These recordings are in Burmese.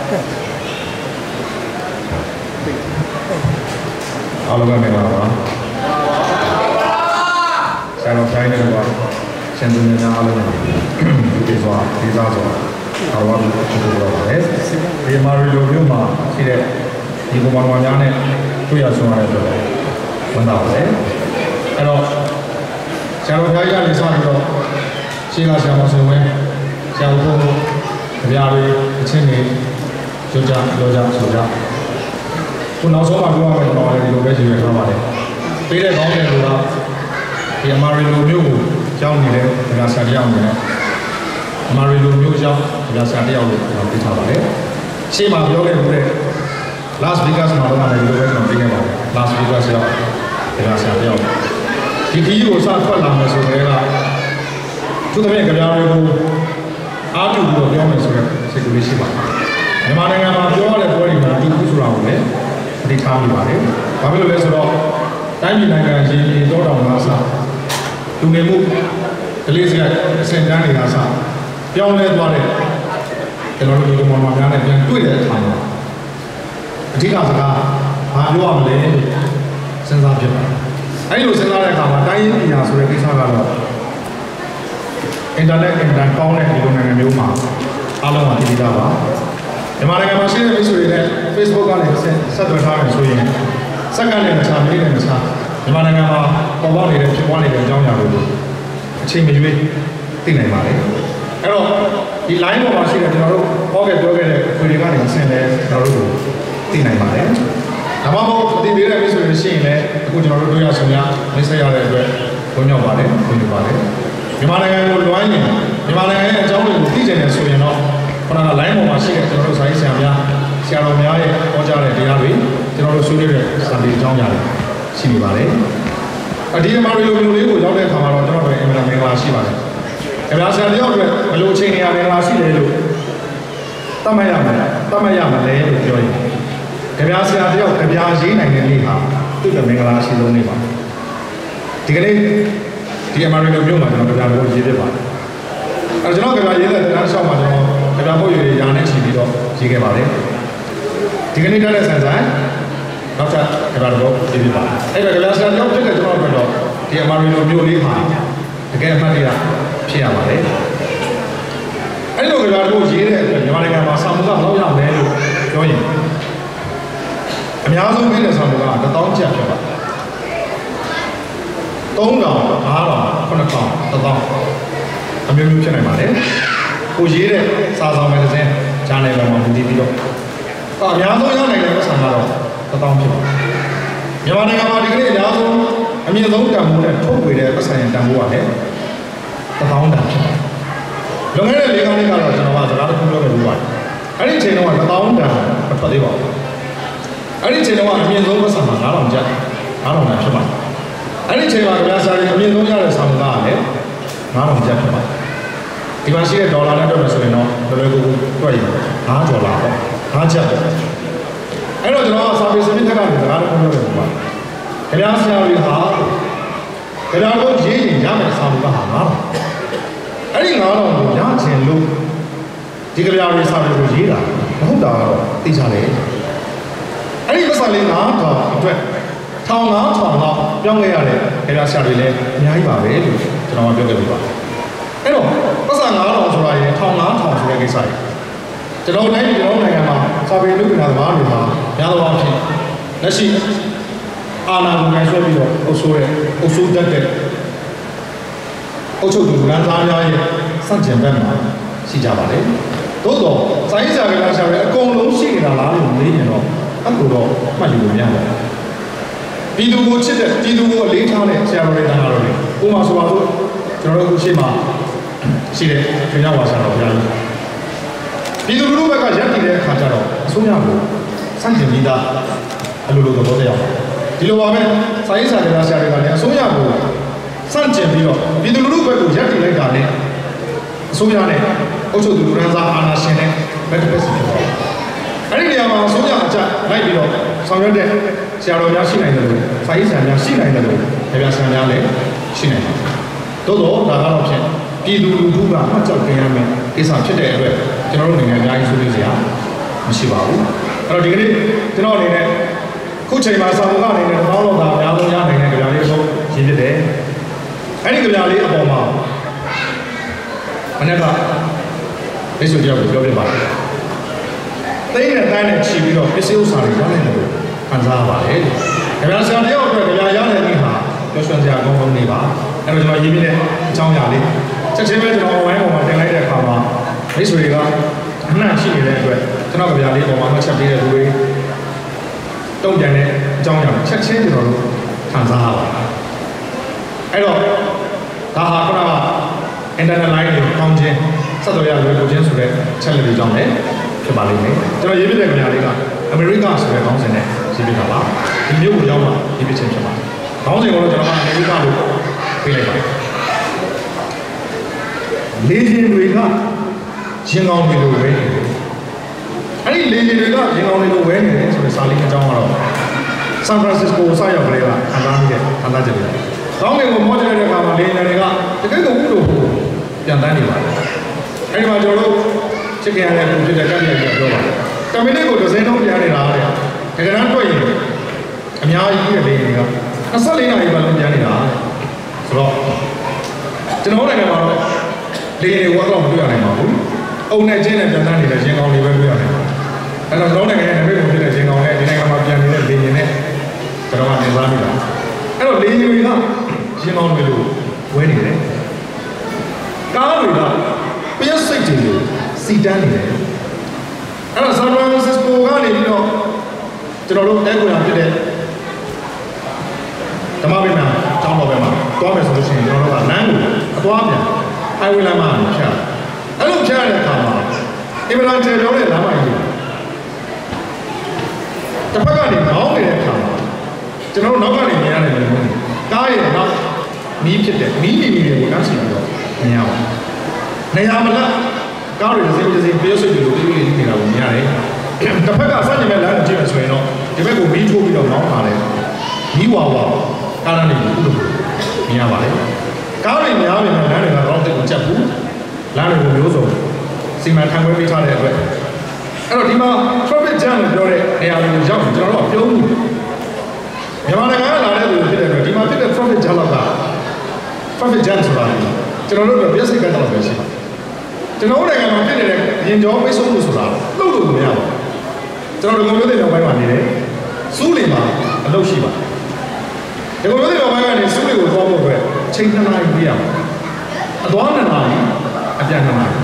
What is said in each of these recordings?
အားလုံးပဲမင်္ဂလာပါဆရာတော်တိုင်းနဲ့ပါရှင်သူများအားလုံးဒီစွာဒီသားစွာအားလုံးကိုကျေးဇူးတော်ပါတယ်ဒီမာရီလိုမျိုးမှာရှိတဲ့ဒီကောင်မများနဲ့တွေ့ရဆုံးရတဲ့အတွက်ဝန်တာပါတယ်အဲ့တော့ဆရာတော်ဘုရားကြီးကနေစပြီးတော့ရှင်းလာဆရာမဆိုဝင်ဆရာဘုရားကြပြားလေးအချင်းတွေပြောကြဆိုကြခုနောက်ဆုံးမှာပြောရမယ်ကျွန်တော်လည်းဒီလိုပဲရှင်းပြထားပါတယ်ပေးတဲ့ကောင်းတဲ့လူကဒီအမာရီလိုမျိုးကိုကြောင်းနေတဲ့ဒီကဆရာတယောက်နေတယ်အမာရီလိုမျိုးကြောင်းဒီကဆရာတယောက်လို့ကျွန်တော်ပြထားပါတယ်ရှင်းမှာပြောခဲ့လို့တဲ့ Las Vegas မှာတော့လည်းဒီလိုပဲကျွန်တော်ပြခဲ့ပါတယ် Las Vegas ရောက်ဒီကဆရာတယောက်ဒီခီးကိုစထွက်လာမယ်ဆိုတဲ့ကသူတို့ရဲ့ကြပြားတွေကိုအားတူပြီးတော့ပြောမယ်ဆိုတဲ့စိတ်ကူးလေးရှိပါတယ်မြန်မာနိုင်ငံမှာပြောရတဲ့ပွဲတွေမှာဒီခုဆိုတာကိုလည်းအသိထားမိပါတယ်။ဘာဖြစ်လို့လဲဆိုတော့တိုင်းပြည်နိုင်ငံချင်းပြည်တော်တော်များများလူငယ်မှုကလေးစရာအဆင့်တန်းတွေကစပြောင်းလဲသွားတဲ့ကျွန်တော်တို့ဒီကောင်မှများနဲ့ပြန်တွေ့တဲ့အခါမှာအဓိကစကားဘာပြောရမလဲစဉ်းစားဖြစ်ပါတယ်။အဲဒီလိုစဉ်းစားတဲ့အခါမှာတိုင်းရင်းပညာဆိုတဲ့ကိစ္စကတော့အင်တာနက်ကောင်းတဲ့ဒီလိုနိုင်ငံမျိုးမှာအားလုံးကသိကြပါမြန်မာနိုင်ငံမှာရှိတဲ့မိတ်ဆွေတွေနဲ့ Facebook ကနေဆက်သွယ်ထားမယ်ဆိုရင်စက္ကန့်နဲ့မခြားမိနစ်နဲ့မခြားမြန်မာနိုင်ငံမှာပေါ်ပေါက်နေတဲ့ဖြစ်ပွားနေတဲ့အကြောင်းအရာတွေကိုအချိန်မရွေးသိနိုင်ပါတယ်။အဲ့တော့ဒီ line ပေါ်မှာရှိတဲ့ကျွန်တော်တို့ဟောခဲ့ပြောခဲ့တဲ့ခွေတွေကနေဆင်လဲကျွန်တော်တို့ကိုသိနိုင်ပါတယ်။ဒါမှမဟုတ်အသိပေးတဲ့မိတ်ဆွေတွေရှိရင်လည်းအခုကျွန်တော်တို့တွေ့ရဆုံးရမိတ်ဆက်ရတဲ့အတွက်ဝမ်းမြောက်ပါတယ်ဝမ်းမြောက်ပါတယ်။မြန်မာနိုင်ငံကိုလွှမ်းရင်မြန်မာနိုင်ငံရဲ့အကြောင်းတွေကိုသိချင်တယ်ဆိုရင်တော့ခဏက line ပေါ်မှာရှိတဲ့ကျွန်တော်တို့စာရေးဆရာများဆရာတော်များရဲ့ဟောကြားတဲ့တရားတွေကျွန်တော်တို့ဆွေးနွေးတဲ့စာပေအကြောင်းအရာတွေရှိနေပါတယ်။ဒီမှာရီလိုမျိုးလေးကိုရောက်တဲ့အခါမှာတော့ကျွန်တော်တို့အင်မတန်မင်္ဂလာရှိပါတယ်။အများဆရာတယောက်အတွက်ဘယ်လိုအချိန်နေရာမင်္ဂလာရှိလဲလို့သတ်မှတ်ရမယ်လို့ပြောရင်အများဆရာတယောက်ကြပြားရေးနိုင်တဲ့နေ့ဟာသူ့ရဲ့မင်္ဂလာရှိဆုံးနေ့ပါ။ဒီကနေ့ဒီအမာရီလိုမျိုးမှာကျွန်တော်ကြပြားကိုရေးပြပါတယ်။ကျွန်တော်ကြပြားရေးတဲ့တန်းလျှောက်မှာကျွန်တော်ကြပြားဖို့ရာနဲ့ချီပြီးတော့ရေးခဲ့ပါတယ်ဒီကနေ့တက်တဲ့ဆန်ဆိုင်နောက်ထပ်ကြပြားတော့ရေးပြပါတယ်အဲ့ဒါကြပြားဆန်တော့ဖြစ်တဲ့ကျွန်တော်တို့တော့ဒီအမာရီလိုမျိုးလေးမှာတကယ်အမှတ်တရဖြစ်ရပါတယ်အဲ့လိုကြပြားတို့ရေးတဲ့အတွက်မြန်မာနိုင်ငံမှာစာမှုကလောက်ရမယ်လို့ပြောရင်အများဆုံးပြီးတဲ့စာမှုက1000ကျပ်ဖြစ်ပါတယ်3000 5000 9000 1000အမျိုးမျိုးဖြစ်နိုင်ပါတယ်ကိုရေးတဲ့စာဆောင်မယ်တဲ့ဂျာနယ်ပေါ်မှာမူတည်ပြီးတော့အများဆုံးရနိုင်တဲ့ပတ်စံကတော့1000ဖြစ်ပါတယ်မြန်မာနိုင်ငံမှာဒီကနေ့အများဆုံးအမြင့်ဆုံးတန်ဖိုးနဲ့ထုတ်ဝေတဲ့ပတ်စံရတန်ဖိုးကလည်း1000တန်ဖြစ်ပါတယ်လွန်ခဲ့တဲ့၄ခါလေးကတော့ကျွန်တော်ကစကားတစ်ခုပြောခဲ့လို့ပါတယ်အဲ့ဒီအချိန်တုန်းက1000တန်မထွက်သေးပါဘူးအဲ့ဒီအချိန်တုန်းကအမြင့်ဆုံးပတ်စံမှာ9000ကျပ်9000တန်ဖြစ်ပါတယ်အဲ့ဒီအချိန်မှာကြပြားစာရီအမြင့်ဆုံးရတဲ့ဆောင်ကလည်း9000ကျပ်ဖြစ်ပါတယ်ဒီမှာရှိတဲ့ဒေါ်လာနဲ့တွက်မယ်ဆိုရင်တော့လွယ်ကူတွက်ရင်$5ပေါ့5ချက်ပေါ့အဲ့တော့ကျွန်တော်စာပေစနစ်ထက်ကနေစကားတစ်ခုပြောတယ်ပေါ့ခင်ဗျားဆရာကြီးဟာခင်ဗျားတို့ရေးရင်ရမယ်စာပေကဟာ$9အဲ့ဒီ$9ကိုရချင်လို့ဒီခင်ဗျားရဲ့စာပေကိုရေးတာမဟုတ်တာတော့သိချတယ်အဲ့ဒီပတ်စံလေး$9အတွက်$1500လောက်ပြောင်းခဲ့ရတယ်ခင်ဗျားဆရာတွေလည်းအများကြီးပါပဲလို့ကျွန်တော်ပြောခဲ့ပြီပါအဲ့တော့ပတ်စံ9000ဆိုတာရင်1500ဆိုတဲ့ကိစ္စကြီးကျွန်တော်တိုင်းကျွန်တော်နိုင်ငံမှာစာပေလူ့ကနာသမားတွေမှာများသောအားဖြင့်လက်ရှိအာဏာကိုနိုင်ဆွဲပြီးတော့အုပ်စိုးတတ်တဲ့အုပ်ချုပ်သူလမ်းသားများရဲ့စန့်ကျင်ဘက်မှာရှိကြပါတယ်သို့တော့စာရေးစာကလည်းဆရာတွေအကုန်လုံးရှိနေတာလားလို့မေးရင်တော့အခုတော့မှတ်ယူလို့မရပါဘူးပြည်သူကိုချစ်တဲ့ပြည်သူကိုအလေးထားတဲ့ဆရာတော်တွေတန်ခါတော်တွေဥပမာဆိုပါစို့ကျွန်တော်တို့ရှေ့မှာရှိတဲ့ခင်ဗျားဝါဆရာတော်ဘုရားကြီးပြည်သူလူထုဘက်ကရပ်တည်တဲ့အခါကျတော့အစိုးရကိုစန့်ကျင်ပြီးသားအလိုလိုသဘောတရားဒီလိုပါပဲစာရေးစာတွေကဆရာတွေကလည်းအစိုးရကိုစန့်ကျင်ပြီးတော့ပြည်သူလူထုဘက်ကိုရပ်တည်လိုက်တာနဲ့အစိုးရနဲ့အုပ်ချုပ်သူလူရန်စားအာဏာရှင်နဲ့ဘက်တစ်ဖက်စီဖြစ်သွားတယ်အဲ့ဒီနေရာမှာအစိုးရအကြလိုက်ပြီးတော့ဆောင်ရွက်တဲ့ဆရာတော်များရှိနိုင်တယ်လို့စာရေးဆရာများရှိနိုင်တယ်လို့ခင်ဗျားဆရာများလည်းရှိနိုင်တယ်သို့တော့ဒါကတော့ဖြင့်ပြည်သူလူထုကမှတ်ချက်ပေးရမယ်ကိစ္စဖြစ်တဲ့အတွက်ကျွန်တော်တို့နိုင်ငံအများကြီးဆွေးနွေးစရာမ မရှိပါဘူးအဲ့တော့ဒီကနေ့ကျွန်တော်အနေနဲ့ခုချိန်မှာစာမုပ်ကနေနဲ့တောင်းလို့သာအများဆုံးရနိုင်တဲ့ကြံလေးဆုံးရင်းဖြစ်တယ်အဲ့ဒီကြံလေးအပေါ်မှာမနေ့ကမိတ်ဆွေတယောက်ကိုပြောပြပါတယ်သိတဲ့တိုင်းနဲ့ချီပြီးတော့ပစ္စည်းဥစ္စာတွေရနိုင်တယ်လို့ခံစားပါတယ်ကြံဆရာတယောက်အတွက်ကြံရတဲ့နေ့ဟာပြောဆွမ်းစရာကောင်းကောင်းနေပါအဲ့တော့ကျွန်တော်ရင်းပြီးတဲ့အကြောင်းအရာလေးချက်ချင်းပဲကျွန်တော် online ပေါ်မှာတင်လိုက်တဲ့အခါမှာမိတ်ဆွေတွေကအနှံ့ရှိနေတဲ့အတွက်ကျွန်တော်ကြံလေးပေါ်မှာမှတ်ချက်ပေးတဲ့လူတွေတုံ့ပြန်တဲ့အကြောင်းအရာချက်ချင်းကျွန်တော်တို့ခံစားရပါတယ်အဲ့တော့ဒါဟာခုနက internet line ကိုကောင်းခြင်းဆက်သွယ်ရလွယ်ကူခြင်းဆိုတဲ့ channel တွေကြောင့်လည်းဖြစ်ပါလိမ့်မယ်ကျွန်တော်ရေးပြတဲ့ကြံလေးကအမေရိကဆိုတဲ့ခေါင်းစဉ်နဲ့ရေးပြတာပါဒီမျိုးကိုရောက်မှရေးပြခြင်းဖြစ်ပါတယ်ခေါင်းစဉ်ကိုတော့ကျွန်တော်ကအမေရိကလို့ပေးလိုက်ပါတယ်လေရင်တွေကရင်ကောင်းတွေလိုဝဲနေတယ်အဲ့ဒီလေရင်တွေကရင်ကောင်းတွေလိုဝဲနေတယ်ဆိုတဲ့စာလေးအကြောင်းကတော့ဆန်ဖရန်စစ္စကိုစရောက်ကလေးကခံစားမိတဲ့ခံစားချက်တွေ။ကောင်းကင်ကိုမော့ချတဲ့အခါမှာလေရင်တွေကတကယ်ကိုဥလို့ပြန်တန်းနေပါတယ်။အဲဒီမှာကျွန်တော်တို့ချစ်ခင်ရတဲ့လူဖြစ်တဲ့ကံပြန်ပြောပါတယ်။ကမ္ဘာလေးကိုဒဇင်းလုံးပြန်နေတာတဲ့။တကယ်တမ်းတွေ့ရင်အများကြီးပြည့်တဲ့လေရင်တွေက24နာရီပတ်လုံးပြန်နေတာ။ဆိုတော့ကျွန်တော်နိုင်ငံမှာတော့လေရင်တွေကတော့မတွေ့ရနိုင်ပါဘူး။အုံနဲ့ချင်းနဲ့ပြန်တန်းနေတဲ့ရင်ကောင်းတွေပဲတွေ့ရနိုင်ပါတယ်။အဲ့တော့ကျွန်တော်နိုင်ငံရဲ့အမေရိကန်ဖြစ်တဲ့ရင်ကောင်းနဲ့ဒီနိုင်ငံမှာပြန်နေတဲ့လေရင်နဲ့ကျွန်တော်ကနေစားမိတာအဲ့တော့လေရင်တွေကရင်ကောင်းတွေလို့ဝဲနေတယ်ကားတွေကပြည့်စိတ်တွေလို့စီတန်းနေတယ်အဲ့တော့ဆန်ဖရန်စစ္စကိုကနေပြီးတော့ကျွန်တော်တို့အဲကွာဖြစ်တဲ့ဓမ္မပိဋကကျောင်းတော်ဘက်မှာတွားမယ်ဆိုလို့ရှိရင်ကျွန်တော်တို့ကလမ်းကိုအသွားပြန်အိုင်ဝေးလမ်းမှာဖြတ်အဲ့လိုဖြတ်ရတဲ့အခါမှာအင်မတန်ကျေပြောတဲ့လမ်းမကြီးတစ်ဖက်ကနေမောင်းနေတဲ့အခါမှာကျွန်တော်တို့နောက်ကနေမြင်ရတယ်လို့ကားရဲ့နောက်မီးဖြစ်တဲ့မီးတွေကိုကန်းစီပြီးတော့မြင်ရပါတယ်။နေရာမလားကားတွေတစ်စိမ့်ပြောဆွေတွေလိုပြေးပြေးနေတာကိုမြင်ရတယ်။တစ်ဖက်ကစတင်မဲ့လမ်းကိုကြည့်မယ်ဆိုရင်တော့ဒီဘက်ကိုမီးထိုးပြီးတော့မောင်းလာတယ်။မီးဝါကားလမ်းတွေကိုဥလို့မြင်ရပါတယ်။ကားတွေများနေတယ်လမ်းတွေကတော့တိတ်ကိုကြက်ဘူး။လမ်းတွေကိုမျိုးစုံစီမံခန့်ခွဲပေးထားတဲ့အတွက်အဲ့တော့ဒီမှာ traffic jam လို့ပြောတဲ့နေရာတွေကိုရောက်ကျွန်တော်တို့ကပြုံးမှုမြန်မာနိုင်ငံကလာတဲ့လူဖြစ်တဲ့အတွက်ဒီမှာဖြစ်တဲ့ traffic jam က traffic jam ဆိုတာကျွန်တော်တို့ကပြည့်စုံကြတော့ပဲရှိပါတယ်ကျွန်တော်တို့နိုင်ငံမှာဖြစ်နေတဲ့ရင်ကြောပိတ်ဆို့မှုဆိုတာလှုပ်လို့မရပါဘူးကျွန်တော်တို့မျိုးတွေနောက်ပိုင်းမှာနေတယ်စူးလီမှာအလုပ်ရှိပါတယ်ဒီမျိုးတွေနောက်ပိုင်းကနေစူးလီကိုသွားဖို့အတွက်ချိန်2နာရီပြရပါတယ်အသွား2နာရီအပြန်2နာရီ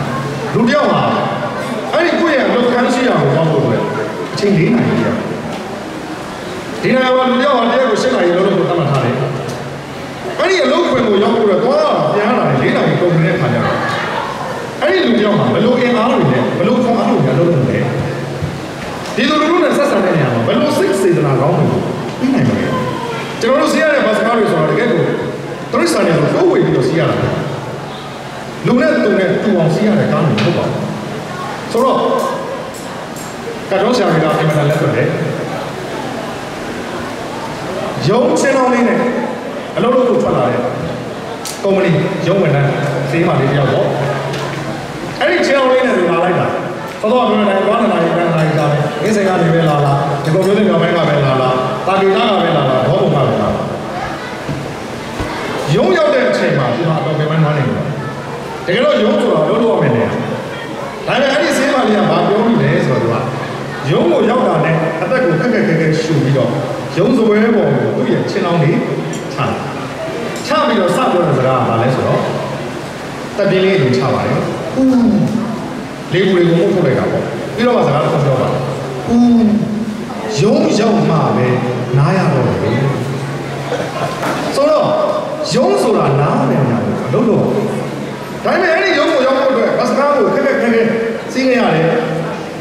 လူတယောက်ဟာအဲ့ဒီကိုယ့်ရဲ့လောက်ခန်းရှိရအောင်သွားဖို့အတွက်အချိန်4နာရီပြရဒီနေ့ကလူတယောက်ဟာတရက်ကို7နာရီလောက်လို့သတ်မှတ်ထားတယ်အဲ့ဒီအလုပ်ခွင်ကိုရောက်ဖို့တော့သွားပြန်လာတယ်4နာရီကုန်နေတဲ့ခါကျတော့အဲ့ဒီလူတယောက်ဟာဘယ်လိုအင်အားတွေနဲ့ဘယ်လိုခွန်အားတွေနဲ့လုပ်နေလဲဒီလိုလူနဲ့ဆက်ဆံတဲ့နေရာမှာဘယ်လိုစိတ်စေတနာကောင်းတွေပြီးနိုင်မလဲကျွန်တော်တို့စီးရတဲ့ဘတ်စကားတွေဆိုတာတကယ်ကိုသူရိစာနေကိုတိုးဝေပြီးတော့စီးရတာလူနဲ့တူအောင်စီးရတဲ့ကားတွေမဟုတ်ပါဘူးဆိုတော့ကတော့ဆရာကြီးကအင်မတန်လက်သွက်တယ်ရုံးချင်းအောင်လေးနဲ့အလုပ်လုပ်ဖို့ထွက်လာတဲ့ကုမ္ပဏီရုံးဝန်ထမ်းစေးမလေးတယောက်ပေါ့အဲ့ဒီချင်းအောင်လေးနဲ့လာလိုက်တာသောပြောနေတယ်ဘာနာရီပဲလာကြတယ်အင်းစိန်ကနေပဲလာဒီကုမ္ပဏီမြောက်ပိုင်းကပဲလာတာဂီတာကပဲလာဘောပုံကပဲလာရုံးရောက်တဲ့အချိန်မှာဒီမှာတော့ပြန်မှန်းနေတယ်တကယ်တော့ရုံးဆိုတာလုပ်လို့ရမယ်နေဒါပေမဲ့အဲ့ဒီစေးမလေးကဘာပြောနေလဲဆိုတော့ရုံးကိုရောက်တာနဲ့အသက်ကိုခက်ခက်ရှူပြီးတော့ရုံးစပွဲပေါ်ကိုသူ့ရဲ့ချင်းအောင်လေးချပြီးတော့စပြောတဲ့စကားကဘာလဲဆိုတော့တက်ပြင်းလေးကိုချပါတယ်လေးဘူးလေးကိုမှုတ်ထုတ်လိုက်တာပေါ့ပြီးတော့စကားတော့ပြောပါတယ်ရုံးရောက်မှပဲနားရတော့တယ်ဆိုတော့ရုံးဆိုတာနားမယ်ညာအလုပ်လုပ်ဒါပေမဲ့အဲ့ဒီရုံးကိုရောက်ဖို့အတွက်ဘတ်စကားကိုခက်စီးနေရတယ်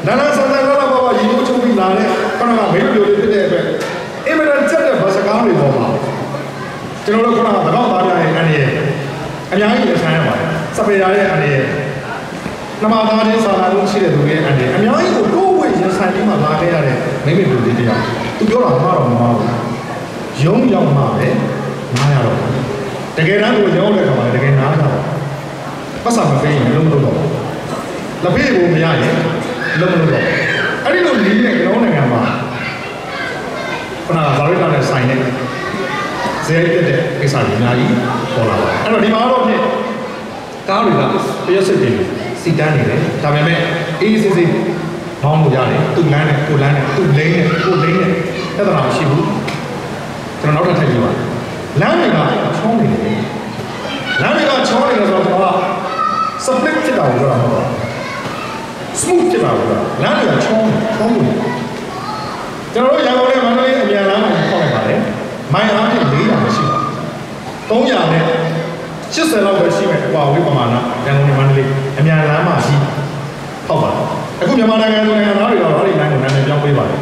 နာဆန်ဆန်လာပါရီကိုချုပ်ပြီးလာတဲ့ခဏကမေးလို့ဖြစ်တဲ့အတွက်အင်မတန်ချက်တဲ့ဘတ်စကားတွေပေါ်မှာကျွန်တော်တို့ခဏကတော့ပါပြရဲ့အနေနဲ့အများကြီးဆိုင်ရပါတယ်စပယ်ရတဲ့အနေနဲ့နမသားချင်းစာနာလို့ရှိတဲ့သူရဲ့အနေနဲ့အများကြီးကိုတိုးဝေရင်ဆိုင်ပြီးမှလာခဲ့ရတဲ့မိမိတို့လေးတရားသူပြောတာမှားတော့မမှားဘူးရုံးရောက်မှပဲနားရတော့တကယ်တမ်းကိုရောက်တဲ့ခါမှာတကယ်နားတာပတ်စာမပေးရင်လုံးမလုပ်တော့လက်ဖေးကိုမရရင်လုံးမလုပ်တော့အဲ့ အဲ့ဒီလိုလေးနဲ့ကျွန်တော်နိုင်ငံမှာခဏဇာရိတာနဲ့ဆိုင်တဲ့ဇဲတက်တဲ့ကိစ္စတွေအများကြီးပေါ်လာပါတယ်အဲ့တော့ဒီမှာတော့ဖြင့်ကားတွေကတရက်စစ်တွေစီတန်းနေတယ်ဒါပေမဲ့အေးစစ်စစ်မောင်းလို့ရတယ်သူ့လမ်းနဲ့ကိုလမ်းနဲ့သူ့လိမ့်နဲ့ကိုလိမ့်နဲ့အဲ့ဒါတော့မရှိဘူးကျွန်တော်နောက်ထပ်ထည့်ပြပါလမ်းတွေကချောင်းနေတယ်လမ်းတွေကချောင်းနေတယ်ဆိုတော့ split ဖြစ်တာကိုပြောတာမဟုတ်ပါဘူး smooth ဖြစ်တာကိုပြောတာလမ်းတွေကချောင်းနေချောင်းနေကျွန်တော်တို့ရန်ကုန်နဲ့မန္တလေးအမြန်လမ်းမှာခေါက်လိုက်ပါတယ်မိုင်အားဖြင့်400မရှိပါဘူး300နဲ့80လောက်ပဲရှိမယ်ဟိုဝိပမာဏရန်ကုန်နဲ့မန္တလေးအမြန်လမ်းမှာရှိဟုတ်ပါအခုမြန်မာနိုင်ငံနိုင်ငံသားတွေတော့အဲ့ဒီလမ်းကိုနာမည်ပြောင်းပေးပါတယ်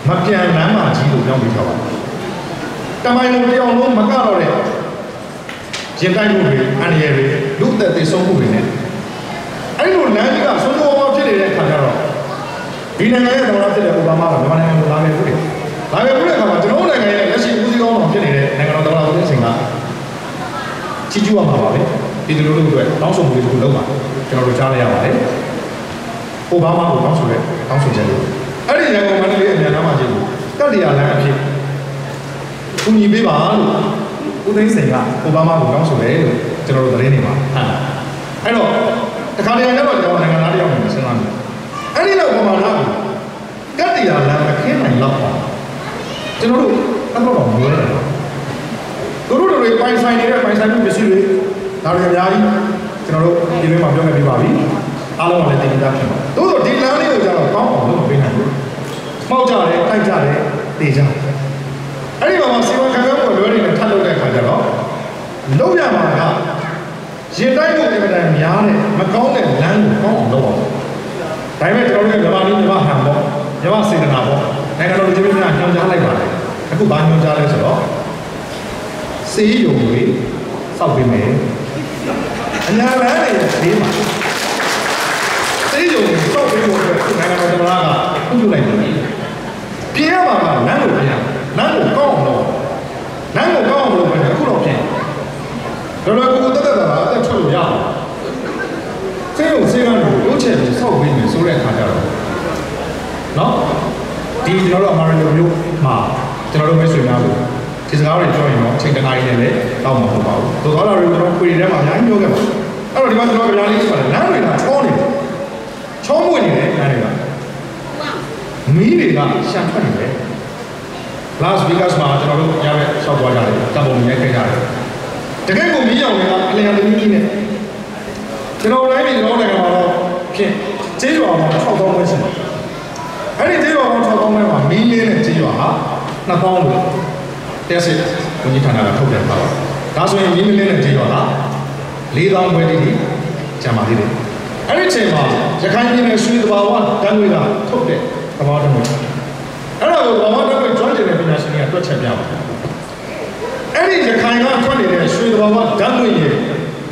မပြန်လမ်းမှာကြီးလို့ပြောင်းပေးထားပါတယ်တမိုင်းလုံးတရားလုံးမကတော့တဲ့ရင်တိုက်မှုတွေအန္တရာယ်တွေလူသက်သေဆုံးမှုတွေနဲ့အဲ့လိုလမ်းကြီးကဆုံးဆုံးအောင်ဖြစ်နေတဲ့အခါကျတော့ဒီနိုင်ငံရဲ့သမ္မတဖြစ်တဲ့အိုဘားမားကမြန်မာနိုင်ငံကိုလာခဲ့ဘူးလေလာခဲ့ဘူးတဲ့အခါမှာကျွန်တော်နိုင်ငံရဲ့လက်ရှိဦးစီးကောင်းဆောင်ဖြစ်နေတဲ့နိုင်ငံတော်သမ္မတဦးသိန်းစိန်ကကြီးကျူးအောင်ပါပဲဒီလိုလိုအတွက်တောင်းဆိုမှုတွေလုပ်ပါကျွန်တော်တို့ကြားလိုက်ရပါတယ်အိုဘားမားကိုတောင်းဆိုတဲ့တောင်းဆိုချက်တွေအဲ့ဒီရန်ကုန်မန္တလေးအမြန်လမ်းမကြီးကိုတက်တရာလမ်းအဖြစ်ကူညီပေးပါလို့ဦးသိန်းစိန်ကအိုဘားမားကိုတောင်းဆိုတယ်လို့ကျွန်တော်တို့သတင်းတွေမှာဟန်အဲ့တော့တခါတရံကျတော့ကျွန်တော်နိုင်ငံသားတယောက်နဲ့စဉ်းစားမိတယ်အဲ့ဒီလောက်ပမာဏကိုကတ္တရာလမ်းမခင်းနိုင်တော့ပါကျွန်တော်တို့တော့မွေးတယ်သူတို့တွေပိုင်ဆိုင်နေတဲ့ပိုင်ဆိုင်မှုပစ္စည်းတွေဒါတွေအများကြီးကျွန်တော်တို့ဒီလိုမှပြောခဲ့ပြပါပြီအားလုံးကလည်းသိကြဖြစ်ပါသို့တော့ဒီလမ်းလေးကိုကျတော့ကောင်းအောင်လုပ်ပေးနိုင်ဘူးမှောက်ကြတယ်တိုက်ကြတယ်တေကြအဲ့ဒီမှာစီမံခန့်ခွဲမှုလွယ်နေနဲ့ထပ်လုပ်တဲ့အခါကျတော့လုပ်ရမှာကရင်တိုက်မှုအင်မတန်များတဲ့မကောင်းတဲ့လမ်းကိုကောင်းအောင်လုပ်အောင်ဒါပေမဲ့ကျွန်တော်တို့ကမြန်မာပြည်မှာဟန်ပေါ့မြန်မာစေတနာပေါ့နိုင်ငံတော်လူကြီးများညွှန်ကြားလိုက်ပါတယ်အခုဘာညွှန်ကြားလဲဆိုတော့စေးရုံတွေစောက်ပေးမယ်အညာလမ်းတွေဘေးမှာစေးရုံတွေစောက်ပေးဖို့အတွက်နိုင်ငံတော်သမ္မတကပြုလုပ်လိုက်တယ်ပြင်ရမှာကလမ်းကိုပြင်လမ်းကိုကောင်းအောင်လုပ်လမ်းကိုကောင်းအောင်လုပ်မယ်အခုတော့ပြင်တော်တော်ကိုတက်တက်တာအသက်ထွက်လို့ရအောင်စေးရုံစေးကန်းကိုတိုးချဲ့ပြီးစောက်ပေးမယ်ဆိုတဲ့အခါကျတော့နော်ဒီကျွန်တော်တို့အမာရလိုမျိုးမှာကျွန်တော်တို့မိတ်ဆွေများလို့ဒီစကားတွေပြောရင်တော့အချိန်တခါကြီးနဲ့လည်းတောက်မှာမဟုတ်ပါဘူး။သို့သော်လည်းကျွန်တော်ခွေတွေထဲမှာအများကြီးပြောခဲ့ပါအဲ့တော့ဒီမှာကျွန်တော်ကြားလေးပြောတယ်လမ်းတွေကချောနေတယ်ချောမွေနေတယ်လမ်းတွေကမီးတွေကရှမ်းထွက်နေတယ် Las Vegas မှာကျွန်တော်တို့ရတဲ့ဆောက်သွားကြတယ်တပ်ပုံရိုက်ခဲ့ကြတယ်တကယ်ကိုမီးရောင်တွေကအလျံတမီးနဲ့ကျွန်တော်တိုင်းပြည်ကျွန်တော်နိုင်ငံမှာတော့ဖြင့်ကျေးရွာမှာ6000ဝန်းကျင်အဲ့ဒီကျေးရွာပေါင်း6000ဝန်းမှာမီးလေးနဲ့ကျေးရွာဟာ2000လို့တက်စစ်ဝန်ကြီးဌာနကထုတ်ပြန်ထားပါတယ်ဒါဆိုရင်မီးမလင်းတဲ့ကျေးရွာက4000ဝန်းတိတိကျန်ပါသေးတယ်အဲ့ဒီချိန်မှာရခိုင်ပြည်နယ်ရွှေသဘာဝတန်းတွေကထုတ်တဲ့သဘာဝတန်းတွေအဲ့ဒါကိုသဘာဝတန်းတွေကျွမ်းကျင်တဲ့ပညာရှင်တွေကတွက်ချက်ပြပါတယ်အဲ့ဒီရခိုင်ကထွက်နေတဲ့ရွှေသဘာဝတန်းတွေရဲ့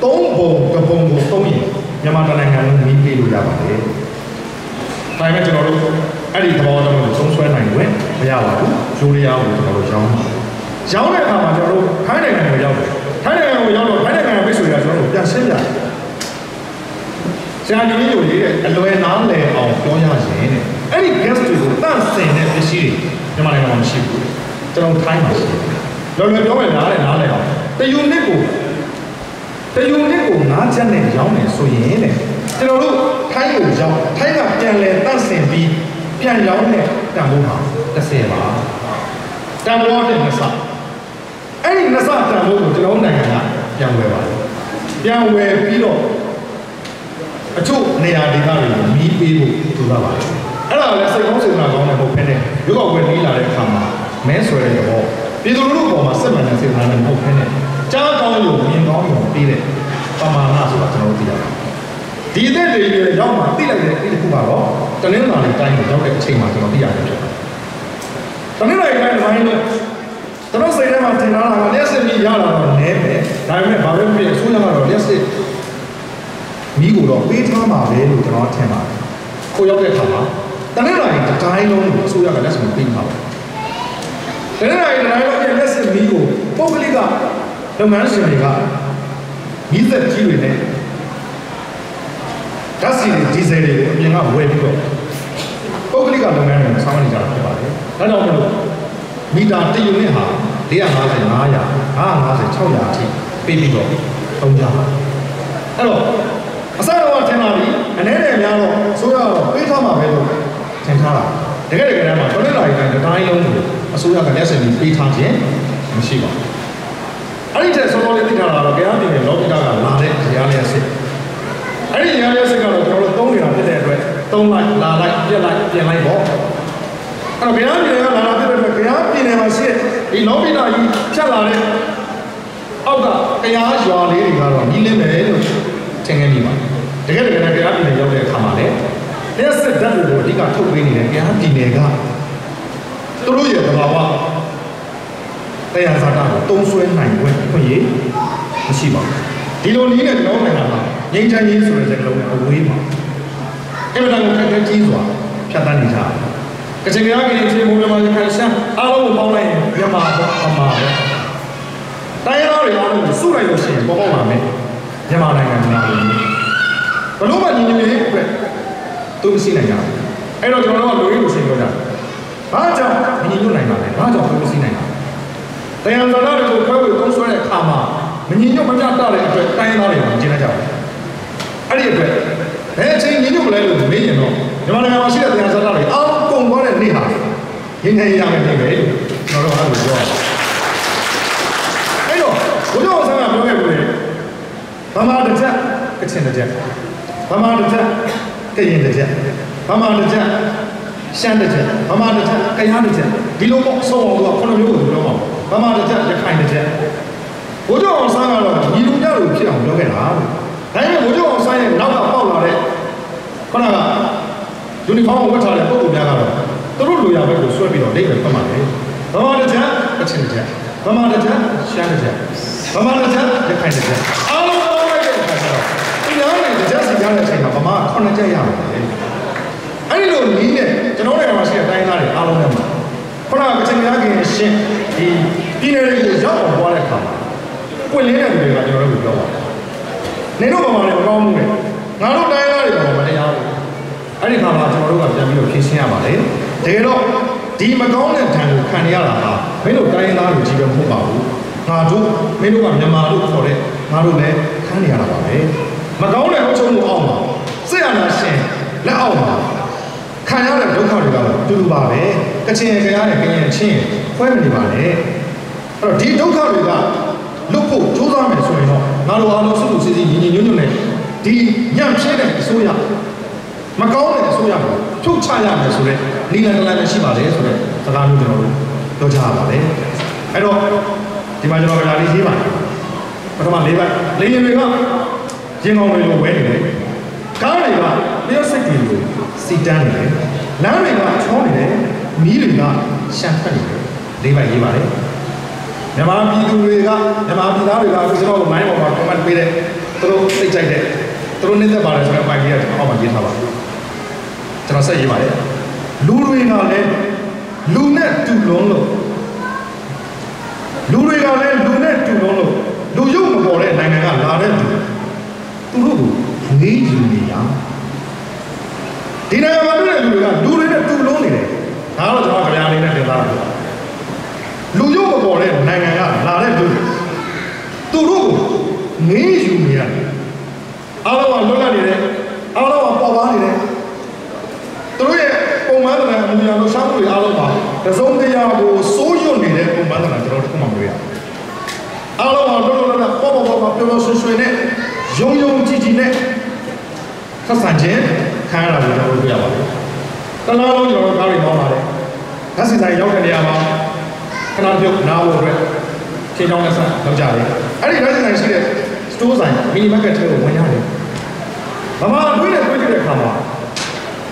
3ပုံတစ်ပုံကိုသုံးရင်မြန်မာနိုင်ငံလုံးမီးပေးလို့ရပါတယ်။ဒါပေမဲ့ကျွန်တော်တို့အဲ့ဒီသဘောတရားကိုသုံးဆွဲနိုင်ွယ်မရပါဘူး။ဂျိုးရီယာကိုကျွန်တော်တို့ရောင်းတဲ့အခါမှာကျွန်တော်တို့ထိုင်းနိုင်ငံကိုရောက်တယ်။ထိုင်းနိုင်ငံကိုရောက်တော့ထိုင်းနိုင်ငံရဲ့မိတ်ဆွေတွေကကျွန်တော်တို့ပြန်ရှင်းပြတယ်။ဆရာကြီးတို့ရေးတဲ့အလွယ်နားလည်အောင်ပြောရရင်တဲ့အဲ့ဒီ guest တွေကိုတန့်စင်တဲ့ပစ္စည်းတွေမြန်မာနိုင်ငံမှာမရှိဘူး။ကျွန်တော်ထိုင်းမှာရှိတယ်။လောလောပြောမယ်နားလည်အောင်တယူနစ်ကို9ချက်နဲ့ရောင်းနေဆိုရင်တဲ့ကျွန်တော်တို့ထိုင်းကိုရောက်ထိုင်းကပြန်လဲတန့်စင်ပြီးပြန်ရောင်းတဲ့တန်ဖိုးဟာ30ပါတန်ဖိုးတဲ့နှစ်ဆအဲ့ဒီနှစ်ဆတန်ဖိုးကိုကျွန်တော်နိုင်ငံကပြန်ဝယ်ပါတယ်ပြန်ဝယ်ပြီးတော့အချို့နေရာဒေသတွေကိုမီးပေးဖို့ထူတာပါတယ်အဲ့ဒါလည်းစိတ်ကောင်းစေတနာကောင်းတဲ့ပုံဖြစ်နေရုပ်ောက်ဝယ်ပြီးလာတဲ့အခါမှာမဲဆွဲတဲ့တော့ပြည်သူလူထုပေါ်မှာစစ်မှန်တဲ့စေတနာနဲ့ပုံဖြစ်နေကြားကောင်းလို့မြင်ကောင်းလို့ပြီးတဲ့ပမာဏဆိုတာကျွန်တော်တို့သိရတယ်။ဒီအသက်တွေရောက်မှသိလိုက်တဲ့ဒီတစ်ခုကတော့တနင်္လာနေ့တိုင်းကိုရောက်တဲ့အချိန်မှာကျွန်တော်သိရတယ်ဖြစ်တယ်။တနင်္လာနေ့တိုင်းပိုင်းတော့ကျွန်တော်စိတ်ထဲမှာထင်တာကလျှက်စစ်ပြီးရလာတော့နည်းပဲ။ဒါပေမဲ့ဘာပဲဖြစ်အဆိုးရကတော့လျှက်စစ်မိကိုတော့ပေးထားမှာပဲလို့ကျွန်တော်ထင်ပါတယ်။ကိုရောက်တဲ့အခါမှာတနင်္လာနေ့တိုင်းလုံးကိုအဆိုးရကလျှက်စစ်ပေးမှာပါ။တနင်္လာနေ့တိုင်းလုံးရဲ့လျှက်စစ်မိကိုပုဂ္ဂလိကလုပ်ငန်းရှင်တွေကမိသက်ကြီးတွေနဲ့ဓာတ်ဆီတွေဒီဇယ်တွေကိုအပြင်ကဝယ်ပြီးတော့ပုဂ္ဂလိက မီတာ1ယူနစ်ဟာ450 500 550 600အထိပေးပြီးတော့သုံးကြပါအဲ့တော့အစတော့ထင်လာပြီအနေနဲ့များတော့ဆိုရတော့ပေးထားမှာပဲလို့ထင်ထားတာတကယ်တမ်းမှာတော်လက်လာရင်တိုင်းလုံးကိုအစိုးရကလက်စင်ပြီးပေးထားခြင်းမရှိပါဘူးအဲ့ဒီတဲ့စောစောလေးသိထားတာတော့ကြားတင်တဲ့လောကီတာကလာတဲ့ဇာတ်လျက်စစ်အဲ့ဒီဇာတ်လျက်စစ်ကတော့ကျွန်တော်တို့သုံးနေတာဖြစ်တဲ့အတွက်သုံးလိုက်လာလိုက်ပြက်လိုက်ပြင်လိုက်ပေါ့အဲ့တော့ကြားတင်ကလာတာဖြစ်တဲ့အတွက်ကြားပြင်နယ်မှာရှိတဲ့ဒီလောကီတာကြီးဖြတ်လာတဲ့အောက်ကကြားရွာလေးတွေကတော့ညီးလင်းမယ်လို့ထင်ခဲ့မိပါတယ်တကယ်တကယ်ကြားပြင်နယ်ရောက်တဲ့အခါမှာလည်းလက်စစ်ဓာတ်တွေကိုအဓိကထုတ်ပေးနေတဲ့ကြားပြင်နယ်ကသူတို့ရဲ့သဘာဝတရားစာတာကိုတုံးဆွဲနိုင်ခွင့်ခွင့်ရမရှိပါဘူးဒီလိုနည်းနဲ့ကျွန်တော်နိုင်ငံမှာငြိမ်းချမ်းရေးဆိုတဲ့စကားလုံးနဲ့အဝေးမှာအဲ့ဒါကိုခက်ခဲကြီးစွာဖြတ်သန်းနေကြတယ်ကချင်ကြားပြည်ချင်းမိုးမြန်မာရခိုင်ရှမ်းအားလုံးကိုပေါင်းလိုက်ရင်မြန်မာပေါ့အမှားပဲတိုင်းရင်းသားတွေအားလုံးကိုစုလိုက်လို့ရှိရင်ပေါ်ပေါက်လာမယ်မြန်မာနိုင်ငံမှာဘလို့မှညီညီလေးအတွက်သူမရှိနိုင်ကြဘူးအဲ့တော့ကျွန်တော်တို့ကလူရင်းကိုရှင်းပြောကြတယ်ဘာကြောင့်ညီညွတ်နိုင်ပါလဲဘာကြောင့်သူမရှိနိုင်တာတရားစာသားတွေကိုခွဲဝေသုံးစွဲတဲ့အခါမှာမညီညွတ်မမျှတတဲ့အတွက်တိုင်းသားတွေကကျင်းနေကြတယ်အဲ့ဒီအတွက်ဘယ်အချိန်ညီညွတ်မလဲလို့မေးရင်တော့မြန်မာနိုင်ငံမှာရှိတဲ့တရားစာသားတွေအားလုံးကုန်သွားတဲ့နေ့ဟာရင်းနေရမယ်နေပဲလို့ကျွန်တော်တို့အဲ့လိုပြောရတယ်အဲ့တော့ဘုရားအောင်ဆန်းကပြောခဲ့ပြီဗမာတစ်ချက်ကချင်တစ်ချက်ဗမာတစ်ချက်ကရင်တစ်ချက်ဗမာတစ်ချက်ရှမ်းတစ်ချက်ဗမာတစ်ချက်ကယားတစ်ချက်ဒီလိုပေါ့ဆုံးအောင်တော့9မျိုးကိုပြောပါဗမာတစ်ချက်ရခိုင်တစ်ချက်ဘိုးကျော်အောင်ဆန်းကတော့ညီလူကြလို့ဖြစ်အောင်ပြောခဲ့တာဒါပေမဲ့ဘိုးကျော်အောင်ဆန်းရဲ့နောက်ကပေါက်လာတဲ့ခဏကယူနီဖောင်းကိုဝတ်ထားတဲ့ပုဂ္ဂိုလ်များကတော့သူတို့လူရဘက်ကိုဆွဲပြီးတော့ဒိတ်ပဲပတ်မှာလေဗမာတစ်ချက်ကချင်တစ်ချက်ဗမာတစ်ချက်ရှမ်းတစ်ချက်ဗမာတစ်ချက်ရခိုင်တစ်ချက်အားလုံးပေါင်းလိုက်တဲ့အခါကျတော့ဒီနားနဲ့တစ်ချက်စီကြတဲ့အချိန်မှာဗမာ9ချက်ရမှာလေအဲ့ဒီလိုနီးနဲ့ကျွန်တော်တို့ကမှရှိတဲ့တိုင်းသားတွေအားလုံးနဲ့မှာခုနကချင်ကြားခင်ရှင်းဒီပြည်နယ်တွေကိုရောက်အောင်ပွားတဲ့အခါမှာပွင့်လင်းတဲ့လူတွေကကျွန်တော်တို့ပြောပါတယ်နေတော့ဗမာတွေမကောင်းဘူးလေငါတို့တိုင်းသားတွေကမတရားဘူးအဲ့ဒီခါမှာကျွန်တော်တို့ကပြန်ပြီးတော့ဖြေရှင်းရပါတယ်တကယ်တော့ဒီမကောင်းတဲ့ဓာတ်ကိုခံရတာဟာမင်းတို့တိုင်းသားတွေကြီးပဲမဟုတ်ပါဘူးငါတို့မင်းတို့ကမြန်မာလို့ခေါ်တဲ့ငါတို့လည်းခံရတာပါပဲမကောင်းတဲ့အုပ်ချုပ်မှုအောက်မှာစစ်အာဏာရှင်လက်အောက်မှာခံရတဲ့ဒုက္ခတွေကတော့တူတူပါပဲကချင်ရကြတဲ့ကရင်ချင်းခွဲမနေပါနဲ့အဲ့တော့ဒီဒုက္ခတွေကလွတ်ဖို့ကြိုးစားမယ်ဆိုရင်တော့ငါတို့အားလုံးစုစုစည်းစည်းညီညီညွတ်ညွတ်နဲ့ဒီညံ့ပြင်းတဲ့အစိုးရမကောင်းတဲ့အစိုးရကိုဖြုတ်ချရမယ်ဆိုတဲ့နီလန်တလန်နဲ့ရှိပါတယ်ဆိုတဲ့စကားမျိုးကျွန်တော်တို့ပြောကြရပါတယ်အဲ့တော့ဒီမှာကျွန်တော်ကလာလေးရေးပါတယ်ပထမ၄ပတ်လေရင်တွေကရင်ကောင်တွေလိုဝဲနေတယ်ကားတွေကလျှက်စိတ်တွေလိုစီတန်းနေတယ်လမ်းတွေကချောနေတယ်မီးတွေကရှမ်းထွက်နေတယ်၄ပတ်ရေးပါတယ်မြန်မာပြည်သူတွေကမြန်မာပြည်သားတွေကအခုကျွန်တော်မိုင်းပေါ်မှာ comment ပေးတဲ့သူတို့သိကြိုက်တဲ့သူတို့နေသက်ပါတယ်ဆိုတော့ပိုင်ကြီးကအောက်မှာရေးထားပါတယ်ကျွန်တော်ဆက်ရေးပါတယ်လူတွေကလည်းလူနဲ့တူလုံးလို့လူတွေကလည်းလူနဲ့တူလုံးလို့လူရုပ်မပေါ်တဲ့နိုင်ငံကလာတဲ့သူတို့ကိုငေးယူနေရဒီနိုင်ငံမှာတွေ့တဲ့လူတွေကလူတွေနဲ့တူလုံးနေတယ်ဒါတော့ကျွန်တော်ကြပြလေးနဲ့တင်သားတာလူရုပ်မပေါ်တဲ့နိုင်ငံကလာတဲ့သူတို့ကိုငေးယူနေရတယ်အားလုံးကလွတ်လပ်နေတယ်အားလုံးကပေါ်ပါနေတယ်သူတို့ရဲ့ပုံမှန်တဲ့အမှုရာလို့ရှားမှုတွေအားလုံးပါတစုံတရာကိုစိုးရွံ့နေတဲ့ပုံမှန်တဲ့ကျွန်တော်တို့မှမတွေ့ရအားလုံးကလွတ်လွတ်လပ်လပ်ပေါ်ပျော်ရွှင်ရွှင်နဲ့ယုံယုံကြည်ကြည်နဲ့ဆက်ဆံခြင်းခံရတာကိုကျွန်တော်တို့တွေ့ရပါတယ်တလားလုံးကျွန်တော်တို့ကားတွေမောင်းလာတယ်ဓာတ်စီဆိုင်ရောက်တဲ့နေရာမှာခဏပြုတ်နားဖို့အတွက်ခြေချောင်းနဲ့ဆက်လောက်ကြတယ်အဲ့ဒီဓာတ်စီဆိုင်ရှိတဲ့စတိုးဆိုင်မီနီမားကတ်ထဲကိုဝင်ရတယ်ဗမာတွေးတဲ့အခါမှာ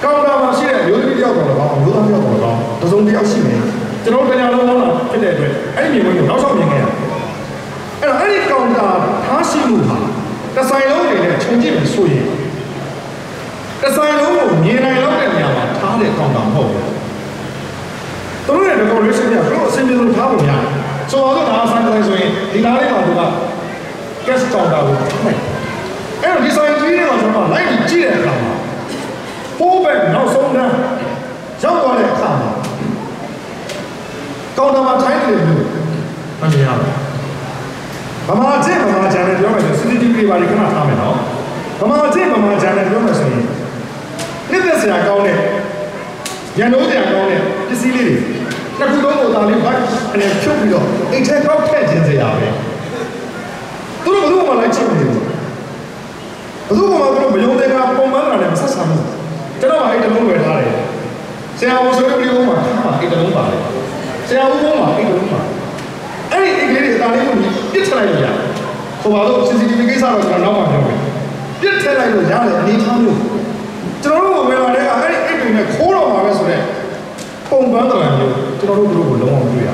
ကောင်တာမှာရှိတဲ့မျိုးသမီးတယောက်ကတော့ကောင်းမျိုးသားတယောက်ကတော့ကောင်းတစုံတယောက်ရှိမယ်ကျွန်တော်တရားလုံးလုံးလာဖြစ်တဲ့အတွက်အဲ့ဒီမြေဝင်ကိုနောက်ဆုံးမြင်ခဲ့ရတယ်အဲ့ဒီကောင်တာထားရှိမှုဟာတဆိုင်လုံးတွေနဲ့ခြုံကြည့်ပြီးဆိုရင်တဆိုင်လုံးကိုမြင်နိုင်လောက်တဲ့နေရာမှာထားတဲ့ကောင်တာမဟုတ်ဘူးသူတို့ရဲ့ decoration ကဘလို့အစင်းပြေလို့ထားပုံရတယ်ဆိုတော့ဒါဆန်းတယ်ဆိုရင်ဒီလားလေးမှာသူက guest ကောင်တာကိုထားလိုက်အဲ့တော့ဒီဆိုင်ကြီးတွေတော့ကျွန်တော်လိုက်ကြည့်တဲ့အခါမှာပိုးပဲနောက်ဆုံးတန်းရောက်သွားတဲ့အခါမှာကောင်တာမှာ တွေမျိုးမမြင်ရဘူးဗမာချင်းဗမာချန်နဲ့ပြောမယ်ဆို CCTV တွေပါခဏထားမယ်နော်ဗမာချင်းဗမာချန်နဲ့ပြောမယ်ဆိုရင်နှစ်သက်စရာကောင်းတဲ့ရန်လို့စရာကောင်းတဲ့ပစ္စည်းလေးတွေတစ်ခုလုံးကိုဒါလေးဘတ်အနေဖြုတ်ပြီးတော့အိတ်ထဲကောက်ထည့်ခြင်းစရာပဲသူတို့ဘယ်သူမှလိုက်ချင်မနေဘူးဘယ်သူမှမယုံတဲ့ကပုံမှန်လာတယ်မဆက်ဆံဘူးကျွန်တော်အိတ်တလုံးဝယ်ထားတယ်ဆရာဦးဆိုပြီးပြောမှအိတ်တလုံးပါတယ်ဆရာဦးကမှအိတ်တလုံးပါအဲ့ဒီအိတ်ကလေးတွေဒါလေးကိုပြစ်ထလိုက်လို့ရတယ်ဆိုပါတော့ CCTV ကိစ္စတော့ကျွန်တော်နောက်မှပြောမယ်ပြစ်ထလိုက်လို့ရတယ်အနေထားမျိုးကျွန်တော်တို့ကဘယ်မှာလဲအဲ့ဒီအိတ်တွေနဲ့ခိုးတော့မှာပဲဆိုတော့ပုံပန်းတော်မျိုးကျွန်တော်တို့ဘယ်လိုလုံးအောင်တွေ့ရ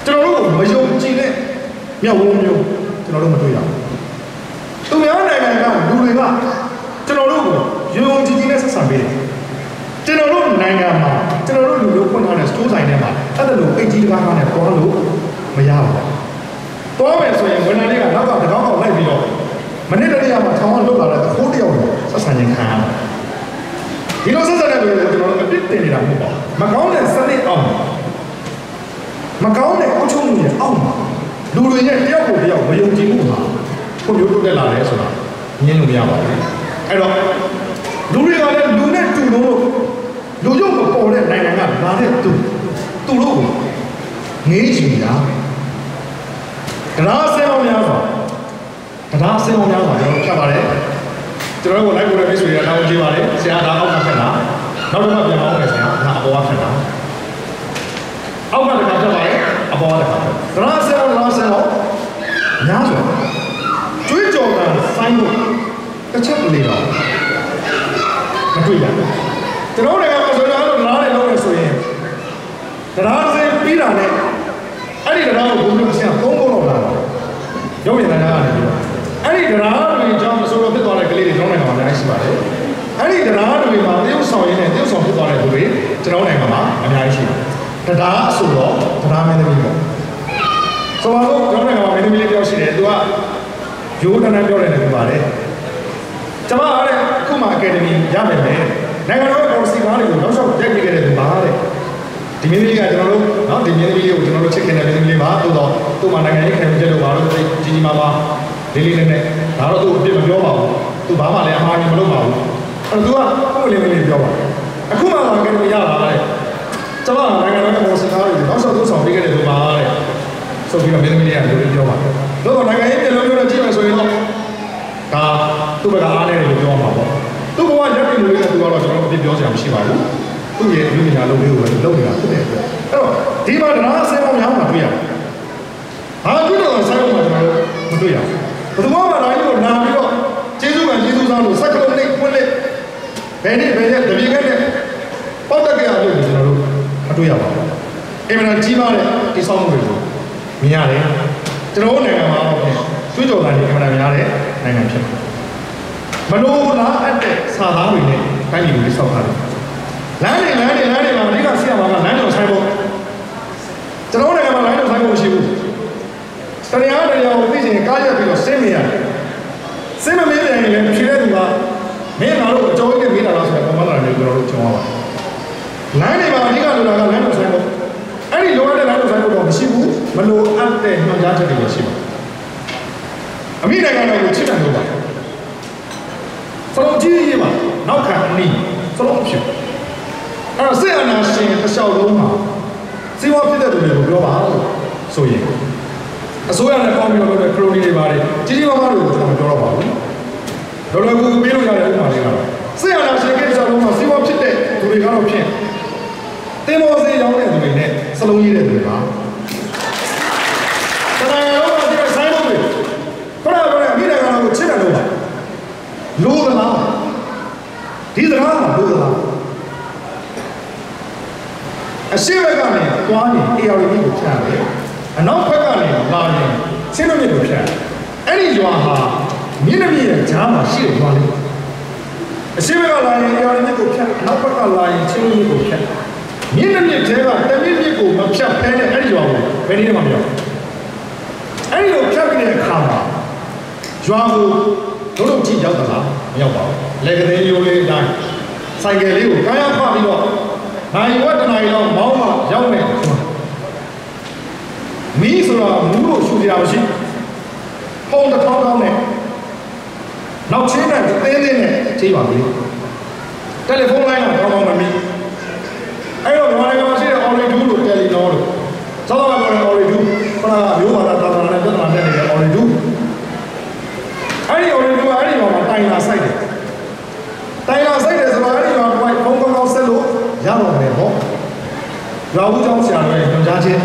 ကျွန်တော်တို့မယုံကြည်တဲ့မျက်ဝန်းမျိုးကျွန်တော်တို့မတွေ့ရဘူးသူများနိုင်ငံကလူတွေကကျွန်တော်တို့ကိုယုံကြည်နဲ့ဆက်ဆံပေးတယ်ကျွန်တော်တို့နိုင်ငံမှာကျွန်တော်တို့လူမျိုးဖွင့်ထားတဲ့စတိုးဆိုင်ထဲမှာအဲ့ဒါလိုအိတ်ကြီးတစ်ကားနဲ့ပေါ်လို့မရဘူးတော့မယ်ဆိုရင်ဝန်ထမ်းတွေကနောက်ကတကောက်ကောက်လိုက်ပြီးတော့မနစ်တရမှာထောင်အောင်လုပ်လာတဲ့ခိုးတယောက်ကိုဆက်ဆံရင်ခံရမှာဒီလိုဆက်ဆံတဲ့လူတွေကိုကျွန်တော်တို့အပြစ်တင်နေတာမဟုတ်ပါဘူးမကောင်းတဲ့စနစ်အောင်မကောင်းတဲ့အုပ်ချုပ်မှုရဲ့အောက်မှာလူတွေရဲ့တယောက်ကိုတယောက်မယုံကြည်မှုဟာကိုမျိုးတိုးတက်လာတယ်ဆိုတာညင်းလို့မရပါဘူးအဲ့တော့လူတွေကလည်းလူနဲ့တူလို့လူရုပ်မပေါ်တဲ့နိုင်ငံကလာတဲ့သူတို့ကိုငေးချင်တာတရားစင်အောင်များစွာတရားစင်အောင်များစွာကျွန်တော်ဖြတ်ပါတယ်ကျွန်တော်တို့လိုက်ကိုလည်းမိတ်ဆွေတွေတောင်းကြည့်ပါတယ်ဆရာဒါအောက်ကဖက်တာနောက်တစ်ခါပြန်အောင်မယ်ဆရာဒါအပေါ်ကဖက်တာအောက်ကတစ်ခါဖက်ပါတယ်အပေါ်ကတစ်ခါဖက်တရားစင်အောင်များစွာကျွေးကြော်တာဆိုင်းဖို့တစ်ချက်ကလေးတော့မတွေ့ရဘူးကျွန်တော်တို့ကဆိုတော့နားနေလို့ဆိုရင်တရားစင်ပြီးတာနဲ့အဲ့ဒီတရားကိုဘုံလုံးဆရာ3ခုလောက်လာတော့ရုပ်ရည်နာကနေပြီးတော့အဲ့ဒီတရားတွေကြောင့်မဆိုးတော့ဖြစ်သွားတဲ့ကလေးတွေကျွန်တော်နိုင်ငံမှာအများကြီးရှိပါတယ်အဲ့ဒီတရားတွေမှာတရုပ်ဆောင်ရင်းနဲ့တရုပ်ဆောင်ဖြစ်သွားတဲ့သူတွေကျွန်တော်နိုင်ငံမှာအများကြီးရှိတယ်တရားဆိုတော့တရားမင်းသမီးပေါ့ဆိုတော့ကျွန်တော်နိုင်ငံမှာမင်းသမီးလေးတယောက်ရှိတယ်သူကရိုးတန်းတန်းပြောတယ်နေပါတယ်ကျွန်မကလည်းအခုမှအကယ်ဒမီရမယ်ပဲနိုင်ငံတော်ရဲ့ policy ကားတွေကိုနောက်လျှောက်ရိုက်ပြခဲ့တဲ့သူပါတဲ့ဒီမင်းသမီးကကျွန်တော်တို့နော်ဒီမင်းသမီးလေးကိုကျွန်တော်တို့ချစ်ခင်တဲ့မင်းသမီးလေးပါတိုးတော့သူ့မှာနိုင်ငံရေးခံယူချက်လို့ပါလို့ကြီးကြီးမားမားလေးလေးနဲ့ဒါတော့သူ့အပြစ်မပြောပါဘူးသူဘာမှလည်းအမှားကြီးမလုပ်ပါဘူးအဲ့တော့သူကကိုယ်လေးလေးပြောပါအခုမှအကယ်ဒမီရလာတဲ့ကျွန်မနိုင်ငံတော်ရဲ့ policy ကားတွေကိုနောက်လျှောက်သူ့ဆောင်ပေးခဲ့တဲ့သူပါတဲ့ဆိုပြီးတော့မင်းသမီးလေးကလိုပြောပါတယ်တော့နိုင်ငံရေးပြည်လုံးမျိုးနဲ့ကြည့်မယ်ဆိုရင်တော့ဒါသူ့ဘက်ကအားနဲ့လို့ပြောမှာပေါ့သူ့ဘဝရက်ပြည်လူတွေနဲ့သူကတော့ကျွန်တော်တို့အပြစ်ပြောစရာမရှိပါဘူးသူ့ရဲ့အမှုပညာလုပ်လေးကိုပဲလုပ်နေတာဖြစ်တဲ့အတွက်အဲ့တော့ဒီမှာတရားအစင်းအောင်များမှတွေ့ရတယ်။ဟာကျွတ်တော်ဆိုင်အောင်မှာကျွန်တော်တို့မတွေ့ရဘူး။ဘယ်သူမှဒါကြီးကိုနာပြီးတော့ကျေးဇူးခံကျေးဇူးဆောင်လို့စက်ကလုံးနဲ့ဖွင့်လက်ဘယ်နဲ့တပြေခဲနဲ့ပေါက်တက်ကြရလို့ကျွန်တော်တို့မတွေ့ရပါဘူး။အင်မတန်ကြီးမားတဲ့တိဆောက်မှုတွေကိုမြင်ရတယ်။ကျွန်တော်တို့နိုင်ငံမှာကျွတ်တော်တာတွေအင်မတန်များတဲ့နိုင်ငံဖြစ်တယ်။မလို့လားအပ်တဲ့စာသားတွေနဲ့တိုင်းပြည်ကိုဆောက်ထားတယ်လမ်းတွေမှာအဓိကဆရာမှာလမ်းတော်ဆိုင်ဖို့ကျွန်တော်နိုင်ငံမှာလမ်းတော်ဆိုင်ဖို့မရှိဘူးတရားကိုသိချင်ကားရက်ပြီးတော့ဆင်းနေရတယ်ဆင်းမမေးတယ်လည်းဖြေတဲ့သူကမင်းလာလို့အကြောင်းကြီးမေးတာလားဆိုတော့ဘာမှလာတယ်ကျွန်တော်တို့ကြုံရပါတယ်လမ်းတွေမှာအဓိကလိုတာကလမ်းတော်ဆိုင်ဖို့အဲ့ဒီလိုအပ်တဲ့လမ်းတော်ဆိုင်ဖို့တော့မရှိဘူးမလိုအပ်တဲ့ညွှန်ကြားချက်တွေရှိပါအမိနိုင်ငံတော်ကိုချစ်တယ်လို့ပါစလုံးကြီးရေးပါနောက်ခံအနည်းစလုံးဖြစ်အဲ့တော့စစ်အာဏာရှင်တစ်လျှောက်လုံးမှာစီးပွားဖြစ်တဲ့သူတွေကိုပြောပါလို့ဆိုရင်အစိုးရနဲ့ပေါင်းပြီးတော့လုပ်တဲ့ခရိုနီတွေပါတယ်ကြီးကြီးမားမားတွေကိုကျွန်တော်ပြောတော့ပါဘူးတော်တော်ကိုပေးလို့ရတဲ့ဥပမာတွေကတော့စစ်အာဏာရှင်ကိစ္စလုံးမှာစီးပွားဖြစ်တဲ့သူတွေကတော့ဖြင့်တင်းမောစေးရောင်းတဲ့သူတွေနဲ့စလုံးကြီးတဲ့သူတွေပါတရားရောမှာဒီဆိုင်လို့ပဲခဏခဏမိတဲ့ကောင်ကိုချစ်တယ်လို့ပါလို့သလားဒီစကားလို့သလားအရှိဘက်ကနေသွားရင် AR ကိုဖြတ်တယ်အနောက်ဘက်ကနေလာရင်ဆင်းလို့မြစ်ကိုဖြတ်အဲ့ဒီရွာဟာမြင်းနှမြရဲ့ကြားမှာရှိတဲ့ရွာလေးအရှိဘက်ကလာရင် AR မြစ်ကိုဖြတ်အနောက်ဘက်ကလာရင်ဆင်းလို့မြစ်ကိုဖြတ်မြင်းနှမြထဲကတမြစ်မြစ်ကိုမဖြတ်ဖဲနဲ့အဲ့ဒီရွာကိုဘယ်နည်းမှမရောက်အဲ့ဒီလိုဖြတ်ပြီးတဲ့အခါမှာရွာကိုတို့ကြည့်ရောက်သလားမရောက်ပါဘူးလက်ကလေးရိုးလေးအတိုင်းဆိုင်ကယ်လေးကိုကားရဖပြီးတော့နိုင်ဝတ်တနိုင်လောက်မောင်းမှရောက်မယ်ဆို မူးလို့ရှူကြရမရှိဖုန်းတစ်ထောင်းထောင်းနဲ့နောက်ချင်းနဲ့တင်းတင်းနဲ့ချိန်ပါပြီတယ်လီဖုန်းလိုင်းကကောင်းကောင်းမမီအဲ့တော့မြန်မာနိုင်ငံမှာရှိတဲ့ Orly 2လို့တယ်လီနော်လို့စောစောကပြောတဲ့ Orly 2ခဏကမျိုးပါတာတာနဲ့ပြဿနာတက်နေတဲ့ Orly 2အဲ့ဒီ Orly 2ကအဲ့ဒီမှာတိုင်လာဆိုင်တယ်တိုင်လာဆိုင်တယ်ဆိုတော့အဲ့ဒီမှာဖုန်းကောင်းကောင်းဆက်လို့ရတော့မယ်ဟောရာဘူးကျောင်းဆရာတွေညွှန်ကြားခြင်း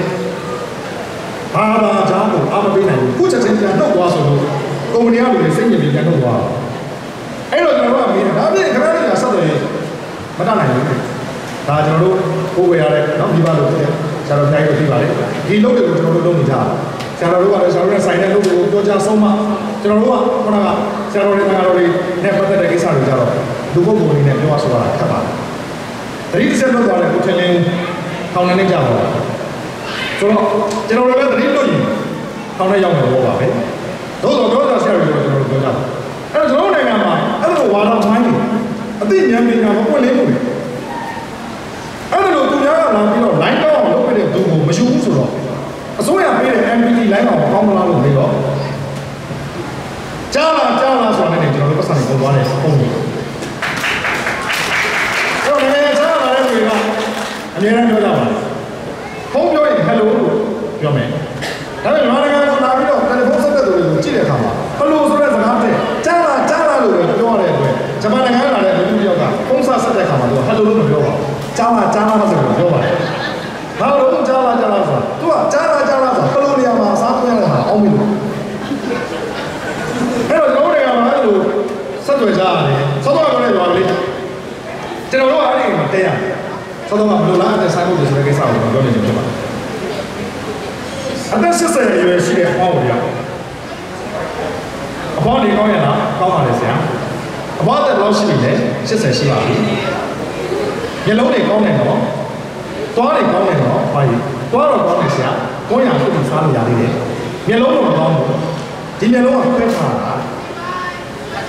ဘာသာကြားကိုအားမပေးနိုင်ဘူးခုချက်ချင်းပြန်နှုတ်သွားဆိုလို့ကုမ္ပဏီကလူတွေစိတ်ညစ်ပြီးပြန်နှုတ်သွားတယ်အဲ့တော့ကျွန်တော်တို့ကမေးတယ်ဒါပြင်ခဏလေးကဆက်သွယ်ရင်မတတ်နိုင်ဘူးဒါကျွန်တော်တို့ပို့ဝေရတဲ့နော်ဒီပါလို့ဖြစ်တယ်ဆရာတော်တိုင်းကိုသိပါလေဒီလုပ်တွေကိုကျွန်တော်တို့လုပ်နေကြတာဆရာတော်တို့ကလည်းဆရာတော်ရဲ့ဆိုင်တဲ့လုပ်တွေကိုပြောကြဆုံးမကျွန်တော်တို့ကခုနကဆရာတော်တွေတန်ခါတော်တွေနဲ့ပတ်သက်တဲ့ကိစ္စတွေကြတော့လူပုဂ္ဂိုလ်တွေနဲ့ပြောဆိုတာခက်ပါတယ်တတိယလုပ်သွားတဲ့ကိုထင်လင်းထောင်နေကြပါဆိုတော့ကျွန်တော်တို့လည်းတတိလို့ရင်ထောင်ထဲရောက်နေတော့ပါပဲသို့တော်ပြောတာဆရာတွေကျွန်တော်တို့ပြောကြတယ်အဲ့တော့ကျွန်တော်နိုင်ငံမှာအဲ့လိုဝါတော်ပိုင်းအသိဉာဏ်ပညာမပွင့်လင်းဘူးလေအဲ့လိုသူများကလာပြီးတော့ line တော့လုပ်ခဲ့တဲ့သူကိုမယူဘူးဆိုတော့အစိုးရပေးတဲ့ MPT line တော့ကောင်းမလားလို့မေးတော့ကြားလားဆိုတော့လည်းကျွန်တော်တို့ပတ်စံကိုသွားတယ်ပုံပြီးတော့လည်းကြားလာတဲ့လူတွေကအများနဲ့ပြောကြပါတယ်ဖုန်းပြောရင် hello လို့ပြောမယ်ဒါပေမဲ့မြန်မာနိုင်ငံကလာပြီးတော့တယ်လီဖုန်းဆက်တဲ့သူတွေကိုကြည့်တဲ့အခါမှာ hello ဆိုတဲ့စကားနဲ့ကြားလားလို့ပြောရတဲ့အတွက်ဂျပန်နိုင်ငံကလာတဲ့လူမျိုးကဖုန်းဆက်တဲ့အခါမှာသူက hello လို့မပြောပါဘူးကြားလားဆိုတော့ပြောပါတယ်ဘာလို့ကြားလားဆိုတာသူကကြားလားဆိုတော့ hello နေရာမှာစားသွင်းရတာအောင်းမိလို့အဲ့တော့ကျွန်တော်တွေကမှအဲ့လိုဆက်သွယ်ကြရတယ်စောစောကလည်းပြောလေကျွန်တော်တို့ကအဲ့ဒီမှာတဲရတယ်စောစောကဘယ်လိုလားအဲ့ဆိုင်ဖို့ဆိုတဲ့ကိစ္စကိုပြောနေတယ်ဖြစ်ပါတယ်အသက်80ရွယ်ရှိတဲ့အဖွားကိုရောက်အဖွားနေကောင်းရလားကောင်းပါလေဆရာအဖွားတက်တော့ရှိပြီလေ80ရှိပါပြီမျက်လုံးတွေကောင်းတယ်နော်သွားတွေကောင်းတယ်နော်ဘာကြီးသွားတော့ကောင်းတယ်ဆရာကိုရခုစားလို့ရသေးတယ်မျက်လုံးတော့မကောင်းဘူးဒီမျက်လုံးကဖက်ထားတာ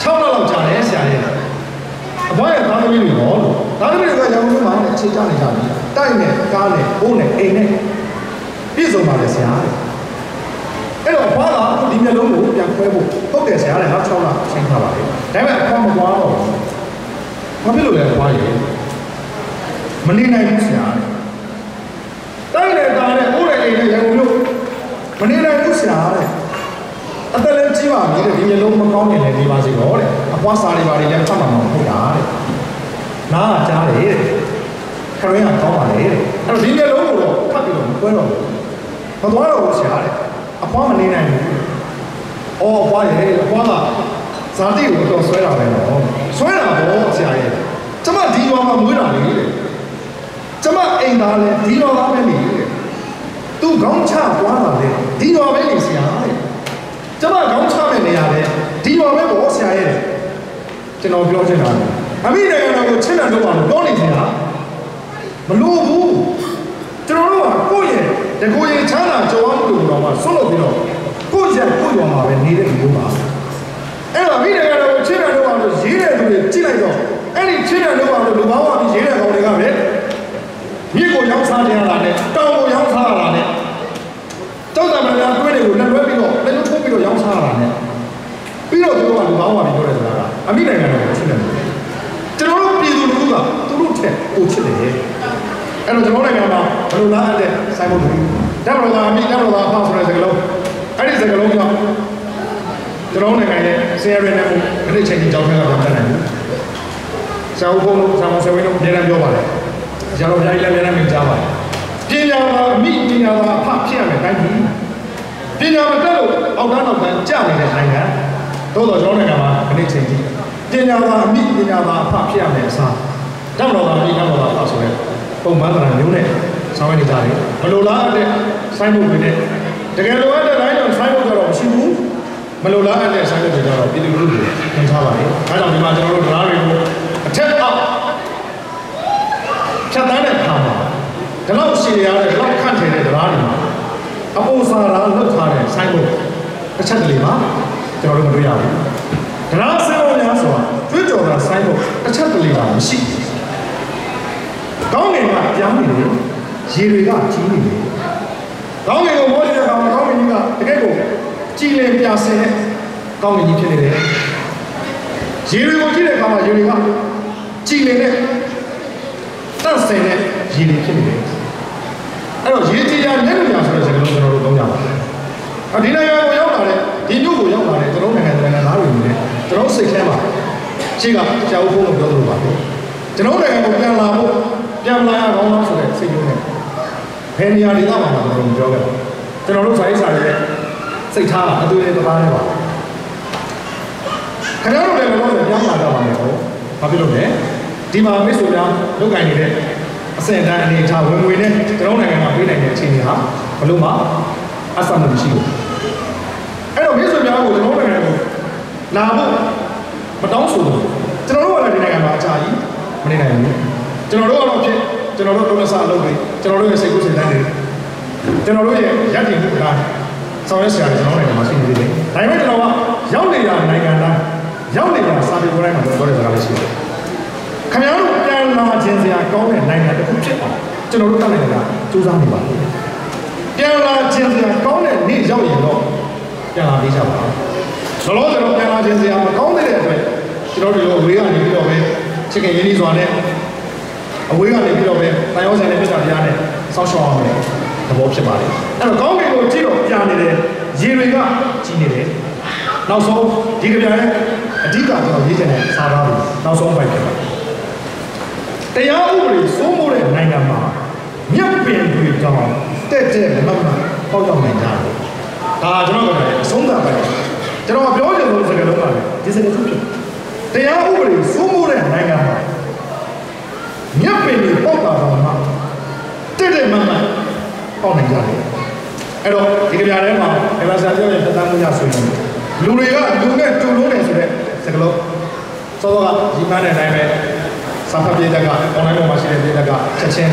6လလောက်ကြာတယ်ဆရာရဲ့အဖွားရဲ့သားသမီးတွေရောလို့သားသမီးတွေကရောင်လုံးမှာအခြေချနေကြပြီတိုက်နဲ့ကားနဲ့ဘိုးနဲ့အိမ်နဲ့ပြည့်စုံပါလေဆရာအဲ့တော့အဖွားကဒီမျက်လုံးကိုပြန်ခွဲဖို့ဟုတ်တယ်ဆရာတဲ့နောက်6လချိန်ထားပါလေဒါပေမဲ့အဖွားမပွားတော့ဘူးဘာဖြစ်လို့လဲအဖွားရဲ့မနေနိုင်ဘူးဆရာတိုက်နဲ့ကားနဲ့ဘိုးနဲ့အိမ်နဲ့ရောင်လုံးမနေနိုင်ဘူးဆရာတဲ့အသက်လည်းကြီးပါပြီတဲ့ဒီမျက်လုံးမကောင်းနေလည်းနေပါစေတော့တဲ့အဖွားစားတွေပါလေလည်းဖတ်မှာမဟုတ်တာတဲ့နားကကြားတယ်တဲ့ခရင်းကကောင်းပါလေတဲ့အဲ့တော့ဒီမျက်လုံးကိုတော့ဖတ်ပြီးတော့မကွဲတော့ဘူးမသွားတော့ဘူးဆရာတဲ့အဖွားမနေနိုင်ဘူးအော်အဖွားရဲ့အဖွားကဇာတိကိုတော့ဆွဲတာပဲတော့ဆွဲတာပေါ့ဆရာရဲ့ကျမဒီရွာမှာမွေးတာလေတဲ့ကျမအိမ်သားလည်းဒီရွာသားပဲနေတယ်သူခေါင်းချသွားတာလေဒီရွာပဲနေဆရာတဲ့ကျမခေါင်းချမဲ့နေရာလေဒီရွာပဲပေါ့ဆရာရဲ့ကျွန်တော်ပြောချင်တာအမိနိုင်ငံတော်ကိုချစ်တယ်လို့ပါလို့ပြောနေနေတာမလို့ဘူးကျွန်တော်တို့ကကိုယ့်ရဲ့တကူရင်ချမ်းသာကြွားမှုတွေတော့မှဆွတ်လို့ပြီးတော့ကိုယ့်ရဲ့ကိုယ့်ရွာမှာပဲနေတဲ့လူမျိုးပါအဲ့တော့အမိနိုင်ငံတော်ကိုချစ်တယ်လို့ပါလို့ရေးတဲ့သူတွေကြည့်လိုက်တော့အဲ့ဒီချစ်တယ်လို့ပါလို့လူပေါင်းကပြီးရေးတဲ့ကောင်တွေကပဲမြေကိုရောင်းစားကြရတာနဲ့တောင်ကိုရောင်းစားရတာနဲ့တောက်တာမများတွဲတွေကိုလက်လွဲပြီးတော့လက်လွဲထိုးပြီးတော့ရောင်းစားရတာနဲ့ပြီးတော့သူတို့ကလူပေါင်းကပြီးပြောတဲ့စကားကအမိနိုင်ငံတော်ကိုချစ်တယ်ကျွန်တော်တို့ပြည်သူလူထုကသူတို့ထက်ကိုချစ်တယ်အဲ့တော့ကျွန်တော်နိုင်ငံမှာဘယ်လိုလားတဲ့စိုင်းဖို့တူတက်တော်သားအမိတက်တော်သားအဖဆိုတဲ့စကားလုံးအဲ့ဒီစကားလုံးကြောင့်ကျွန်တော်နိုင်ငံရဲ့ဆရာတွေနဲ့ဒီနေ့ချိန်ကြီးကြောင်းထဲကပြောပြနိုင်ဘူးဆရာဦးဘုန်းတို့ဆရာမဆရာဝင်းတို့အများနဲ့ပြောပါတယ်ဆရာတော်ဘုရားကြီးလည်းအများနဲ့ကြားပါတယ်ပညာမှာအမိပညာမှာအဖဖြစ်ရမယ်တိုင်းပြည်ပညာမတက်လို့အောက်တန်းနောက်တန်းကြာနေတဲ့နိုင်ငံတို့တော့ကျွန်တော်နိုင်ငံမှာဒီနေ့ချိန်ကြီးပညာမှာအမိပညာမှာအဖဖြစ်ရမယ်အစားတက်တော်သားအမိတက်တော်သားအဖဆိုတဲ့ပုံမှန်တရားမျိုးနဲ့ဆောင်ရွက်နေကြတယ်ဘလိုလားတဲ့စိုင်းဖို့တွေနဲ့တကယ်လိုအပ်တဲ့တိုင်းတော့စိုင်းဖို့တော့မရှိဘူးမလိုလားတဲ့စိုင်းဖို့တွေတော့ပြည်သူလူထုတွေသင်ထားပါလေအဲကြောင့်ဒီမှာကျွန်တော်တို့တရားတွေကိုအထက်အောက်ဖြတ်တန်းတဲ့အခါမှာဒီလောက်ရှည်ရတဲ့လောက်ခန့်ထည်တဲ့တရားတွေမှာအပုံစားတာလွတ်ထားတဲ့စိုင်းဖို့တစ်ချက်ကလေးမှာကျွန်တော်တို့မတွေ့ရဘူးတရားစံတော်များဆိုတာကျွေးကြော်တာစိုင်းဖို့တစ်ချက်ကလေးပါမရှိကောင်းငင်ကပြောင်းနေတယ်ရေတွေကကြီးနေတယ် ကောင်းကင်ကိုမောနေတဲ့ကောင်ကောင်းကင်ကြီးကတကယ်ကိုကြည်လင်ပြဆင်တဲ့ကောင်းကင်ကြီးဖြစ်နေတယ်ရေတွေကိုကြည့်တဲ့အခါမှာရေတွေကကြည်လင်တဲ့တန့်စင်တဲ့ရေတွေဖြစ်နေတယ်အဲ့တော့ရေကြည်ရမျက်နှာပြဆိုတဲ့စကားလုံးကျွန်တော်တို့သုံးကြပါတယ်ဒီနိုင်ငံကိုရောက်လာတဲ့ဒီမြို့ကိုရောက်လာတဲ့ကျွန်တော်နိုင်ငံသားတွေနဲ့ကျွန်တော်စိတ်ထဲမှာရှိကကြောက်ဖို့ပြောလို့ပါပဲကျွန်တော်နိုင်ငံကိုပြန်လာဖို့ပြန်လာရအောင်လို့ဆိုတဲ့စိတ်မျိုးနဲ့ဘယ်နေရာတွေကမှကျွန်တော်ပြောခဲ့ပါကျွန်တော်တို့ဆိုင်စာရဲ့စိတ်ထားကအတူတူတသားနဲ့ပါခင်ဗျားတို့လည်းတော့ပြန်လာကြပါမယ်ဟုတ်ဘာဖြစ်လို့လဲဒီမှာမိတ်ဆွေများလုပ်ကိုင်နေတဲ့အဆင့်အတန်းအနေထားဝင်ငွေနဲ့ကျွန်တော်နိုင်ငံမှာပြည်နိုင်တဲ့အခြေအနေဟာဘလို့မှအဆမ်းမရှိဘူးအဲ့တော့မိတ်ဆွေများကိုကျွန်တော်နိုင်ငံကိုလာဖို့မတောင်းဆိုဘူးကျွန်တော်တို့ကလည်းဒီနိုင်ငံမှာအချာကြီးမနေနိုင်ဘူးကျွန်တော်တို့ကတော့ဖြစ်ကျွန်တော်တို့ဒုက္ခဆအလုပ်တွေကျွန်တော်တို့ရဲ့စိတ်ကူးစိတ်တန်းတွေကျွန်တော်တို့ရဲ့ရည်တည်မှုကဆောင်ရွက်စရာကျွန်တော်နိုင်ငံမှာရှိနေသေးတယ်ဒါပေမဲ့ကျွန်တော်ကရောက်နေတာနိုင်ငံသားရောက်နေတာစာပေကိုယ်တိုင်းမှာပြောတဲ့စကားလေးရှိတယ်ခင်ဗျားတို့ပြန်လာခြင်းစရာကောင်းတဲ့နိုင်ငံတစ်ခုဖြစ်အောင်ကျွန်တော်တို့တတ်နိုင်တာစူးစမ်းနေပါလိမ့်မယ်ပြန်လာခြင်းစရာကောင်းတဲ့နေ့ရောက်ရင်တော့ပြန်လာသေးကြပါလောလောဆယ်တော့ပြန်လာခြင်းစရာမကောင်းတဲ့အတွက်ကျွန်တော်တို့လိုဝေးကနေပြီးတော့ပဲချစ်ခင်ရင်းနှီးစွာနဲ့အဝေးကနေပြီးတော့ပဲတိုင်ရောဆိုင်နဲ့ပြဿနာတရားနဲ့စောင့်ရှောက်အောင်မယ်သဘောဖြစ်ပါတယ်အဲ့တော့ကောင်းကင်ကိုကြည့်တော့ပြန်နေတယ်ရေတွေကကြီးနေတယ်နောက်ဆုံးဒီကြပြရဲ့အဓိကကျွန်တော်ရေးချင်တဲ့စာသားကိုနောက်ဆုံးပိုက်ဖြစ်ပါတယ်တရားဥပဒေစိုးမိုးတဲ့နိုင်ငံမှာမြတ်ပင်တွေတောင်တက်တဲ့မမှန်ပေါက်ရောက်နိုင်ကြတယ်ဒါကျွန်တော်ကအဆုံးသတ်ပဲကျွန်တော်ပြောချင်တဲ့စကားလုံးပါလေဒီစကားစုဖြစ်တရားဥပဒေစိုးမိုးတဲ့နိုင်ငံမှာမြတ်ပင်တွေပေါက်တာတော့မှတက်တဲ့မမှန်ပေါက်နိုင်ကြတယ်အဲ့တော့ဒီကြပြထဲမှာဒေလာဆာပြောတဲ့သက်တမ်းမှုရဆိုရင်လူတွေကလူနဲ့တူလို့နေဆိုတဲ့စကားလုံးစောစောကဒီမှန်းတဲ့အတိုင်းပဲစာဖတ်ပြည်သက်က online ပေါ်မှာရှိတဲ့ပြည်သက်ကချက်ချင်း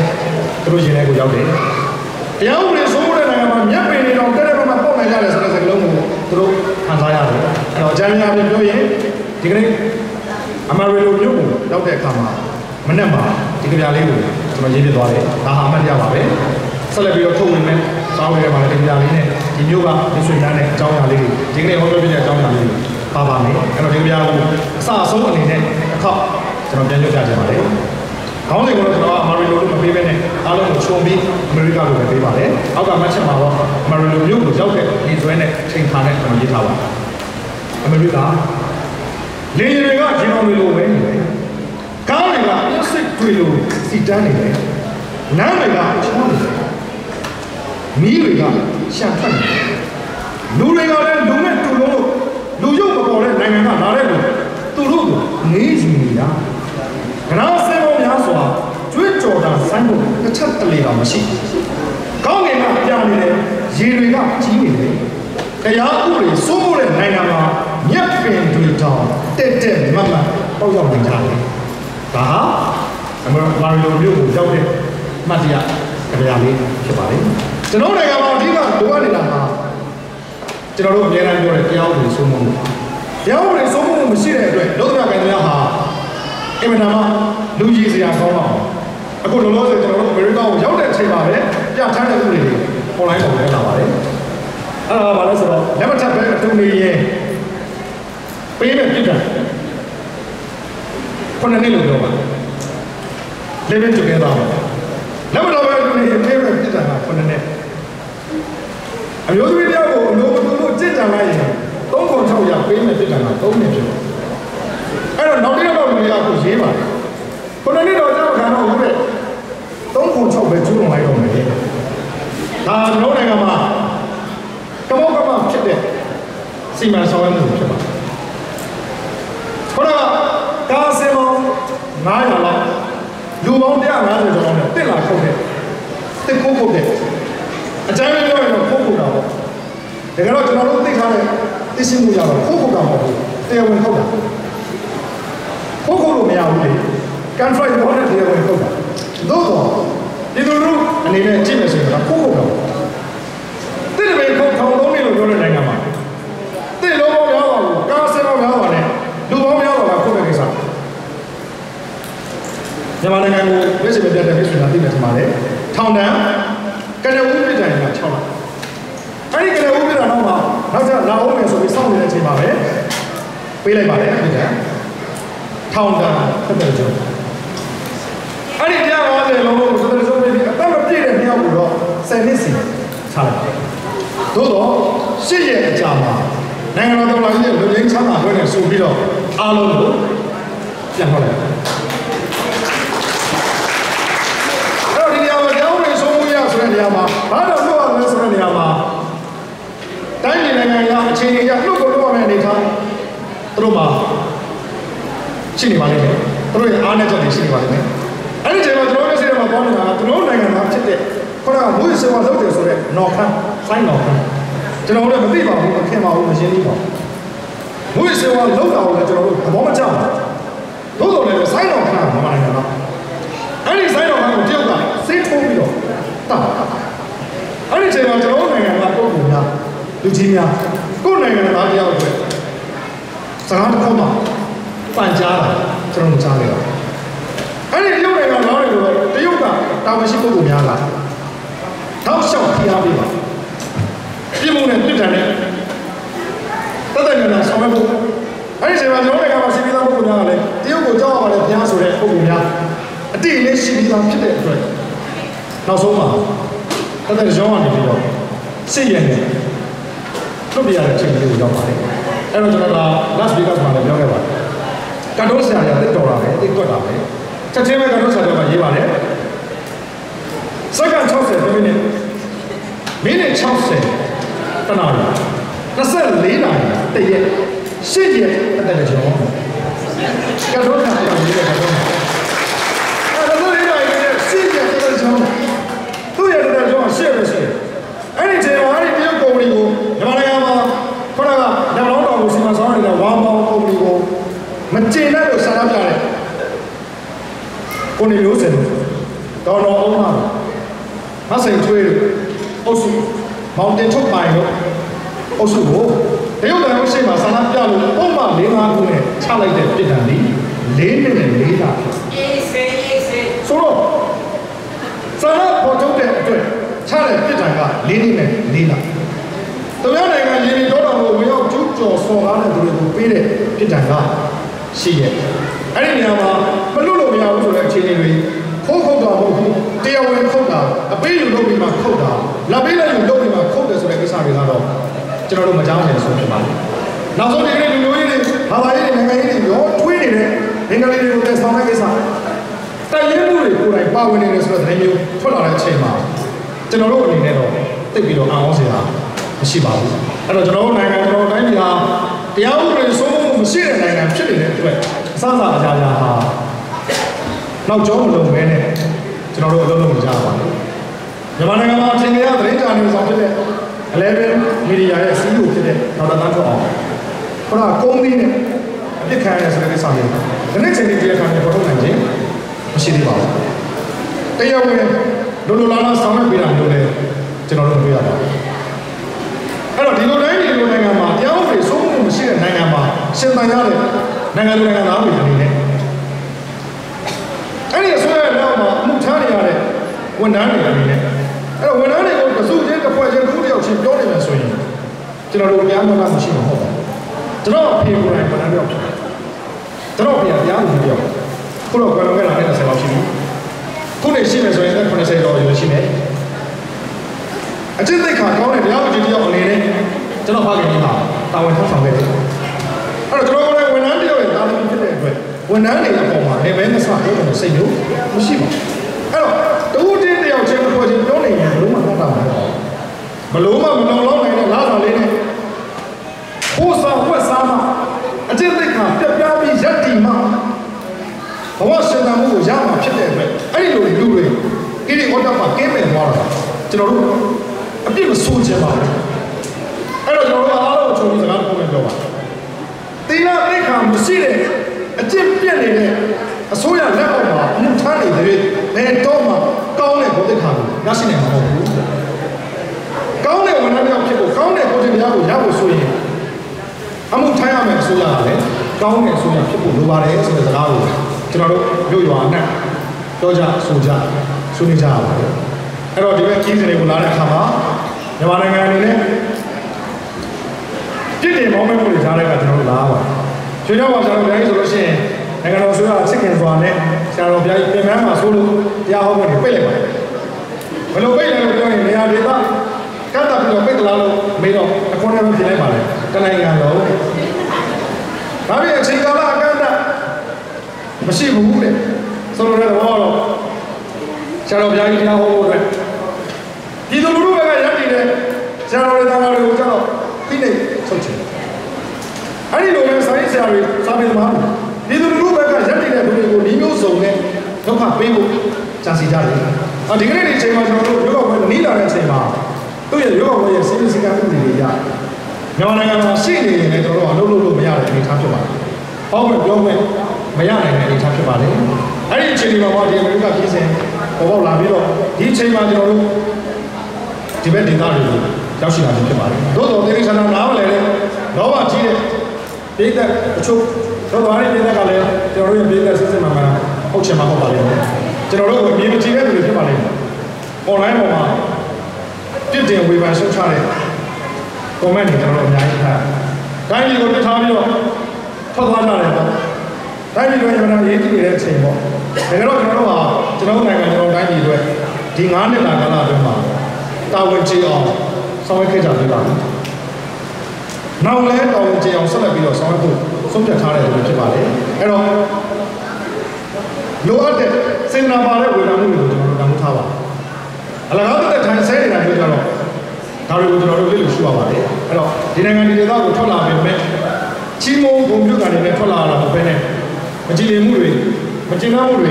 သူတို့ရင်ထဲကိုရောက်တယ်တရားဥပဒေစိုးမိုးတဲ့နိုင်ငံမှာမြတ်ပင်တွေတော့တက်တဲ့ဘက်မှာပေါက်နိုင်ကြတယ်ဆိုတဲ့စကားလုံးကိုသူတို့ခံစားရတယ်အဲ့တော့အကြမ်းများပြပြောရင်ဒီကနေ့အမာရီလိုမျိုးကိုရောက်တဲ့အခါမှာမနေ့မှာဒီကြပြလေးကိုကျွန်တော်ရေးပြသွားတယ်ဒါဟာအမှတ်ရပါပဲဆက်လက်ပြီးတော့ထုတ်ဝင်မယ်စောင်းရဲမှာလည်းဒီကြလေးနဲ့ဒီမျိုးကဒီဆွေများနဲ့အကြောင်းအရာလေးတွေဒီကနေ့ဟောပြောပြတဲ့အကြောင်းအရာလေးတွေပါပါမယ်အဲ့တော့ဒီကြပြကိုအစအဆုံးအနေနဲ့တစ်ခေါက်ကျွန်တော်ပြန်ပြောပြချင်ပါတယ်ခေါင်းစဉ်ကတော့ကျွန်တော်အမာရီလိုလို့မပေးဘဲနဲ့အားလုံးကိုခြုံပြီးအမေရိကလိုပဲပေးပါတယ်အောက်ကမှတ်ချက်မှာတော့အမာရီလိုမျိုးကိုရောက်တဲ့ဒီဆွဲနဲ့ချိန်ခါနဲ့ကျွန်တော်ရေးထားပါအမေရိကလေယာဉ်တွေကဂျင်အောင်တွေလိုပဲနေတယ်ကားတွေကပြစ်စစ်တွေလိုစီတန်းနေတယ်နားတွေကချောင်းနေတယ်မီးတွေကရှန်ထွက်နေတယ်လူတွေကလည်းလူနဲ့တူလို့လူရုပ်မပေါ်တဲ့နိုင်ငံကလာတဲ့လူသူတို့ကိုနေယူနေတာကနာဆင်းပေါ်များစွာကျွေးကြော်တာဆိုင်းဖို့တစ်ချက်တလေတော့မရှိကောင်းကင်ကပြနေတယ်ရေတွေကကြီးနေတယ်တရားဥပဒေစိုးမိုးတဲ့နိုင်ငံမှာမြတ်ပင်တွေတောင်တက်တက်မတ်မတ်ပေါက်ရောက်နေကြတယ်ဒါဟာအမေရိကန်လိုမျိုးကိုရောက်တဲ့မှတ်တရကြပြလေးဖြစ်ပါလေကျွန်တော်နိုင်ငံမှာအဓိကလိုအပ်နေတာဟာကျွန်တော်တို့အများအားပြောတဲ့တရားဥပဒေစိုးမိုးမှုတရားဥပဒေစိုးမိုးမှုမရှိတဲ့အတွက်လောကနိုင်ငံများဟာအင်မတန်မှလူကြီးစရာကောင်းတော့အခုလောလောဆယ်ကျွန်တော်တို့အမေရိကန်ကိုရောက်တဲ့အချိန်မှာပဲပြဋ္ဌာန်းတဲ့ဥပဒေတွေ online ပေါ်လည်းလာပါတယ်အဲ့ဒါဘာလဲဆိုတော့လက်မထပ်ပဲအတူနေရင်ပေးမဲ့ပြည်တယ်ခုနှစ်နှစ်လို့ပြောပါ living together လက်မတော်ပဲအတူနေရင်ပေးမဲ့ပြည်တယ်ကခုနှစ်နှစ်အမျိုးသမီးတယောက်ကိုအလိုတူလို့ကြင်ကြံလိုက်ရင်3,600ရပေးမဲ့ပြည်တယ်က3နှစ်ဖြစ်တယ်အဲ့တော့နောက်တစ်ယောက်လူတွေကကိုရေးပါတယ်ခုနှစ်နှစ်တော့ကြောက်ခံတော့ဘူးတဲ့3,600ပဲကျူးလွန်လိုက်တော့မယ်ဒါကျွန်တော်နိုင်ငံမှာကမောကမဖြစ်တဲ့စီမံဆောင်ရွက်မှုဖြစ်ပါတယ်ခုနကကားစင်ပေါင်း900လောက်လူပေါင်း150ကျော်လောက်နဲ့တက်လာခုတ်တဲ့တက်ခုတ်တဲ့အကြမ်းပြောရင်တော့ခုတ်တာပေါ့တကယ်တော့ကျွန်တော်တို့သိထားတဲ့သိရှိမှုရတော့ခုတ်တာမဟုတ်ဘူးတရားဝင်ခုတ်တာခုတ်လို့မရဘူးလေကန်ဖရိုက်ဘောနဲ့တရားဝင်ခုတ်တာသို့တော့ဒီလိုလိုအနေနဲ့ကြည့်မယ်ဆိုရင်ခုတ်တာတဲ့ပဲခုတ်ထောင်လုံးနေလို့ပြောတဲ့နိုင်ငံမှာတဲ့လုံးပေါင်းများပါဘူးကားစင်ပေါင်းများပါနဲ့လူပေါင်းများပါခုတ်တဲ့ကိစ္စမြန်မာနိုင်ငံကိုပြည်စင်ပြတ်တဲ့ပြည်ဆိုတာသိတယ်ထင်ပါတယ်ထောင်တန်းကနဦးပြည်တိုင်က6လ ချိန်ပါပဲပေးလိုက်ပါတယ်ဒီကထောင်တန်းသက်သက်ကျုံအဲ့ဒီတရား50လုံးကိုသက်သက်ကျုံပြီးအသက်မပြည့်တဲ့မြောက်ကိုတော့10နှစ်စီချလိုက်တယ်သို့တော့8ရက်အကြာမှာနိုင်ငံတော်တော်လှန်ရေးလူရင်းချမ်းသာတွဲနဲ့ဆိုပြီးတော့အားလုံးကိုပြန်ခေါ်လိုက်တယ်အဲ့တော့ဒီနေရာမှာကျောင်းဝင်ဆုံးမှုရဆိုတဲ့နေရာမှာဘာလို့လို့ရလဲဆိုတဲ့နေရာမှာတိုင်းပြည်နိုင်ငံရအခြေအနေရလွတ်ကိုလွတ်ရမယ့်အနေထားသူတို့မှာရှိနေပါလိမ့်မယ်သူတို့ရဲ့အားနည်းချက်တွေရှိနေပါလိမ့်မယ်အဲ့ဒီချိန်မှာကျွန်တော်တို့စိတ်ထဲမှာပေါင်းနေတာကသူတို့နိုင်ငံမှာဖြစ်တဲ့ခေါင်းကမွေးစေဝါလုပ်တယ်ဆိုတဲ့နော်ခမ်းဆိုင်းနော်ခမ်းကျွန်တော်တို့မသိပါဘူးမခင်ပါဘူးမရှင်းသေးပါဘူးမွေးစေဝါလုပ်တာကိုလည်းကျွန်တော်တို့သဘောမကျပါဘူးသို့တော်လည်းဆိုင်းနော်ခမ်းမမနိုင်ငံတော့အဲ့ဒီဆိုင်းနော်ခမ်းကိုတယောက်ကစိတ်ထိုးပြီးတော့တာအဲ့ဒီချိန်မှာကျွန်တော်တို့နိုင်ငံကပုံပုံများလူကြီးများကိုယ်နိုင်ငံသားတယောက်အတွက်စကားတစ်ခုမှပန်ကြားတာကျွန်တော်ကြားလိုက်တာအဲ့ဒီတရုတ်နိုင်ငံသားတွေကိုတရုတ်ကတာဝန်ရှိပုဂ္ဂိုလ်များလာတောက်လျှောက်ဖိအားပေးပါပြည်မှုနဲ့ပြည်ထန်တဲ့တသက်နေတာဆောင်ရွက်ဖို့အဲ့ဒီချိန်မှာကျွန်တော်နိုင်ငံမှာစီးပြီးသားပုဂ္ဂိုလ်များကလည်းတရုတ်ကိုကြောက်ရပါတယ်ဘုရားဆိုတဲ့ပုဂ္ဂိုလ်များအတိအလေးရှိပြီးသားဖြစ်တဲ့အတွက်နောက်ဆုံးမှာတသက်ရောင်းရနေပြီးတော့စစ်ရဲနေလွတ်ပြရတဲ့အချိန်လေးကိုရောက်ပါတယ်အဲ့တော့ကျွန်တော်က Las Vegas မှာလည်းပြောခဲ့ပါတယ်ကတ်တိုးဆရာကြီးတိတ်တော်တာပဲတိတ်ကွက်တာပဲချက်ချင်းပဲကတ်တိုးဆရာတော်ကရေးပါတယ်စက္ကန့်60မိနစ်60တနာရီ24နာရီတရက်8ရက်အတက်ကြောင်းကတ်တိုးဆရာတော်ကရေးတဲ့ကတ်တိုး24နာရီနဲ့8ရက်အတက်ကြောင်းသူ့ရဲ့အတက်ကြောင်း8ရက်ပဲရှိတယ်အဲ့ဒီချိန်မှာအဲ့ဒီတရုတ်ကုမ္ပဏီကိုမြန်မာနိုင်ငံမှာခေါင်းကလက်လောင်းတော်ကိုစီမံဆောင်နေတဲ့ဝါမောင်ကုမ္ပဏီကိုမကျေနပ်လို့ဆန္ဒပြတယ်ကိုနေမျိုးစင်တော်တော်အောင်မှာမဆိုင်ချွေးလို့အုပ်စုမောင်တင်ထုတ်ပိုင်လို့အုပ်စုကိုတရုတ်နိုင်ငံရှိမှဆန္ဒပြလို့ပုံမှန်၄၅ခုနဲ့ချလိုက်တဲ့ပြည်တော်လေး၄နှစ်နဲ့၄လအေးစေးဆိုတော့ဆန္ဒပေါ်ထုတ်တဲ့အတွက်ချတဲ့ပြည်တော်က၄နှစ်နဲ့၄လတရုတ်နိုင်ငံရင်းနှီးတော်တော်ကိုဝင်ရောက်ကျူးကျော်ဆော်ကားတဲ့သူတွေကိုပေးတဲ့ပြည်တော်ကရှိရဲ့အဲ့ဒီနေရာမှာမလွတ်လို့မရဘူးဆိုတဲ့အခြေအနေတွေခိုးခုတ်တာမဟုတ်ဘူးတရားဝင်ခုတ်တာအပေးယူလုပ်ပြီးမှခုတ်တာလာပေးလိုက်ယူလုပ်ပြီးမှခုတ်တယ်ဆိုတဲ့ကိစ္စတွေကတော့ကျွန်တော်တို့မကြောက်ကြဘူးဆိုဖြစ်ပါတယ်နောက်ဆုံးဒီကနေ့လူမျိုးရေးတွေဘာသာရေးတွေနိုင်ငံရေးတွေရောထွေးနေတဲ့အင်္ဂလိပ်တွေကိုတက်ဆောင်တဲ့ကိစ္စတိုင်ရင်းမှုတွေကိုယ်တိုင်ပါဝင်နေတယ်ဆိုတဲ့သတင်းမျိုးထွက်လာတဲ့အချိန်မှာကျွန်တော်တို့အနေနဲ့တော့သိပြီးတော့အံ့ဩစရာမရှိပါဘူးအဲ့တော့ကျွန်တော်တို့နိုင်ငံကျွန်တော်တိုင်းပြည်ဟာတရားဥပဒေစိုးမိုးမှုမရှိတဲ့နိုင်ငံဖြစ်နေတဲ့အတွက်အစအစအရာရာဟာနောက်ကျောင်းမလုံးပဲနဲ့ကျွန်တော်တို့အလုပ်လုပ်နေကြပါမယ်မြန်မာနိုင်ငံမှာအထင်ကြီးသတင်းကြနေဆောင်ဖြစ်တဲ့အလဲပဲမီဒီယာရဲ့ CEO ဖြစ်တဲ့ဒေါက်တာသန်းထွဋ်အောင်ခုနကကုန်းသီးနဲ့အပြစ်ခံရတဲ့ဆိုတဲ့ကိစ္စမျိုးဒီနေ့ချိန်ဒီကြည့်တဲ့အခါမှာပေါ်ထုတ်နိုင်ခြင်းမရှိသေးပါဘူးတရားဝင်လိုလိုလားလားဆောင်ရွက်ပေးတာမျိုးလည်းကျွန်တော်တို့တွေ့ရပါတယ်အဲ့တော့ဒီလိုတိုင်းဒီလိုနိုင်ငံမှာတရားဥပဒေစိုးမိုးမှုမရှိတဲ့နိုင်ငံမှာရှင်သန်ရတဲ့နိုင်ငံလူနိုင်ငံသားတွေအနေနဲ့အဲ့ဒီအစိုးရရဲ့နောက်မှာအမှုထမ်းနေရတဲ့ဝန်ထမ်းတွေအနေနဲ့အဲ့တော့ဝန်ထမ်းတွေကိုတစုချင်းတစ်ဖွဲ့ချင်းတစ်ခုတစ်ယောက်ချင်းပြောနေမယ်ဆိုရင်ကျွန်တော်တို့တရားမှန်မှမရှိမှာဟုတ်ပါဘူးကျွန်တော်အဖေကိုယ်တိုင်ဝန်ထမ်းပြောဖြစ်ကျွန်တော်အဖေကတရားဝင်ပြောခုတော့ကွယ်လွန်ခဲ့တာနဲ့10လောက်ရှိပြီခုနေရှိမယ်ဆိုရင်80လောက်ရရှိမယ်အကျင့်သိက္ခာကောင်းတဲ့တရားဝင်တယောက်အနေနဲ့ကျွန်တော်ဖခင်ကြီးမှာတာဝန်ထမ်းဆောင်ခဲ့တယ်အဲ့တော့ကျွန်တော်ကလည်းဝန်ထမ်းတယောက်ရဲ့တာဝန်ဖြစ်တဲ့အတွက်ဝန်ထမ်းတွေအပေါ်မှာလည်းပဲမစပြောလို့စိတ်မျိုးမရှိပါဘူးအဲ့တော့တူတင်းတယောက်ချင်းတစ်ဖွဲ့ချင်းပြောနေရင်ဘလို့မှတော့တာမဟုတ်ဘူးဘလို့မှမလုံလောက်နိုင်တဲ့လားစာလေးနဲ့ဟိုးစာဝက်စားမှအကျင့်သိက္ခာပြပြပြီးရက်တီမှဘဝရှင်သန်မှုကိုရမှာဖြစ်တဲ့အတွက်အဲ့ဒီလိုလူတွေကိရိဩတ္တမှာကင်းမဲ့သွားတာကျွန်တော်တို့အပြစ်မဆိုးချင်ပါဘူးအဲ့တော့ကျွန်တော်တို့အားလုံးချုံပြီးစကားပြောမယ်ပြောပါသီလသိက္ခာမရှိတဲ့အကျင့်ပြည့်နေတဲ့အစိုးရလက်အောက်မှာအမှုထမ်းနေတဲ့ဘယ်တော့မှကောင်းတဲ့ဘုဒ္ဓခါကိုရရှိနိုင်မှာမဟုတ်ဘူးကောင်းတဲ့ဝန်ထမ်းတစ်ယောက်ဖြစ်ဖို့ကောင်းတဲ့ကိုယ်တရားကိုရဖို့ဆိုရင်အမှုထမ်းရမယ်အစိုးရကလည်းကောင်းတဲ့အစိုးရဖြစ်ဖို့လိုပါတယ်ဆိုတဲ့စကားကိုကျွန်တော်တို့မြို့ရွာနဲ့ပြောကြဆိုကြဆွေးနွေးကြရပါတယ်အဲ့တော့ဒီဘက်ကြီးစင်တွေကိုလာတဲ့အခါမှာမြန်မာနိုင်ငံအနေနဲ့ ပြစ်တင်မောင်းမဲ့မှုတွေကြားတဲ့ကကျွန်တော်တို့လာပါရွှေတော့ပါဆရာတော်ဘုရားကြီးဆိုလို့ရှိရင်နိုင်ငံတော်ဆိုရချစ်ခင်စွာနဲ့ဆရာတော်ဘုရားကြီးပြင်ပန်းမှာဆိုလို့တရားဟောဖို့ပိတ်လိုက်ပါတယ်ဘယ်လိုပိတ်လဲလို့ပြောရင်နေရာဒေသကတ်တာပြီးတော့ပိတ်တလားလို့မေးတော့အခွန်နဲ့ပြင်လိုက်ပါလေတနိုင်ငံတော်ဒါပေမဲ့အချိန်ကာလအကန့်အသတ်မရှိဘူးတဲ့ဆိုလိုတဲ့ဘောတော့ဆရာတော်ဘုရားကြီးတရားဟောဖို့အတွက်ဒီလိုလူတွေကရပ်တည်တဲ့ဆရာတော်တွေသားတွေကိုကျတော့ဖိနေထုတ်ချင်အဲ့ဒီလိုပဲစာရေးဆရာတွေစာပေသမားတွေဒီလိုလူတွေကရပ်တည်တဲ့လူတွေကိုဒီမျိုးစုံနဲ့ဒုက္ခပေးဖို့ကြံစီကြတယ်ဒီကနေ့ဒီအချိန်မှာကျွန်တော်တို့ရုပ်ောက်ပွဲနီးလာတဲ့အချိန်မှာသူ့ရဲ့ရုပ်ောက်ပွဲရဲ့စီးစီကံဥပဒေတွေရမြန်မာနိုင်ငံမှာရှိနေရင်လည်းကျွန်တော်တို့အလုပ်လုပ်လို့မရတဲ့အနေအထားဖြစ်ပါတယ်။ဟောမယ်ပြောမယ်မရနိုင်တဲ့အနေအထားဖြစ်ပါလေ။အဲ့ဒီအချိန်ဒီမှာဒီအမေရိကပြည်စင်ပေါ်ပေါက်လာပြီးတော့ဒီအချိန်မှာကျွန်တော်တို့ဒီဘက်ဒေသတွေကိုရောက်ရှိလာခြင်းဖြစ်ပါတယ်။သို့တော်သေရိဆန္ဒနားမလဲလေလောဘကြီးတဲ့ပြည်သက်အချို့တော့ဘာလဲပြည်သက်ကလည်းကျွန်တော်တို့ရဲ့ပြည်သက်စစ်စစ်မှန်မှန်ဟုတ်ချင်မှဟုတ်ပါလိမ့်မယ်။ကျွန်တော်တို့ကိုအမြင်မကြည့်တဲ့လူတွေဖြစ်ပါလိမ့်မယ်။ online ပေါ်မှာပြစ်တင်ဝေဖန်ရှုတ်ချတဲ့ comment တွေကျွန်တော်တို့အများကြီးဖတ်။တိုင်းပြည်ကိုပြထားပြီးတော့ထွက်သွားကြတယ်ပေါ့။တိုင်းပြည်တွေကျွန်တော်ရေးကြည့်နေတဲ့အချိန်ပေါ့။ဒါကြတော့ကျွန်တော်တို့ဟာကျွန်တော်နိုင်ငံကျွန်တော်တိုင်းပြည်တွေဒီ9နှစ်တာကာလအတွင်းမှာတာဝန်ကျေအောင်ဆောင်ရွက်ခဲ့ကြပြီပါ။နောက်လည်းတာဝန်ကျေအောင်ဆက်လက်ပြီးတော့ဆောင်ရွက်ဖို့ဆုံးဖြတ်ထားတဲ့လူတွေဖြစ်ပါလေ။အဲ့တော့လိုအပ်တဲ့စေတနာပါတဲ့ဝေဖန်မှုတွေကိုကျွန်တော်တို့တောင်းထားပါ။အလကားတဲ့ထိုင်ဆဲနေတာပြောကြတော့ဒါတွေကိုကျွန်တော်တို့လေ့လာရှုရပါတယ်အဲ့တော့ဒီနိုင်ငံဒီဒေသကိုထွက်လာပေမဲ့ချီးမုန်းဂုဏ်ပြုကနေလည်းထွက်လာတာမဟုတ်ဘဲနဲ့မကြည်လင်မှုတွေမကျဉ်းနှံ့မှုတွေ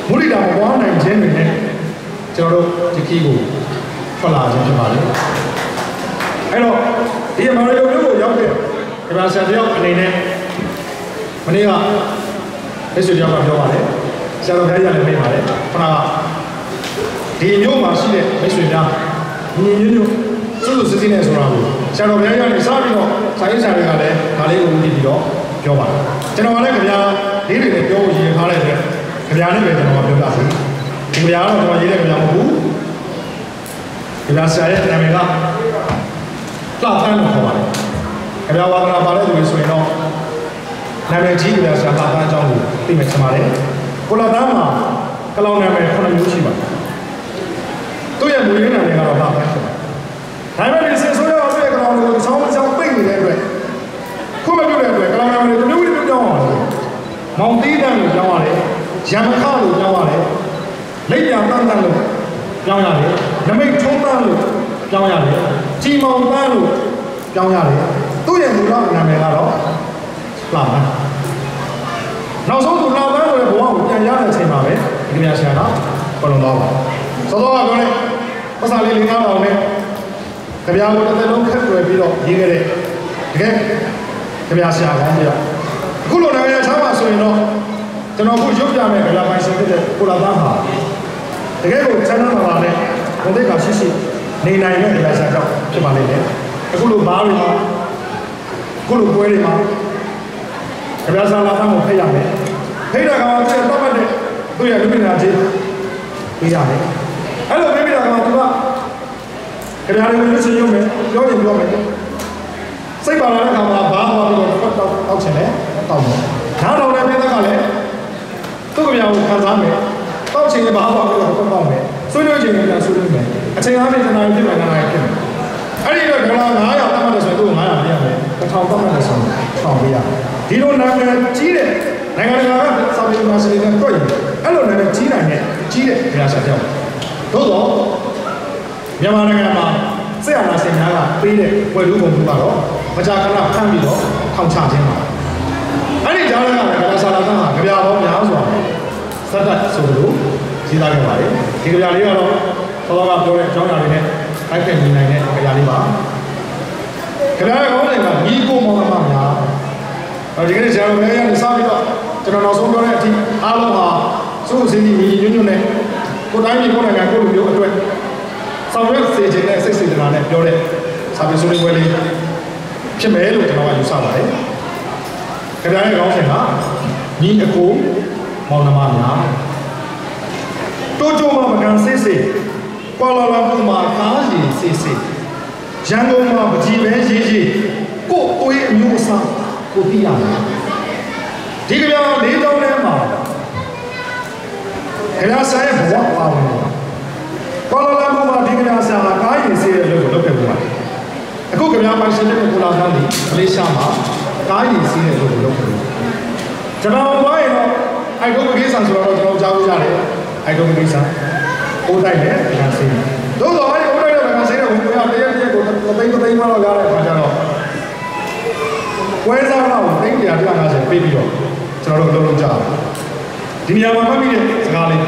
မုဒိတာမပွားနိုင်ခြင်းတွေနဲ့ကျွန်တော်တို့ဒီခီးကိုထွက်လာခြင်းဖြစ်ပါတယ်အဲ့တော့ဒီအမေရိကန်မျိုးကိုရောက်တဲ့ဒီမှာဆရာတယောက်အနေနဲ့မနေ့ကလက်ဆွေကြောက်ကပြောပါတယ်ဆရာတော်ဘုရားကြီးလည်းပြောပါတယ်ခဏကဒီမျိုးမှာရှိတဲ့လက်ဆွေများညီညွတ်ညွတ်စွတ်စွတ်စစ်စစ်နဲ့ဆိုတာကိုဆရာတော်ဘုရားကြီးကနေစပြီးတော့စာရေးဆရာတွေကလည်းဒါလေးကိုဦးတည်ပြီးတော့ပြောပါတယ်ကျွန်တော်ကလည်းကြပြလေးတွေနဲ့ပြောဖို့ရည်ထားတဲ့အတွက်ကြပြနဲ့ပဲကျွန်တော်ပြောပြစီဒီကြပြကတော့ကျွန်တော်ရေးတဲ့ကြပြမဟုတ်ဘူးကြပြဆရာရဲ့နာမည်ကလှသန်းလို့ခေါ်ပါတယ်ကြပြဝါဒနာပါတဲ့သူတွေဆိုရင်တော့နာမည်ကြီးကြပြဆရာလှသန်းအကြောင်းကိုသိမှချင်ပါတယ်ကိုလာသန်းမှာကလောင်နာမည်9မျိုးရှိပါတယ်သူ့ရဲ့မူရင်းနာမည်ကတော့လှသန်းဖြစ်ပါတယ်ဒါပေမဲ့ဒီစစ်ဆိုးရအောင်တဲ့ကလောင်တွေကိုစောင်းစောင်းပိတ်နေတဲ့အတွက်ခုမပြုတ်တဲ့အတွက်ကလောင်နာမည်တွေမျိုးမျိုးပြောင်းအောင်လို့မောင်တီးတန်းလို့ပြောင်းရတယ်ရံမခလို့ပြောင်းရတယ်လက်ပြတန်းတန်းလို့ပြောင်းရတယ်နမိတ်ထုံးတန်းလို့ပြောင်းရတယ်ကြီးမောင်တန်းလို့ပြောင်းရတယ်သူ့ရဲ့မူလနာမည်ကတော့လှသန်းနောက်ဆုံးသူလှသန်းဆိုတဲ့ဘဝကိုပြန်ရတဲ့အချိန်မှာပဲဒီမြတ်ဆရာကပေါ်လွန်သွားပါတယ်စောစောကပြောတဲ့ပတ်စာလေး5တောင်နဲ့ကြပြာကိုတစ်သက်လုံးခက်ွယ်ပြီးတော့ရေးခဲ့တဲ့တကယ်ကြပြာဆရာကောင်းပြအခုလိုနိုင်ငံခြားမှာဆိုရင်တော့ကျွန်တော်ခုရုပ်ပြမယ်ကြပြာပိုင်ရှင်ဖြစ်တဲ့ကိုလာသားဟာတကယ်ကိုချမ်းသာပါနဲ့ဘုံတိတ်ကရှိရှိနေနိုင်တဲ့ကြပြာဆရာကြောင့်ဖြစ်ပါလိမ့်မယ်အခုလိုဘားတွေမှာအခုလိုပွဲတွေမှာကြပြာဆရာလာသားကိုဖိတ်ရမယ်ဖိတ်တာကောင်ကျတော့မှတဲ့သူ့ရဲ့လူပညာချင်းပြီးကြတယ်အဲ့လိုပြီးတာကောင်သူကကြပြာတွေကိုသိချင်ရုံနဲ့ပြောရင်ပြောမယ်စိတ်ပါလာတဲ့ခါမှာဘာမှမပြီးတော့တောက်ချင်တယ်တောက်မယ်ဓာတ်တော်တဲ့ပြည်သက်ကလည်းသူ့ကြပြာကိုခံစားမယ်တောက်ချင်ရင်ဘာမှမပြီးတော့တောက်မယ်ဆွေးနွေးချင်ရင်လည်းဆွေးနွေးမယ်အချိန်အားဖြင့်တနားဖြစ်မှနားရဖြစ်မယ်အဲ့ဒီတော့ဒေါ်လာ900တတ်မှတ်တယ်ဆိုရင်သူ့900ပြရမယ်1000တတ်မှတ်တယ်ဆိုရင်1000ပြရမယ်ဒီလိုနာမည်ကြီးတဲ့နိုင်ငံတကာကစာပေမှာစနေနဲ့တွေ့ရင်အဲ့လိုနာမည်ကြီးနိုင်တဲ့ကြီးတဲ့ကြပြာဆက်ကြောက်သို့တော့မြန်မာနိုင်ငံမှာဆက်အာဏာရှင်များကပေးတဲ့ဝယ်လူပုံမှုကတော့မကြာခဏဖမ်းပြီးတော့ထောင်ချခြင်းပါအဲ့ဒီကြားထဲကလည်းကလာစာလာကကြပြာပေါင်းများစွာစက်တက်ဆိုလို့ရေးသားခဲ့ပါတယ်ဒီကြပြာလေးကတော့သောကပြောတဲ့အကြောင်းအရာတွေနဲ့တိုက်ခိုက်နေနိုင်တဲ့ကြပြာလေးပါကြပြာရဲ့ကောင်းတဲ့ကညီကိုမောင်နှမများဒီကနေ့ဆရာတော်ဘုရားကြီးစပြီးတော့ကျွန်တော်နောက်ဆုံးပြောတဲ့အထိအားလုံးဟာစိုးစင်းကြီးညီညွတ်ညွတ်နဲ့ကိုတိုင်းပြည်ကိုနိုင်ငံကိုလူမျိုးအတွက်ဆောင်ရွက်စေခြင်းနဲ့စိတ်စေတနာနဲ့ပြောတဲ့စာပေဆိုလေးပွဲလေးဖြစ်မယ်လို့ကျွန်တော်ကယူဆပါတယ်။ကြပြားရဲ့ကောင်းစဉ်ကညီအကိုမောင်နှမများတိုးတိုးမကန်စစ်စစ်ကွာလာလာပူမှာကားစီစစ်စစ် ရန်ကုန်မှာပကြီးပဲရေးရေးကို့သွေးအမျိုးအစားကိုသိရမယ်ဒီကဗျာလေးတောင်းထဲမှာခင်ဗျာဆိုင်ဘဝပါဝင်တယ်ကောလာလမ်ပူမှာဒီကဗျာဆရာကကားရင်စေးတဲ့လုပ်ခဲ့ပုံပါတယ်အခုခင်ဗျာပိုင်ရှင်တဲ့ကိုလာသားလေးမလေးရှားမှာကားရင်စေးတဲ့လုပ်ခဲ့ပုံကျွန်တော်ဘာရင်တော့အိုက်ဒိုမကိစ္စဆိုတော့ကျွန်တော်ကြားလို့ရတယ်အိုက်ဒိုမကိစ္စအိုးတိုက်နဲ့ကဗျာစေးသို့တော်အဲ့ဒီအိုးတိုက်နဲ့ကဗျာစေးတဲ့ကိုခင်ဗျာတရက်ကိုသိန်းမှတော့ရတဲ့အခါကျတော့ဝဲစားတော့သိန်း150ပေးပြီးတော့ကျွန်တော်တို့လုပ်ကြတယ်ဒီနေရာမှာမှတ်မိတဲ့စကားလေး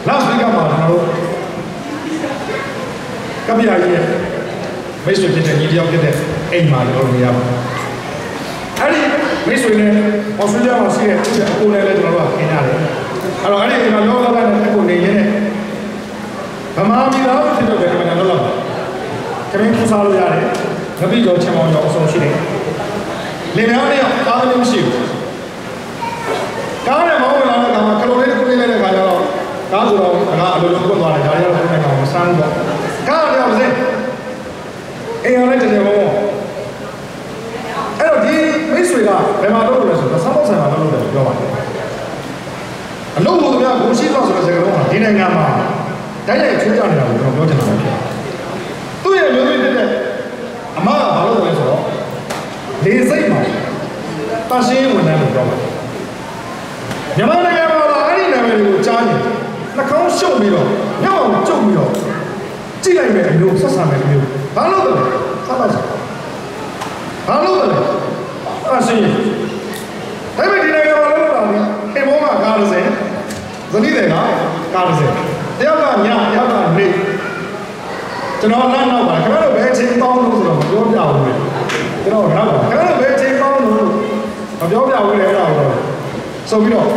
last week မှာကျွန်တော်တို့ကပ္ပိယကြီးရဲ့မိတ်ဆွေဖြစ်တဲ့ညီတယောက်ဖြစ်တဲ့အိမ်မှာကျွန်တော်တို့နေရပါအဲ့ဒီမိတ်ဆွေနဲ့အော်စတြေးလျမှာရှိတဲ့အကိုနဲ့လည်းကျွန်တော်တို့ခင်းရတယ်အဲ့တော့အဲ့ဒီအိမ်မှာလောလောနဲ့အခုနေရင်းနဲ့ဗမာပြည်သားဖြစ်တဲ့ကမ္ဘာလောလောကမင်းပူစားလို့ရတယ်ငပိကျော်ချင်မောင်ကျော်အဆုံးရှိတယ်လင်မယားနဲ့ကားလည်းမရှိဘူးကားနဲ့မောင်းဝင်လာတဲ့အခါမှာကလိုလေးတစ်ခုလေးနဲ့ခါကျတော့ကားဆိုတော့ကအလိုလိုပွတ်သွားတယ်ဒါရီကတော့ပုံနဲ့ကောင်မဆန်းဘူးပေါ့ကားလည်းမစင်းအိမ်ရလည်းတကယ်ပေါ့အဲ့တော့ဒီမိတ်ဆွေကဘယ်မှာလုပ်လို့လဲဆိုတော့ဆောင်းပေါက်ဆိုင်မှာလုပ်လို့တယ်ပြောပါတယ်အလုပ်လို့ဗျာကိုရှိတော့ဆိုတဲ့စကားလုံးကဒီနိုင်ငံမှာတိုက်ရိုက်ချွေးကြနေတာကိုကျွန်တော်ပြောချင်တာပဲသူ့ရဲ့မျိုးမျိုးတဲ့အမကဘာလုပ်လဲဆိုတော့လေစိတ်မှာတရှင်းဝန်ထမ်းလို့ပြောပါတယ်မြန်မာနိုင်ငံမှာအဲ့ဒီနာမည်ကိုကြားရင်နှာခေါင်းရှုပ်ပြီးတော့ညောင်းအောင်ကျုပ်ပြီးတော့ကြည့်လိုက်မယ်အမျိုးဆက်ဆံမယ်အမျိုးဘာလို့လဲဆက်ပါစားဘာလို့လဲအရှင်းဒါပေမဲ့ဒီနိုင်ငံမှာလို့လာတယ်ဟေဘောကကားလို့စင်ဇနီးတယ်ကကားလို့စင်တယောက်ကညတယောက်ကနေကျွန်တော်လမ်းနောက်ပါခင်ဗျားတို့ဘယ်အချိန်ပေါင်းလို့ဆိုတော့မပြောပြဘူးလေကျွန်တော်နောက်ပါခင်ဗျားတို့ဘယ်အချိန်ပေါင်းလို့မပြောပြဘူးလေအဲ့ဒါကိုဆိုပြီးတော့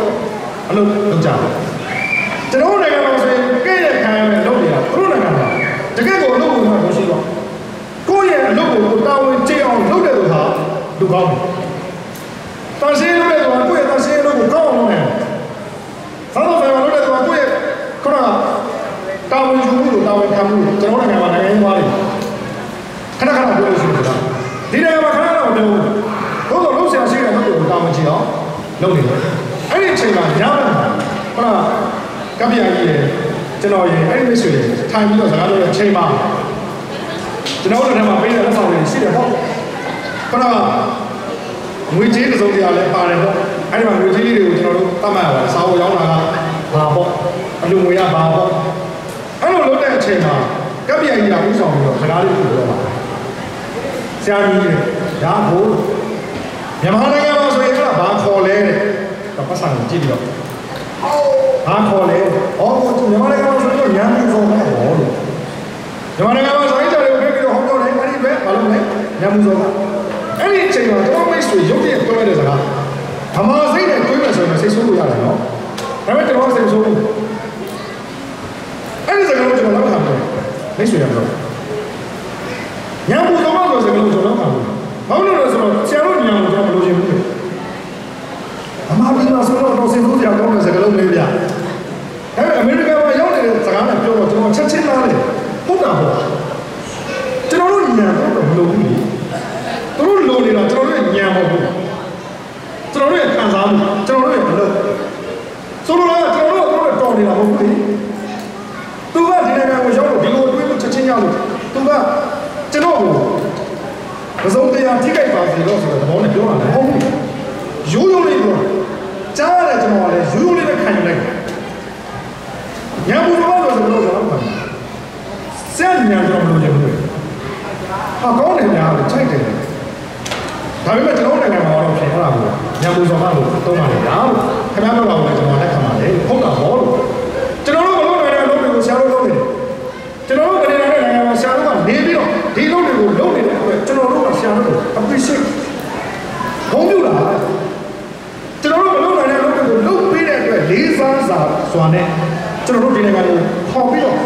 အလုပ်လုပ်ကြတယ်ကျွန်တော်နိုင်ငံမှာဆိုရင်ကဲ့ရဲ့ခံရမယ်လုပ်နေတာသူတို့နိုင်ငံမှာတကယ်ကိုအလုပ်ကိုမရှိတော့ကိုယ့်ရဲ့အလုပ်ကိုတာဝန်ကျအောင်လုပ်တဲ့သူဟာလူကောင်းတယ်တန်ရှင်းလုပ်တဲ့သူကကိုယ့်ရဲ့တန်ရှင်းလုပ်ကိုကောင်းအောင်လုပ်နေတယ်သာတော့ပဲလုပ်တဲ့သူကကိုယ့်ရဲ့ခဏတာဝန်ယူမှုလို့တာဝန်ခံမှုကျွန်တော်နိုင်ငံမှာနိုင်ငံရေးသွားတယ်ခဏခဏပြောလို့ရှိတယ်ဒီနိုင်ငံမှာခဏခဏမပြောဘူးတော့လုံးဆရာရှိတဲ့လုပ်ကိုတာဝန်ကျအောင်လုပ်နေတယ်အဲ့ဒီအချိန်မှာညဘက်မှာခဏကပ္ပိယကြီးရဲ့ကျွန်တော်ရဲ့အဲ့ဒီမိတ်ဆွေတွေထိုင်ပြီးတော့စကားပြောတဲ့အချိန်မှာကျွန်တော်တို့ထဲမှာပေးတဲ့လက်ဆောင်တွေရှိတယ်ပေါ့ခဏငွေကြေးတစ်စုံတရာလည်းပါတယ်ပေါ့အဲ့ဒီမှာငွေကြေးလေးတွေကိုကျွန်တော်တို့တတ်မှတ်ရပါတယ်စာအုပ်ရောင်းတာကဘာပေါ့အလူငွေရဘာပေါ့အဲ့လိုလုပ်တဲ့အချိန်မှာကပ္ပိယကြီးကဥဆောင်ပြီးတော့စကားလေးကိုပြောပါတယ်ဆရာကြီးတွေဒါကိုမြန်မာနိုင်ငံမှာဆိုရင်ကဘာခေါ်လဲတဲ့ပတ်စံကိုကြည့်ပြီးတော့ဘာခေါ်လဲအော်မြန်မာနိုင်ငံမှာဆိုရင်ညံမှုစောတာဟောလို့မြန်မာနိုင်ငံမှာဆိုရင်ကြတယ်ပြပြီးတော့ဟောပြောတယ်အဲ့ဒီပဲဘာလို့လဲညံမှုစောတာအဲ့ဒီအချိန်မှာတော့မိတ်ဆွေရုပ်တရက်ပြောရတဲ့စကားဗမာစိတ်နဲ့တွေးမယ်ဆိုရင်စိတ်ဆိုးလို့ရတယ်နော်ဒါပေမဲ့ကျွန်တော်စိတ်ဆိုးဘူးအဲ့ဒီစကားကိုကျွန်တော်လောက်ခံတယ်မိတ်ဆွေကပြောညံမှုစောတာဆိုစကားကိုကျွန်တော်လောက်ခံတယ်ဘာလို့လဲဆိုတော့ဆရာတို့ညံမှုကျွန်တော်မလို့ချင်ဘူးအမှားပြီးတော့ဆိုတော့စိတ်ဆိုးစရာကောင်းတဲ့စကားလုံးလေးပြအဲ့အမေရိကန်မှာရောက်နေတဲ့စကားနဲ့ပြောတော့ကျွန်တော်ချက်ချင်းလားလေဟုတ်တာပေါ့ကျွန်တော်တို့ညံတော့မလို့ဘူးသူတို့လိုနေတာကျွန်တော်တို့ညံမဟုတ်ဘူးကျွန်တော်တို့ရဲ့ခံစားမှုကျွန်တော်တို့ရဲ့မလို့ဆိုတော့ကျွန်တော်တို့တော်နေတာမဟုတ်ဘူးလေသူကဒီနိုင်ငံကိုရောက်တော့ဒီလိုအတွေးလို့ချက်ချင်းရလို့သူကကျွန်တော်ကိုမစုံတရားထိခိုက်ပါစေတော့ဆိုတော့သဘောနဲ့ပြောတာလည်းဟုတ်ဘူးရိုးရိုးလေးပြောကြားရတယ်ကျွန်တော်ကလည်းရိုးရိုးလေးပဲခံယူလိုက်ညံဘူးတော့ဆိုတော့ကျွန်တော်ခံစက်ညံတော့မလို့ကျဘူးဟာကောင်းတယ်ညာလေချိန်တယ်ဒါပေမဲ့ကျွန်တော်နိုင်ငံမှာတော့ဖြစ်လာဘူးညံဘူးစော်ကားလို့သုံးပါလေဒါလို့ခင်ဗျားတို့ကလည်းကျွန်တော်လက်ခံပါလေဟုတ်တာဟောလို့ကျွန်တော်တို့မလုပ်နိုင်တဲ့လုပ်တွေကိုဆရာတို့လုပ်နေတယ်ကျွန်တော်တို့ကနေလာတဲ့နိုင်ငံမှာဆရာတို့ကနေပြီးတော့ဒီလုပ်တွေကိုလုပ်နေတဲ့အတွက်ကျွန်တော်တို့ကဆရာတို့ကို appreciate ဂုဏ်ပြုတာကျွန်တော်တို့မလုပ်နိုင်တဲ့လုပ်တွေကိုလုပ်ပေးတဲ့အတွက်လေးစားစွာနဲ့ကျွန်တော်တို့ဒီနိုင်ငံကိုခေါ်ပြီးတော့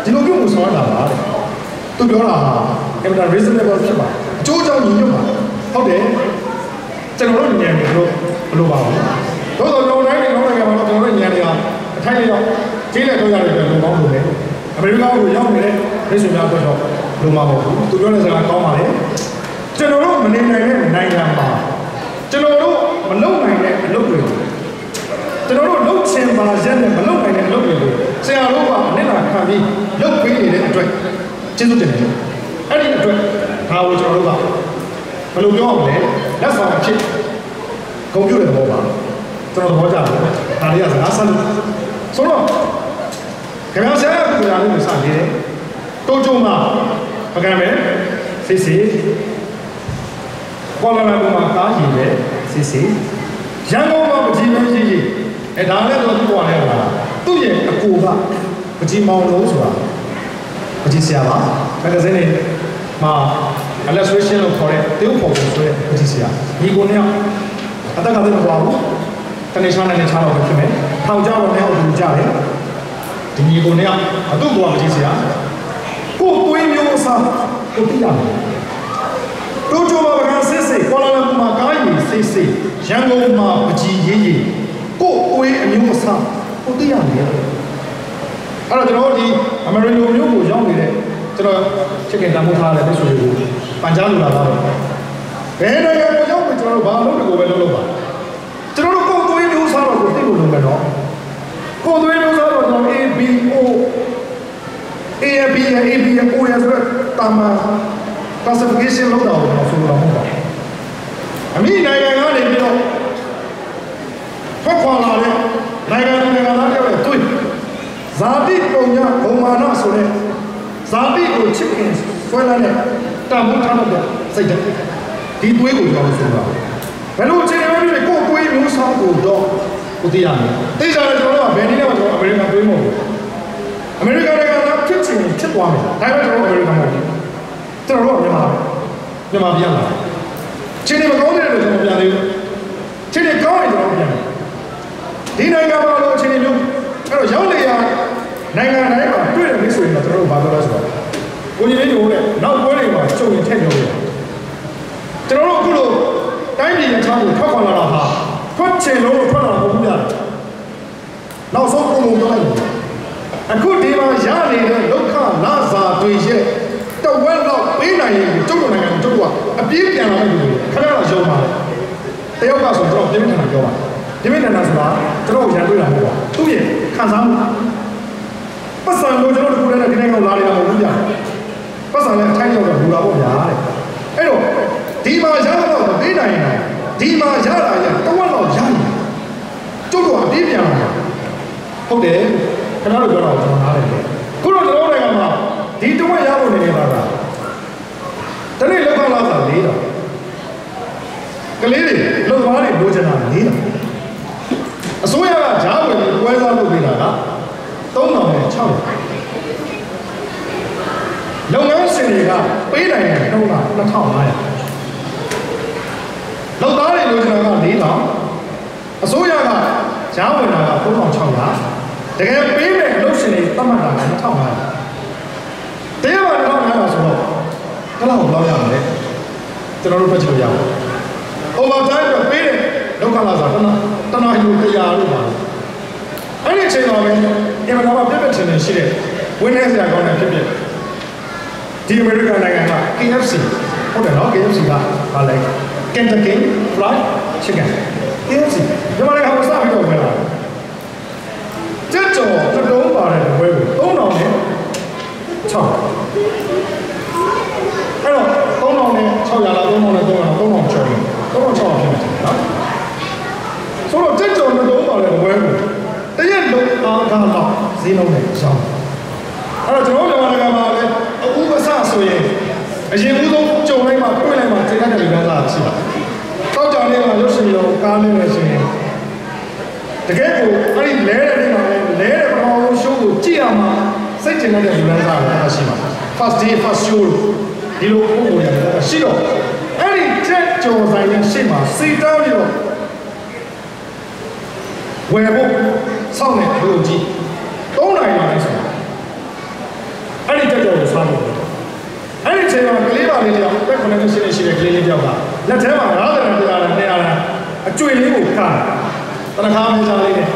ဒီလိုမျိုးကိုဆောင်ရတာပါတဲ့သူပြောတာဟာအင်တာ reasonable ဖြစ်ပါအကျိုးကြောင့်ညီညွတ်ပါဟုတ်တယ်ကျွန်တော်တို့ညံနေလို့ဘလို့ပါဘူးသို့တော်ကျွန်တော်တိုင်းနိုင်ငံမှာတော့ကျွန်တော်တို့ညံနေအောင်အထိုက်လေးတော့ကြီးလက်တော့ရတယ်ဘယ်လိုကောင်းလို့လဲအ မေရိကန်ကိုရောက်နေတဲ့မိတ်ဆွေများအတွက်တော့လုံမှာမဟုတ်ဘူးသူပြောတဲ့စကားကောင်းပါလေကျွန်တော်တို့မနေနိုင်တဲ့နိုင်ငံမှာကျွန်တော်တို့မလုပ်နိုင်တဲ့အလုပ်တွေကျွန်တော်တို့လုပ်ချင်ပါရက်နဲ့မလုပ်နိုင်တဲ့အလုပ်တွေကိုဆရာတို့ကအနစ်နာခံပြီးလုပ်ပေးနေတဲ့အတွက်ကျေးဇူးတင်တယ်အဲ့ဒီအတွက်ဒါကိုကျွန်တော်တို့ကဘယ်လိုပြောရမလဲလက်ဆောင်အဖြစ်ဂုဏ်ပြုတဲ့သဘောပါကျွန်တော်သဘောကျတယ်ဒါလေးကစကားဆက်လို့ဆိုတော့ခင်ဗျားဆရာကပြောတာလေးကိုစနေတယ်တိုးကျုံမှာပကံပဲစစ်စစ်ပေါ်လာလာမှာကားကြီးပဲစစ်စစ်ရန်ကုန်မှာပကြီးမင်းကြီးကြီးအဲဒါလည်းတော့သူ့ပေါ်နေလာသူ့ရဲ့အကူကပကြီးမောင်လုံးဆိုတာပကြီးဆရာပါမဂ္ဂဇင်းတွေမှာ illustration လို့ခေါ်တဲ့တေးဥပုံဆိုတဲ့ပကြီးဆရာဒီကိုနှစ်ယောက်အသက်ကလည်းမပေါ်ဘူးတနေ့ချောင်းနဲ့ချောင်းတော့ဖြစ်မယ်ထောင်ကြတော့လည်းအတူကြတယ်ဒီညီကိုနှစ်ယောက်အတူပေါ်ပကြီးဆရာကိုသွေးမျိုးအစားကိုပြရတယ်တို့ကြိုးပါကစစ်စစ်ကွာလာလမ်ပူမှာကားရီစစ်စစ်ရန်ကုန်မှာပကြီးရေးရေးကိုသွေးအမျိုးအစားကိုသိရတယ်အဲ့တော့ကျွန်တော်ဒီအမေရိကန်မျိုးကိုရောက်နေတဲ့ကျွန်တော်ချစ်ခင်တမ်းမိုးထားတဲ့မိတ်ဆွေတွေကိုပန်ကြားလိုလာတော့ဘယ်နိုင်ငံကိုရောက်ပြီးကျွန်တော်တို့ဘာလုပ်တယ်ကိုပဲလုပ်ပါကျွန်တော်တို့ကိုသွေးမျိုးစားတော့ကိုသိဖို့လုပ်မယ်နော်ကိုသွေးမျိုးစားတော့ကျွန်တော် ABO ABO ရဆိုတော့တာမန် classification လုပ်တာကိုဆိုတော့မဟုတ်ပါဘူးအမိနိုင်ငံကနေပြီးတော့ထွက်ခွာလာတဲ့နိုင်ငံသားတွေတွေ့ဇာတိပုံညာဘုံမာနဆိုတဲ့ဇာတိကိုချစ်ခင်ဆွဲလာတဲ့တာမန်ထားတဲ့စိတ်ဓာတ်ဒီသွေးကိုကျွန်တော်ဆိုတာဘယ်လိုအခြေအနေမျိုးတွေကိုသွေးမျိုးစားကိုတော့ကိုသိရမယ်သိကြတယ်ကျွန်တော်ကဘယ်နည်းနဲ့မှကျွန်တော်အမေရိကန်သွေးမဟုတ်ဘူးအမေရိကန်နိုင်ငံသားဖြစ်ချင်ဖြစ်သွားမယ်ဒါပေမဲ့ကျွန်တော်အမေရိကန်မဟုတ်ဘူးကျွန်တော်တို့မြန်မာပြန်လာချင်းနေမကောင်းတဲ့လို့ကျွန်တော်ပြန်သေးဘူးချင်းနေကောင်းတယ်ကျွန်တော်ပြန်ဒီနိုင်ငံမှာလို့ချင်းနေမျိုးအဲ့တော့ရောက်လေရနိုင်ငံတိုင်းမှာတွေ့တဲ့မိတ်ဆွေတွေကျွန်တော်တို့ဘာပြောလဲဆိုတော့ကိုကြီးလေးတို့နဲ့နောက်ပွဲတွေမှာကြုံရင်ထည့်ပြောရတယ်ကျွန်တော်တို့အခုလိုတိုင်းပြည်ရဲ့ချောင်းကိုထွက်ခွာလာတာဟာထွက်ချင်လို့ထွက်လာတော့မဟုတ်ဘူးရတယ်နောက်ဆုံးပုံပြောလိုက်အခုဒီမှာရနေတဲ့ဒုက္ခလာစာတွေရဲ့တဝက်တော့ပေးနိုင်ရင်ကျုပ်တို့နိုင်ငံကျုပ်တို့ကအပြေးပြန်လာတဲ့လူတွေခဏတော့ရုံပါတယောက်ကဆိုတော့ပြင်းထန်တာပြောပါပြင်းထန်တာဆိုတာကျွန်တော်ရန်တွေ့တာမဟုတ်ပါသူ့ရဲ့ခံစားမှုပတ်စံလို့ကျွန်တော်တို့လည်းဒီနိုင်ငံကိုလာနေတာမဟုတ်ဘူးကြာပတ်စံလည်းအထိုင်းရောက်တော့လူလာဖို့များတယ်အဲ့တော့ဒီမှာရတော့မပေးနိုင်ရင်ဒီမှာရတာရတဝက်တော့ရရင်ကျုပ်တို့အပြေးပြန်လာဟုတ်တယ်ခဏတော့ပြောတော့ကျွန်တော်နားလည်တယ်ခုတော့ကျွန်တော်နိုင်ငံမှာဒီတဝက်ရဖို့နေနေတာကတနေ့လောက်လာတာ၄တော့ကလေးတွေလုံသွားတွေလိုချင်တာ၄တော့အစိုးရကဂျားဝင်ပြီးပွဲစားလုပ်ပေးတာက3000နဲ့600လုပ်ငန်းရှင်တွေကပေးနိုင်တဲ့နှုန်းက2500လောက်သားတွေလိုချင်တာက4000အစိုးရကဂျားဝင်တာက3600တကယ်ပေးမဲ့အလုပ်ရှင်တွေသတ်မှတ်တာက2500တရားမှာ2500ဆိုတော့ဘယ်လောက်လောက်ရမလဲကျွန်တော်တို့ဖတ်ကြည့်လို့ရအောင် overtime တော့ပေးတယ်လောကလာဆိုတနာယူတရားလို့ပါအဲ့ဒီအချိန်တော့ပဲအမှန်တော့ပြည့်ပြည့်ထင်ထင်ရှိတဲ့ဝင်းနေစရာကောင်းတဲ့ဖြစ်ဖြစ်ဒီအမေရိကန်နိုင်ငံက KFC ဟုတ်တယ်နော် KFC ကဘာလဲ Kentucky Fried Chicken KFC ဒီမှာလည်းဟောစားပြီးတော့ပဲလားကျက်ကျော်တုံးပါတယ်ဘွဲကို3000နဲ့6အဲ့တော့3000နဲ့600လား3000နဲ့300လား3000ကျော်တယ်3600ဖြစ်မယ်နော်ဆိုတော့ကျက်ကျော်တုံးပါတယ်ဘွဲကိုတရက်လုံးအားကားတော့ဈေးလုံးနဲ့ရောင်းအဲ့တော့ကျွန်တော်မြန်မာနိုင်ငံမှာလည်းအခုအစဆိုရင်အရင်ဦးဆုံးကြုံလိုက်မှတွေ့လိုက်မှသိတတ်တဲ့လူများသားရှိပါတယ်တောက်ကြနေမှာရုပ်ရှင်ရောကားနေနေဆိုရင်တကယ်ကိုအဲ့ဒီလဲတဲ့နေမှာလဲတဲ့ပထမဆုံး show ကိုကြည့်ရမှာစိတ်ကျင်တဲ့လူများသားလည်းရှိပါတယ် first day first show ဒီလိုပုံပေါ်ရတယ်ရှိတော့အဲ့ဒီချက်ကြော်ဆိုင်ရဲ့ရှေ့မှာစီတောင်းပြီးတော့ဝယ်ဖို့စောင့်နေလို့ကြည့်3နိုင်ပါလေဆိုတာအဲ့ဒီချက်ကြော်ကိုစားလို့အဲ့ဒီချိန်မှာကလေးပါလေးတယောက်တက်ခဏလေးရှိတဲ့ကလေးလေးတယောက်ကလက်ထဲမှာ90တန်း200တန်းအကျွေလေးကိုကားတနခါမေးစားလေးနဲ့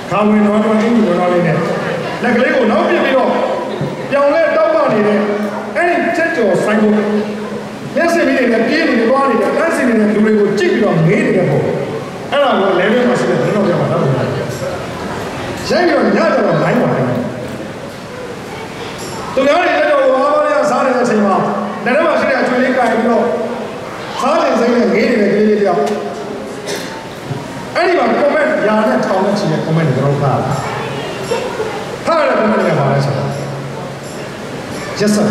ခါဝင်တော့အင်းကြီးတော့လေးနဲ့လက်ကလေးကိုနောက်ပြပြီးတော့ အဲ့ဒီချက်ကျော်ဆိုင်ကိုမျက်စိလေးနဲ့ပြေးနေသွားနေတဲ့တန်းစီနေတဲ့လူတွေကိုကြည့်ပြီးတော့မေးနေတဲ့ပုံအဲ့ဒါကိုလဲလဲမှရှိတဲ့ကျွန်တော်ပြောတာတော့ရိုက်ပြီးတော့ညကြတော့လိုင်းပါတယ်သူများတွေတော့ဝါးလေးစားနေတဲ့အချိန်မှာလက်ထဲမှာရှိတဲ့အချွေလေးကိုင်ပြီးတော့စားနေစိမ့်နဲ့ငေးနေတဲ့ကလေးလေးတယောက်အဲ့ဒီမှာ comment ရာနဲ့ထောင်နဲ့ချီတဲ့ comment တွေကျွန်တော်ဖတ်တဲ့ comment တွေကပါလဲဆိုတော့ yes sir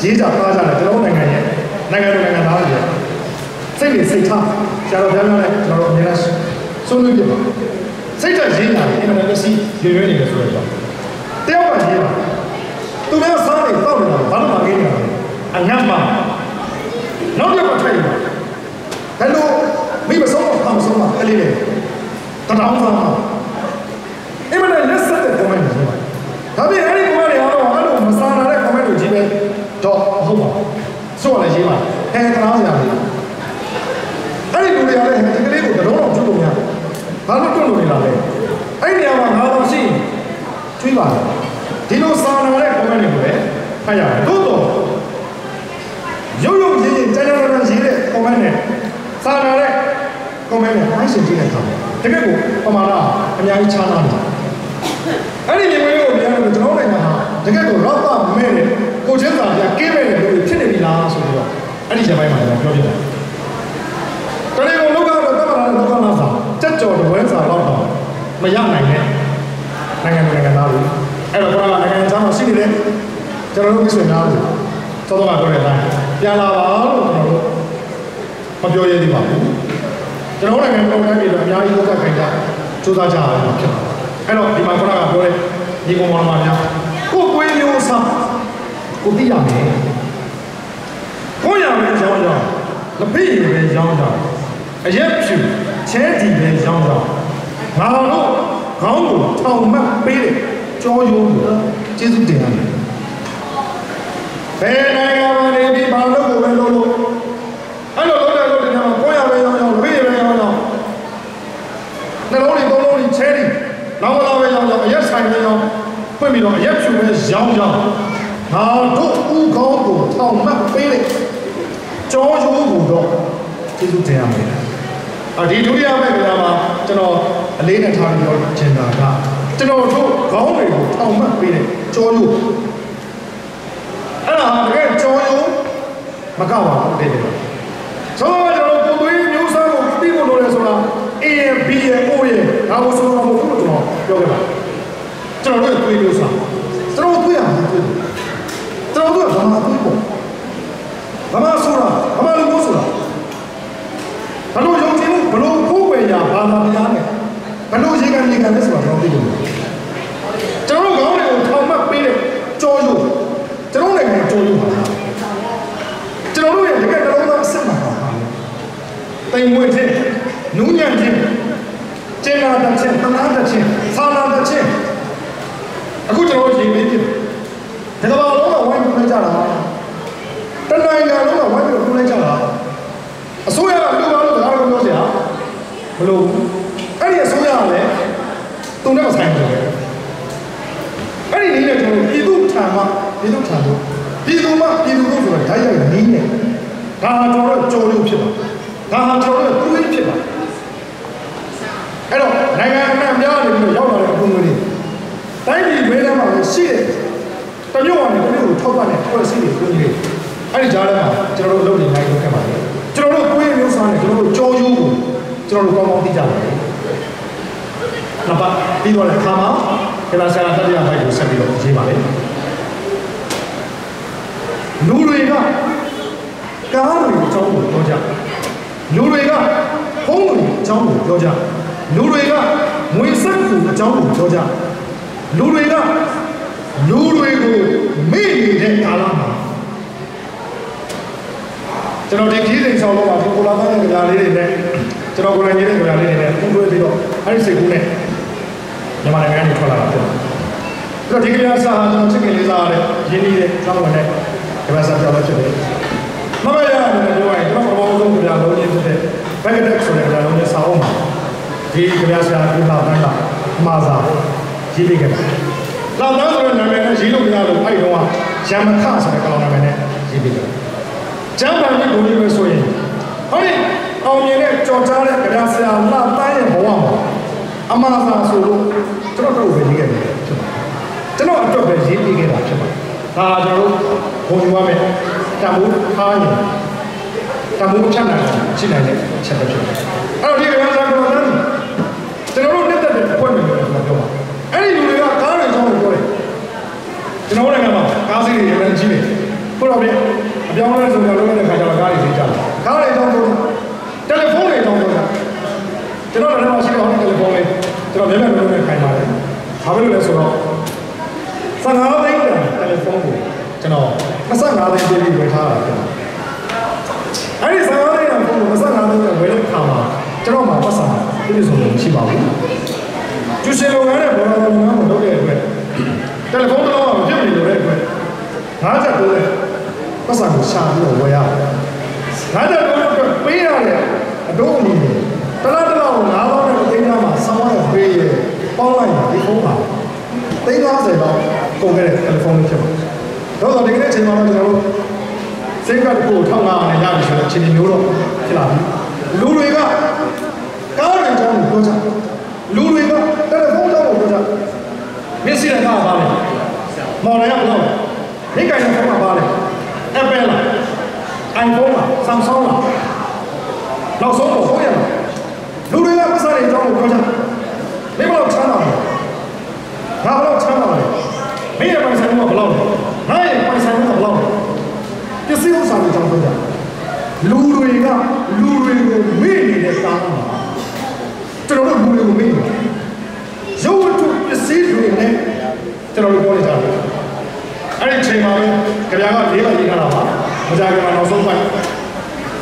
ရေးကြပါကြတယ်ကျွန်တော်နိုင်ငံရဲ့နိုင်ငံတော်နိုင်ငံသားတွေစိတ်တွေစိတ်ထားဆရာတော်ဘုရားများနဲ့ကျွန်တော်တို့အများကြီးဆုံးဖြတ်ပြပါစိတ်ဓာတ်ရေးတာအင်တာနက်စီရွေရွေနေတယ်ဆိုတော့တယောက်ကရေးတာသူများစားနေတောက်နေတာဘာလို့မငေးနေတာလဲအငတ်မှာနောက်တစ်ခါထိုင်နေတာဘယ်လိုမိမဆုံးတော့မဆုံးတော့အဲ့လေးလေတတောင်းစားမှာအမှန်တည်းလက်ဆက်တဲ့ comment တွေပါဒါပြင်အဲ့ဒီ comment တွေကတော့အဲ့လိုမစားနာတဲ့ comment တွေကြီးပဲတော့ဟုတ်ပါဆိုရလဲရေးပါဟဲ့တရားစရာလေးအဲ့ဒီလူတွေကလည်းဒီကလေးကိုတော့တော့ကျွတ်လို့များဘာလို့တွန့်လို့နေတာလဲအဲ့ဒီနေရာမှာငါတော့ရှိကျွေးပါဒီလိုစားနာတဲ့ comment တွေကိုလည်းဖတ်ရတယ်သို့တော့ရုပ်ရုပ်ရင်းရင်းတန်းတန်းရေးတဲ့ comment နဲ့စားနာတဲ့ comment နဲ့အားရှင်ကြည့်တဲ့အခါတကယ်ကိုပမာဏအများကြီးခြားနာတယ်အဲ့ဒီမျိုးကိုပြန်လို့ကျွန်တော်နိုင်ငံဟာတကယ်ကိုရော့ပါမဲ့တဲ့ကိုချင်းစာပြကင်းမဲ့တဲ့လူတွေဖြစ်နေပြီလားဆိုတော့အဲ့ဒီချိန်ပိုင်းမှာကျွန်တော်ပြောပြတယ်တကယ်ကိုလောကတော့တမန်တော်လောကနာစာစက်ကြော်တဝဲစာတော့မရနိုင်တဲ့နိုင်ငံသားတွေအဲ့တော့ကျွန်တော်နိုင်ငံသားမှာရှိနေတဲ့ကျွန်တော်တို့မိတ်ဆွေများတွေသောတော်ကပြောတဲ့အတိုင်းပြန်လာပါလို့ကျွန်တော်တို့မပြောရသေးပါဘူးကျွန်တော်နိုင်ငံတော်တိုင်းပြည်တော့အများကြီးလောကခိုင်ကြစူးစမ်းကြရမှာဖြစ်ပါတယ်အဲ့တော့ဒီမှာခုနကပြောတဲ့ဒီပုံပေါ်မှာများကိုယ်ကွေးမျိုးစားကိုသိရမယ်ကိုရမယ်ရောင်းကြလက်ဖိရပဲရောင်းကြအရက်ဖြူချဲတီပဲရောင်းကြငါတို့ခေါင်းကိုထောင်မှတ်ပေးတဲ့ကြောရိုးကိုကျေးဇူးတင်ရတယ်ဘယ်နိုင်ငံမှာနေပြီးဘာလို့ကိုပဲလို့အဲ့လိုလုပ်တဲ့လူတွေကကိုရပဲရောင်းလက်ဖိရပဲရောင်းနှလုံးတွေသုံးလုံးတွေချဲတီနောက်လာပဲရောင်းအရက်ဆိုင်ပဲရောင်းဖွင့်ပြီးတော့အရက်ဖြူပဲရောင်းငါတို့ဦးခေါင်းကိုထောင်မှတ်ပေးတဲ့ကြောရိုးကိုတော့ကျေးဇူးတင်ရမယ်ဒီဒုတိယမဲ့ကမှာကျွန်တော်အလေးနဲ့ထားပြီးတော့ကျင်တာကကျွန်တော်တို့ခေါင်းတွေကိုထောင်မှတ်ပေးတဲ့ကြောရိုးအဲ့ဒါတကယ်ကြောရိုးမကောက်ပါဘူးတဲ့ဆိုတော့ကျွန်တော်ကိုသွေးမျိုးစားကိုပြီးဖို့လိုလဲဆိုတာ A ရ B ရ O ရဒါကိုဆိုတော့ဘုရားကျွန်တော်ပြောခဲ့ပါကျွန်တော်တို့သွေးမျိုးစားကျွန်တော်သွေးရမှာသွေးကျွန်တော်တို့ကဘာမှသွေးပေါ့ဘာမှဆိုတာဘာမှလို့ဆိုတာဘလို့ယုံကြည်မှုဘလို့ကိုယ်ပဲရဘာသာတရားနဲ့ဘလို့ရေကန်လဲဆိုတာကျွန်တော်သိလို့ကျွန်တော်တို့ခေါင်းတွေကိုထောင်မှတ်ပေးတဲ့ကြောရိုးကျွန်တော်နိုင်ငံကြောရိုးပါကျွန်တော်တို့ရဲ့တကယ်တလုံးသားအစ်စ်မှာပါတိမ်မွေးခြင်းနူးညံ့ခြင်းကျင်နာတတ်ခြင်းတနာတတ်ခြင်းဆာနာတတ်ခြင်းအခုကျွန်တော်ရေးပေးတယ်ဒီကမ္ဘာလုံးကဝိုင်းပြီးကြတာတနိုင်ငံလုံးကဝိုင်းပြီးပြောကြတာအစိုးရကလူပါလို့ဒါကတော့ပြောစရာမလိုဘူးအဲ့ဒီအစိုးရကလည်းတုံနဲ့မဆိုင်ဘူးအဲ့ဒီနည်းနဲ့ကျွန်တော်ပြည်သူထံမှပြည်သူထံတို့ပြည်သူမှပြည်သူတို့ဆိုတာဓာတ်ရိုက်နည်းနဲ့ဒါဟာကျွန်တော်တို့ကြော်လို့ဖြစ်ပါဒါဟာကျွန်တော်တို့တွေးဖြစ်ပါအဲ့တော့နိုင်ငံအနှံ့ပြားနေပြီးတော့ရောက်လာတဲ့အပုံတွေတိုင်းပြည်ဝေးထဲမှာရှိတဲ့တမျိုးကနေတမျိုးကိုထောက်ပံ့တဲ့ဖွဲ့စည်းတွေပြုနေတယ်အဲ့ဒီကြားထဲမှာကျွန်တော်တို့လုပ်နေနိုင်လို့ခဲ့ပါတယ်ကျွန်တော်တို့ကိုယ်မျိုးစားနေကျွန်တော်တို့ကြောရိုးကိုကျွန်တော်တို့ကောင်းကောင်းသိကြပါတယ်နောက်ပါပြီးတော့လည်းခါမှာကလာဆရာတတိယဘိုက်ကိုဆက်ပြီးတော့ရေးပါမယ်လူတွေကကားတွေအကြောင်းကိုပြောကြလူတွေကဖုန်းတွေအကြောင်းကိုပြောကြလူတွေကငွေစက်ကိုအကြောင်းကိုပြောကြလူတွေကိုမေ့နေတဲ့ကာလမှာကျွန်တော်ဒီခီးစိန်ဆောင်တော့ဒီကိုလာတဲ့ကြလေးတွေနဲ့ကျွန်တော်ကိုယ်တိုင်ရေးတဲ့ကြလေးတွေနဲ့ပူးတွဲပြီးတော့အဲ့ဒီစိတ်ကူးနဲ့မြန်မာနိုင်ငံကနေထွက်လာတာဖြစ်တယ်ပြီးတော့ဒီကလေးစားဟာကျွန်တော်ချစ်ခင်လေးစားရတဲ့ရင်းနှီးတဲ့စောင်းဝင်တဲ့ဒီမှာစားပြောလို့ဖြစ်တယ်မမရရတယ်ပြောရင်ကျွန်တော်ဘောလုံးကလုံးချင်းဖြစ်တဲ့ backdeck ဆိုတဲ့လုံးချင်းစာအုပ်မှာဒီကလေးစားပြတာတိုင်းကအမှားစားရေးပေးခဲ့တယ်။နောက်တော့ဆိုတော့နာမည်နဲ့ရေးလို့မရလို့အဲ့တော့ ရမခဆိုတဲ့ကောင်နာမည်နဲ့ရေးပြီးတယ်ကျမ်းပါကြီးဘုံကြီးပဲဆိုရင်ဟောဒီအောင်မြင်တဲ့ကြော်ကြားတဲ့ကြဆရာလှတိုင်းရဲ့ဘဝမှာအမှားသာဆိုလို့ကျွန်တော်တို့ပဲရေးခဲ့တယ်ဖြစ်ပါတယ်ကျွန်တော်အတွက်ပဲရေးပြီးခဲ့တာဖြစ်ပါတယ်ဒါကျွန်တော်တို့ဘုံယူရမယ်တံမိုးထားရင်တံမိုးဖြတ်နိုင်ရှိနိုင်တဲ့ချက်ပဲဖြစ်တယ်အဲ့တော့ဒီကြဆရာကတော့ကျွန်တော်တို့လက်သက်တဲ့အဖွဲ့တွေပြောပါအဲ့ဒီလူတွေကကားတွေကြောင်းကိုပြောတယ်ကျွန်တော်တို့နိုင်ငံမှာကားစီးတွေရမ်းကြီးတယ်ခုတော့ပြင်အပြောင်းလဲဆိုတော့လုံးဝတဲ့ခါကျတော့ကားတွေဈေးကျတယ်ကားတွေကြောင်းပြောတယ်တယ်လီဖုန်းတွေကြောင်းပြောတာကျွန်တော်တို့ရှိတော့တယ်လီဖုန်းလေးကျွန်တော်မျက်မှန်လုံးနဲ့ခိုင်ပါတယ်ဘာဖြစ်လို့လဲဆိုတော့15သိန်းတယ်တယ်လီဖုန်းကိုကျွန်တော်25သိန်းပေးပြီးဝယ်ထားတာဖြစ်တယ်အဲ့ဒီ15သိန်းတဲ့ဖုန်းကို25သိန်းနဲ့ဝယ်တဲ့အခါမှာကျွန်တော်မှပတ်စံပြည့်စုံလို့မရှိပါဘူးကျူရှင်လုပ်ငန်းနဲ့ဘောလုံးလုပ်ငန်းကိုလုပ်တဲ့အတွက်တယ်လီဖုန်းတော့မဖြစ်နေလို့တဲ့အတွက်50တိုးတဲ့ပတ်စံကိုရှာပြီးတော့ဝယ်ရတယ်50တိုးတဲ့ပေးရတဲ့အတော့အမီတလားကို9000နဲ့သိန်းသားမှာဆောင်းရတဲ့ပေးရပေါင်းလိုက်ရင်ဒီဖုန်းပါ350တော့ကုန်ခဲ့တဲ့တယ်လီဖုန်းလေးဖြစ်ပါတယ်တော့ဒီကနေ့ချိန်မှာတော့ကျွန်တော်တို့စိတ်ကပ်ကို1500နဲ့ရပြီဆိုတော့အခြေအနေမျိုးတော့ဖြစ်လာပြီလူတွေကကားတွေအကြောင်းကိုပြောကြလူတွေကတယ်လီဖုန်းအကြောင်းကိုပြောကြမျက်စိနဲ့ကပါလေမော်ဒယ်ကဘယ်လိုလဲမိကိုင်တဲ့ဖုန်းကပါလေ Apple လား iPhone လား Samsung လားနောက်ဆုံးတော့ဟုတ်ရမှာလူတွေကပတ်စံတွေအကြောင်းကိုပြောကြမင်းဘယ်လိုချမ်းသာလဲငါဘယ်လိုချမ်းသာလဲမင်းရဲ့ပိုင်ဆိုင်မှုကဘယ်လောက်လဲငါရဲ့ပိုင်ဆိုင်မှုကဘယ်လောက်လဲပစ္စည်းဥစ္စာတွေအကြောင်းပြောကြလူတွေကလူတွေကိုမေ့နေတဲ့ကာလမှာကျွန်တော်တို့လူတွေကိုမေ့နေရုပ်ဝတ္ထုပစ္စည်းတွေနဲ့ကျွန်တော်တို့ပြောနေကြတယ်အဲ့ဒီချိန်မှာပဲကြပြာက၄ပါးရေးထားတာပါမကြခင်မှာနောက်ဆုံးပိုင်း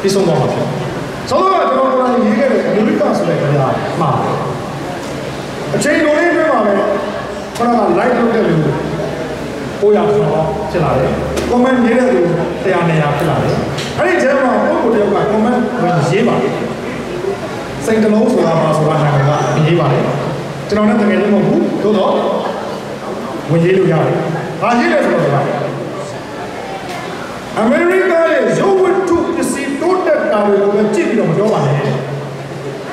ပြီးဆုံးသွားမှာဖြစ်ဆိုတော့ကျွန်တော်တို့ရေးခဲ့တဲ့အမေရိကဆိုတဲ့ကြပြာမှာအချိန်လိုလေးပြမှာပဲခေါင်းက live လုပ်တဲ့လူ900ကျော်ဖြစ်လာတယ် comment ရေးတဲ့လူ100 200ဖြစ်လာတယ်အဲ့ဒီကျမ်းမှာပုံကိုတယောက်က comment ဝင်ရေးပါတယ်စိတ်တလုံးဆိုတာပါဆိုတာနိုင်ငံကရေးပါတယ်ကျွန်တော်နဲ့တကယ်လို့မဟုတ်ဘူးသို့တော့ဝင်ရေးလို့ရတယ်ဘာရေးလဲဆိုတော့အမေရိကရဲ့ရုပ်ဝတ္ထုပစ္စည်းတိုးတက်တာတွေကိုပဲကြည့်ပြီးတော့မပြောပါနဲ့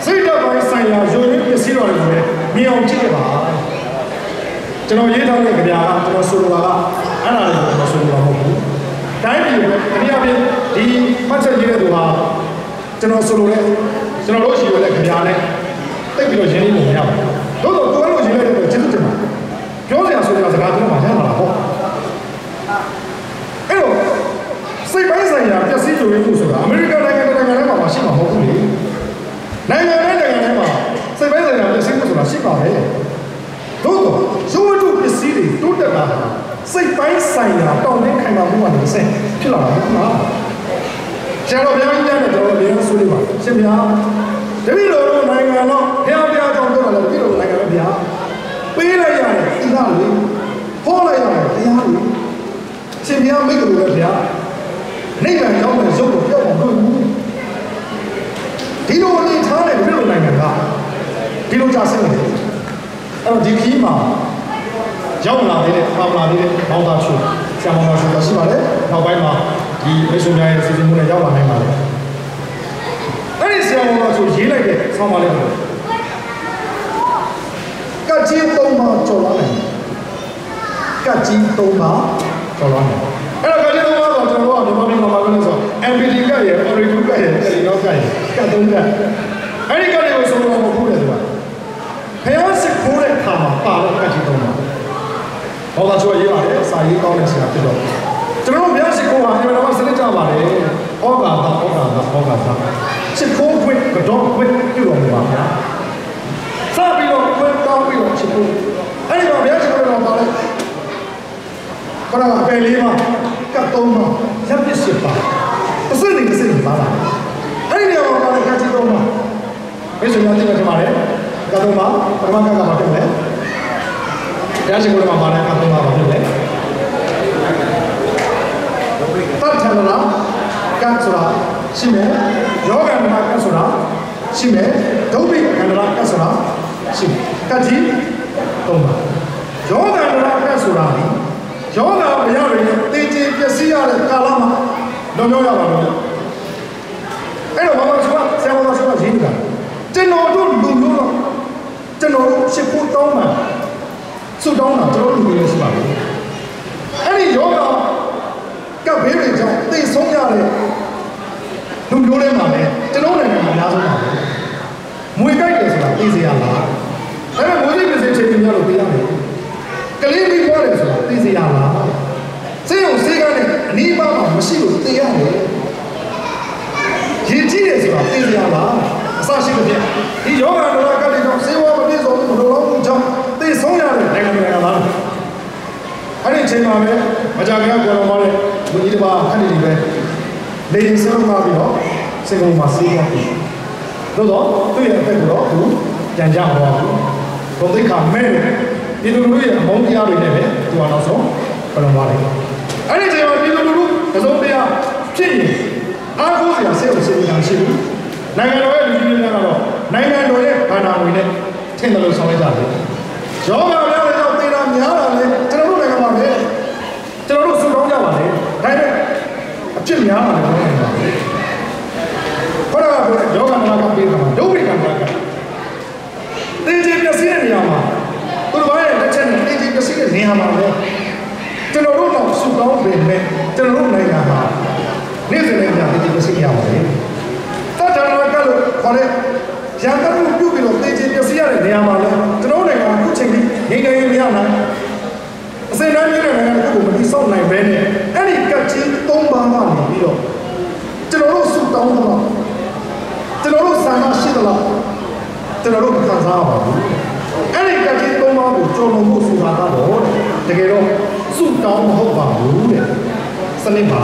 စိတ်ဓာတ်ပိုင်းဆိုင်ရာရုပ်ရင်းပစ္စည်းတော်တွေကိုလည်းမြင်အောင်ကြည့်ရပါကျွန်တော်ရေးထားတဲ့ကြပြာကကျွန်တော်ဆိုလိုတာကအဲ့ဒါလေးကိုကျွန်တော်ဆိုလိုတာမဟုတ်ဘူးတိုင်းပြည်ပဲတနည်းအားဖြင့်ဒီမှတ်ချက်ရေးတဲ့သူဟာကျွန်တော်ဆိုလိုတဲ့ကျွန်တော်တို့ရှိရတဲ့ကြပြာနဲ့တိတ်ပြီးတော့ရင်းနှီးပုံမရဘူးတို့တော့ကိုယ်လိုရေးလိုက်တဲ့ကျေးဇူးတင်ပါပြောစရာဆိုတဲ့စကားကျွန်တော်မှရလာတာပေါ့အဲ့တော့စိတ်ပိုင်းဆိုင်ရာပျက်စီးကြိုးရင်းမှုဆိုတာအမေရိကန်နိုင်ငံထဲမှာရှိမှာမဟုတ်ဘူးလေနိုင်ငံထဲမှာစိတ်ပိုင်းဆိုင်ရာပျက်စီးမှုဆိုတာရှိပါတယ်တို့တော့ရုပ်ဝတ္ထုပစ္စည်းတွေတိုးတက်လာတာစိတ်ပိုင်းဆိုင်ရာတောင်းတခိုင်မာမှုကနေဆက်ဖြစ်လာတာဟုတ်လားကျန်တော့ဗျာကြီးတဲ့ကျွန်တော်လည်းဆွေးနွေးပါရှင်ဗျာတပည့်တော်တို့နိုင်ငံတော့ဘုရားကြောင့်ပြောတာလည်းတပည့်တော်နိုင်ငံပဲဗျာပေးလိုက်ရတယ်သီလလေဟောလိုက်ရတယ်တရားလေရှင်ဗျာမိတ်ကလေးပဲဗျာနိဗ္ဗာန်ရောက်တဲ့ရုပ်ကိုပြောအောင်လုပ်ဘူးဒီလိုအနေထားတဲ့တပည့်တော်နိုင်ငံကဒီလိုကြာဆင်းနေတယ်အဲ့တော့ဒီခီးမှာရောက်လာတဲ့ပါလာတဲ့မောင်သားချိုးဆရာမောင်သားချိုးရှိပါတယ်နောက်ပိုင်းမှာဒီမိတ်ဆွေများရဲ့စီစဉ်မှုနဲ့ရောက်လာနိုင်ပါတယ်အဲ့ဒီဆရာမောင်သားချိုးရေးလိုက်တဲ့ဆောင်းပါလေးကကြီး3ပါကျော်လာတယ်ကကြီး3ပါကျော်လာတယ်အဲ့တော့ကကြီး3ပါတော့ကျွန်တော်တို့ကမြန်မာပြည်မှာပါလို့ဆို MPD ကရဲ့ Oracle ကရဲ့ဒီနောက်ကရဲ့က3ကအဲ့ဒီကလေးကိုဆိုတော့မဟုတ်ဘူးလေသူကဖျားစစ်ခိုးတဲ့ခါမှာပါတော့ကကြီး3ပါဘောသာချိုးရေးပါတယ်စာရေးကောင်းတဲ့ဆရာဖြစ်တော့ကျွန်တော်တို့ဘုရားရှိခိုးဟာဒီမှာတော့စနစ်ကြပါတယ်ဩဃာတာရှိခိုးခွင့်ကတော့ခွင့်ပြုတော်မူပါဗျာစပြီးတော့ခွင့်တောင်းပြီးတော့ရှိခိုးအဲ့ဒီမှာဘုရားရှိခိုးတော်ပါလဲခဏအပယ်လေးပါကတ်3ပါလက်ပစ်စစ်ပါအစစ်နေပါလားအဲ့ဒီနေရာမှာပါလဲကတ်3ပါဘယ်ဆိုရင်တိတ်မှာတယ်ကတ်3ပါပထမကတ်ကမှာတယ်ဘုရားရှိခိုးတော်မှာလည်းကတ်3ပါပါဖြစ်တယ်တတ်ထန်လားကတ်ဆိုတာရှိမယ်ယောဂန္တရာကတ်ဆိုတာရှိမယ်ဒုဗိကန္တရာကတ်ဆိုတာရှိမယ်ကတ်ကြီး3ပါယောဂန္တရာကတ်ဆိုတာဒီ ယောဂမရရင်တေချေပျက်စီးရတဲ့ကာလမှာလွန်မြောက်ရပါလို့အဲ့တော့ဘာမှဆိုဆရာတော်ဆိုတာရင်းနေတာကျွန်တော်တို့လူမျိုးတော့ကျွန်တော်တို့ရှစ်ဖို့တောင်းတာစုတောင်းတာကျွန်တော်တို့လူမျိုးရှိပါဘူးအဲ့ဒီယောဂကဘေးတွေကြောင့်သိဆုံးရတဲ့လူမျိုးတွေမှာလည်းကျွန်တော်နိုင်ငံမှာအများဆုံးပါပဲမွေကြိုက်တယ်ဆိုတာသိစေရလားဒါပေမဲ့မွေးနေ့တစ်ချိန်ချိန်များလို့သိရတယ်ကလေးလေးပေါ်တယ်ဆိုတာသိစေရလားစေုံစေကနဲ့အနီးပါးမှာမရှိလို့သိရတယ်ရည်ကြည့်တယ်ဆိုတာသိစေရလားအစရှိတဲ့ဒီယောဂတော်ကလည်းကြောင့်စေဝါမပြည့်စုံဘူးဘလို့လုံးကြောင့်သိဆုံးရတဲ့နိုင်ငံလားအဲ့ဒီချိန်မှာပဲမကြခင်ကပြောတော့တဲ့ဘုန်းကြီးတစ်ပါးခက်နေပြီပဲလေရင်ဆုံးသွားပြီးတော့စေကုံမှာစီးသွားပြီသို့တော့သူ့ရဲ့အသက်ကတော့သူပြန်ကြတော့ဘူးဘုံသိက္ခာမဲ့တယ်ပြည်သူလူထုရဲ့အမုန်းတရားတွေနဲ့ပဲသူကနောက်ဆုံးပြန်သွားတယ်အဲ့ဒီချိန်မှာပြည်သူလူထုအစုံတရားဖြစ်ရင်အားကိုးစရာစေုံစေတာရှိဘူးနိုင်ငံတော်ရဲ့လူကြီးတွေကတော့နိုင်ငံတော်ရဲ့ဘာသာဝင်နဲ့ထင်တယ်လို့ဆောင်ရကြတယ်ရောဂါများတဲ့ကြောင့်သေတာများတာလေကျွန်တော်တို့နိုင်ငံမှာပဲကျွန်တော်တို့စုတောင်းကြပါလေဒါပေမဲ့အဖြစ်များတာလည်းပြောနေတာခေါ်တာကယောဂနာကပြေးတာဒုက္ခကံကတေးကြီးပစ္စည်းတဲ့နေရာမှာသူတို့ရဲ့လက်ချက်နဲ့တေးကြီးပစ္စည်းတဲ့နေရာမှာပဲကျွန်တော်တို့တော့စုတောင်းပေမဲ့ကျွန်တော်တို့နိုင်ငံမှာနေ့စဉ်နဲ့ညတေးကြီးပစ္စည်းရပါတယ်တတ်တယ်ကလို့ခေါ်တဲ့ရန်ကုန်ပြုတ်ပြီးတော့တေးကြီးပစ္စည်းရတဲ့နေရာမှာလည်းကျွန်တော်တို့နိုင်ငံအခုချိန်ကြီးငြိမ်းချမ်းရေးမရနိုင်အစင်တန်းကြီးတဲ့နိုင်ငံတစ်ခုကိုမတိဆောက်နိုင်ပဲနဲ့အဲ့ဒီကတ်ချင်း၃ပါးကနေပြီးတော့ကျွန်တော်တို့စုတောင်းတော့ကျွန်တော်တို့ဆန္ဒရှိသလားကျွန်တော်တို့ခံစားရပါဘူးအဲ့ဒီကတ်ချင်း၃ပါးကိုကြော်လွန်ဖို့ဆိုတာကတော့တကယ်တော့စုတောင်းမဟုတ်ပါဘူးတဲ့စနစ်ပါ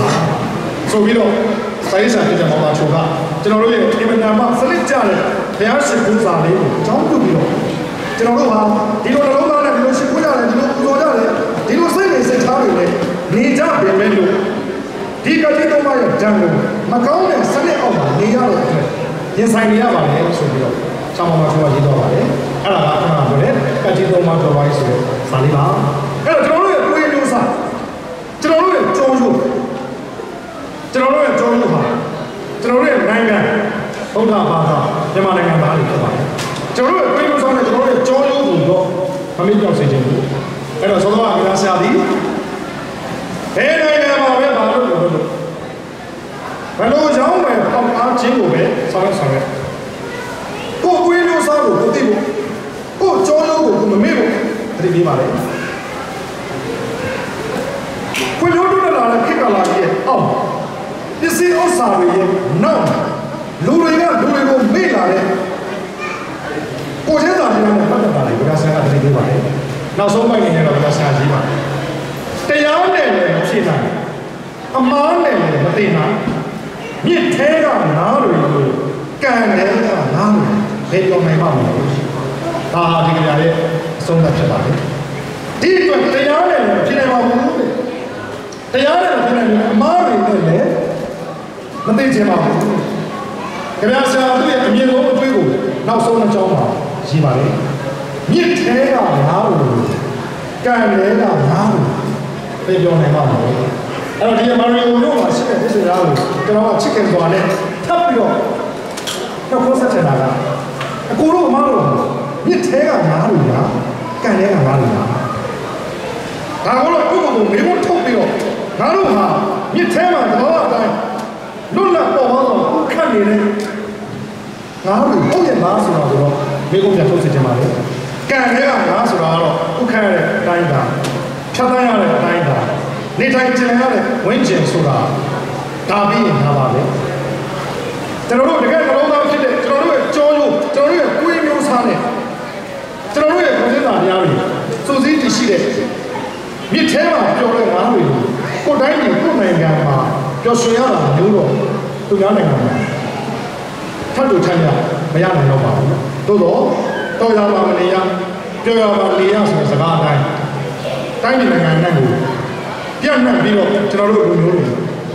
ဆိုပြီးတော့စာရေးစာပြတဲ့မောင်ပါချိုကကျွန်တော်တို့ရဲ့အင်မတန်မှစနစ်ကျတဲ့ဘုရားရှိခိုးစာလေးကိုအကြောင်းပြုပြီးတော့ကျွန်တော်တို့ဟာဒီလိုနှလုံးသားနဲ့ဒီလိုရှိခိုးရတယ်ဒီလိုပူဇော်ရတယ်ဒီလိုစိတ်နဲ့စိတ်ထားတွေနဲ့နေကြပေမဲ့လို့ဒီကတိတော်မရဲ့ဓာတ်ကိုမကောင်းတဲ့စနစ်အောက်မှာနေရတဲ့အတွက်ရင်ဆိုင်နေရပါတယ်ဆိုပြီးတော့ဆောင်းပါချိုကရေးတော့ပါတယ်အဲ့ဒါကခဏပြောတယ်ကတိတော်မတော်ပါရေးဆိုတဲ့စာလေးပါအဲ့တော့ကျွန်တော်တို့ရဲ့ကိုယ်မျိုးစာကျွန်တော်တို့ရဲ့ကြောရုပ်ကျွန်တော်တို့ရဲ့ကြောရုပ်ဟာကျွန်တော်တို့ရဲ့နိုင်ငံဗုဒ္ဓဘာသာမြန်မာနိုင်ငံသားတွေဖြစ်ပါတယ်ကျွန်တော်တို့ရဲ့ကိုယ်မျိုးစာနဲ့ကျွန်တော်တို့ရဲ့ကြောရုပ်ကိုတော့မမေ့ပြောင်းစေချင်ဘူးအဲ့တော့သောတော်ကဆရာသည်ဘယ်နိုင်ငံမှာပဲပါလို့ပြောလို့ဘယ်လိုကြောင်းပဲပေါက်အားခြင်းကိုပဲဆောင်ရွက်ကိုယ်ကိုယ်မျိုးစာကိုကိုသိဖို့ကိုယ်ကြောရုပ်ကိုမမေ့ဖို့တတိပေးပါလေကိုယ်မျိုးတို့လာတဲ့ခေတ်ကာလကြီးရဲ့အောက်ပစ္စည်းဥစ္စာတွေရဲ့နောက်လူတွေကလူတွေကိုမေ့လာတဲ့ကိုယ်ချင်းစာတွေနဲ့ပတ်သက်တာလေဘုရားဆရာကတတိပေးပါလေနောက်ဆုံးပိုင်းနေတော့ဘုရားဆရာကြီးပါတရားနဲ့လည်းမဖြစ်နိုင်အမားနဲ့လည်းမသိနိုင်မြစ်ထဲကနားတွေကိုကံတယ်ကနားတွေဘယ်ပြောနိုင်ပါမလဲဒါဟာဒီကြရဲ့အဆုံးသတ်ဖြစ်ပါလေဒီအတွက်တရားနဲ့လည်းမဖြစ်နိုင်ပါဘူးတရားနဲ့မဖြစ်နိုင်ဘူးအမားတွေနဲ့လည်းမသိချင်ပါဘူးဘုရားဆရာသူ့ရဲ့အမြင့်ဆုံးအတွေ့ကိုနောက်ဆုံးအကြောင်းပါရှိပါလေမြစ်ထဲကနားတွေကံတယ်ကနားတွေပြောနိုင်ပါ့မလဲအဲ့တော့ဒီမာရီယိုတို့မှာရှိတဲ့ဒီစရာကိုကျွန်တော်ကချစ်ခင်စွာနဲ့ထပ်ပြီးတော့ခေါ်ဆက်ချင်တာကအကိုတို့အမားတို့မြစ်ထဲကနားတွေကကံတယ်ကနားတွေကဒါကတော့ကိုယ့်ကိုယ်ကိုမေးဖို့ထုတ်ပြီးတော့ငါတို့ဟာမြစ်ထဲမှာတော့အတိုင်းလွတ်လပ်ပေါ်သွားတော့ခတ်နေတဲ့ငါတို့ဟုတ်ရဲ့လားဆိုတော့မိကုံးပြန်ထုတ်စေချင်ပါလေကံထဲကငါဆိုတာကတော့ဥခန့်ရတဲ့အတိုင်းသာဖြတ်သန်းရတဲ့အတိုင်းသာနေထိုင်ကျင်ရတဲ့ဝင်းကျင်ဆိုတာဒါပြီးရင်ဒါပါပဲကျွန်တော်တို့တကယ်နှလုံးသားဖြစ်တဲ့ကျွန်တော်တို့ရဲ့ကြောရုပ်ကျွန်တော်တို့ရဲ့ကိုယ်မျိုးစားနဲ့ကျွန်တော်တို့ရဲ့ကိုယ်စင်သားတရားတွေစိုးစည်းတည်ရှိတဲ့မြစ်ထဲမှာပြောတဲ့ငါးတွေကိုယ်တိုင်းကိုယ်နိုင်ငံမှာပျော်ရွှင်ရတာမျိုးတော့သူများနိုင်ငံမှာထပ်တူထမ်းရမရနိုင်တော့ပါဘူးသို့တော့တော်ရပါမနေရပြောရပါလေရဆိုတဲ့စကားအတိုင်းတိုင်းပြည်နိုင်ငံနဲ့ကိုပြန့်နှံ့ပြီးတော့ကျွန်တော်တို့လူမျိုးတွေ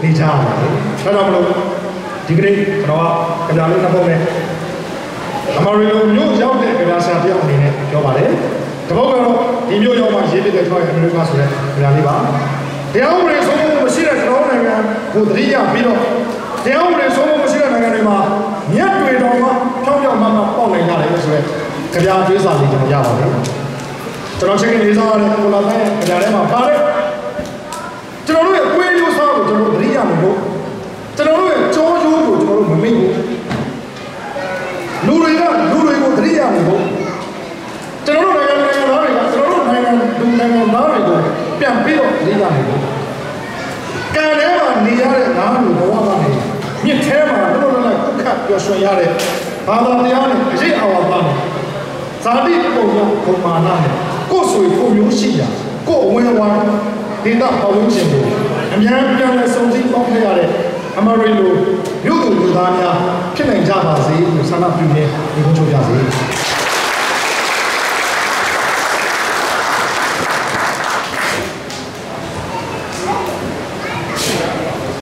နေကြရပါတယ်ဒါကြောင့်မလို့ဒီကနေ့ကျွန်တော်ကကြာလေးနှစ်ပုံနဲ့အမေရိကန်မျိုးရောက်တဲ့ကြာဆရာတယောက်အနေနဲ့ပြောပါတယ် တပုတ်ကတော့ဒီမျိုးရောက်မှရေးပြတဲ့ကျွန်တော်အမေရိကဆိုတဲ့နေရာလေးပါတရားဥပဒေစိုးမိုးမှုမရှိတဲ့ကျွန်တော်နိုင်ငံကိုတတိယပြီးတော့တရားဥပဒေစိုးမိုးမှုမရှိတဲ့နိုင်ငံတွေမှာမြတ်တွေတော်မှဖြောင်းဖြောင်းမှပေါက်နိုင်ကြတယ်ဆိုတဲ့ကြပြတွေးစာလေးကျွန်တော်ရပါတယ်ကျွန်တော်ချင်းလေးစားရတဲ့ကိုလာတဲ့ကြပြထဲမှာပါတယ်ကျွန်တော်တို့ရဲ့ကိုယ်ရိုးစားကိုကျွန်တော်တို့တတိယမလို့ကျွန်တော်တို့ရဲ့ကြောရိုးကိုကျွန်တော်တို့မမေ့ဘူးလူတွေကိုတတိယမလို့ကျွန်တော်တို့နိုင်ငံသားတွေကကျွန်တော်တို့နိုင်ငံသားတွေကိုပြန်ပြီးတော့တတိယမလို့ကံထဲမှာနေရတဲ့ငါးလူဘဝကနေမြစ်ထဲမှာလုံးလုံးလိုက်ခုခတ်ပျော်ရွှင်ရတဲ့ဘာသာတရားနဲ့အရေးအဝါပါနဲ့ဇာတိပုံရပုံမာနနဲ့ကိုယ်ဆွေကိုမျိုးရှိရာကိုယ်အဝင်ဝါဒေတာပတ်ဝန်းကျင်ကိုအများပြန်လဲစုံစည်းပေါင်းခဲ့ရတဲ့အမရီလိုမြို့သူလူသားများဖြစ်နိုင်ကြပါစေလို့ဆန္ဒပြုနေဒီကုန်းချုပ်ကြစေ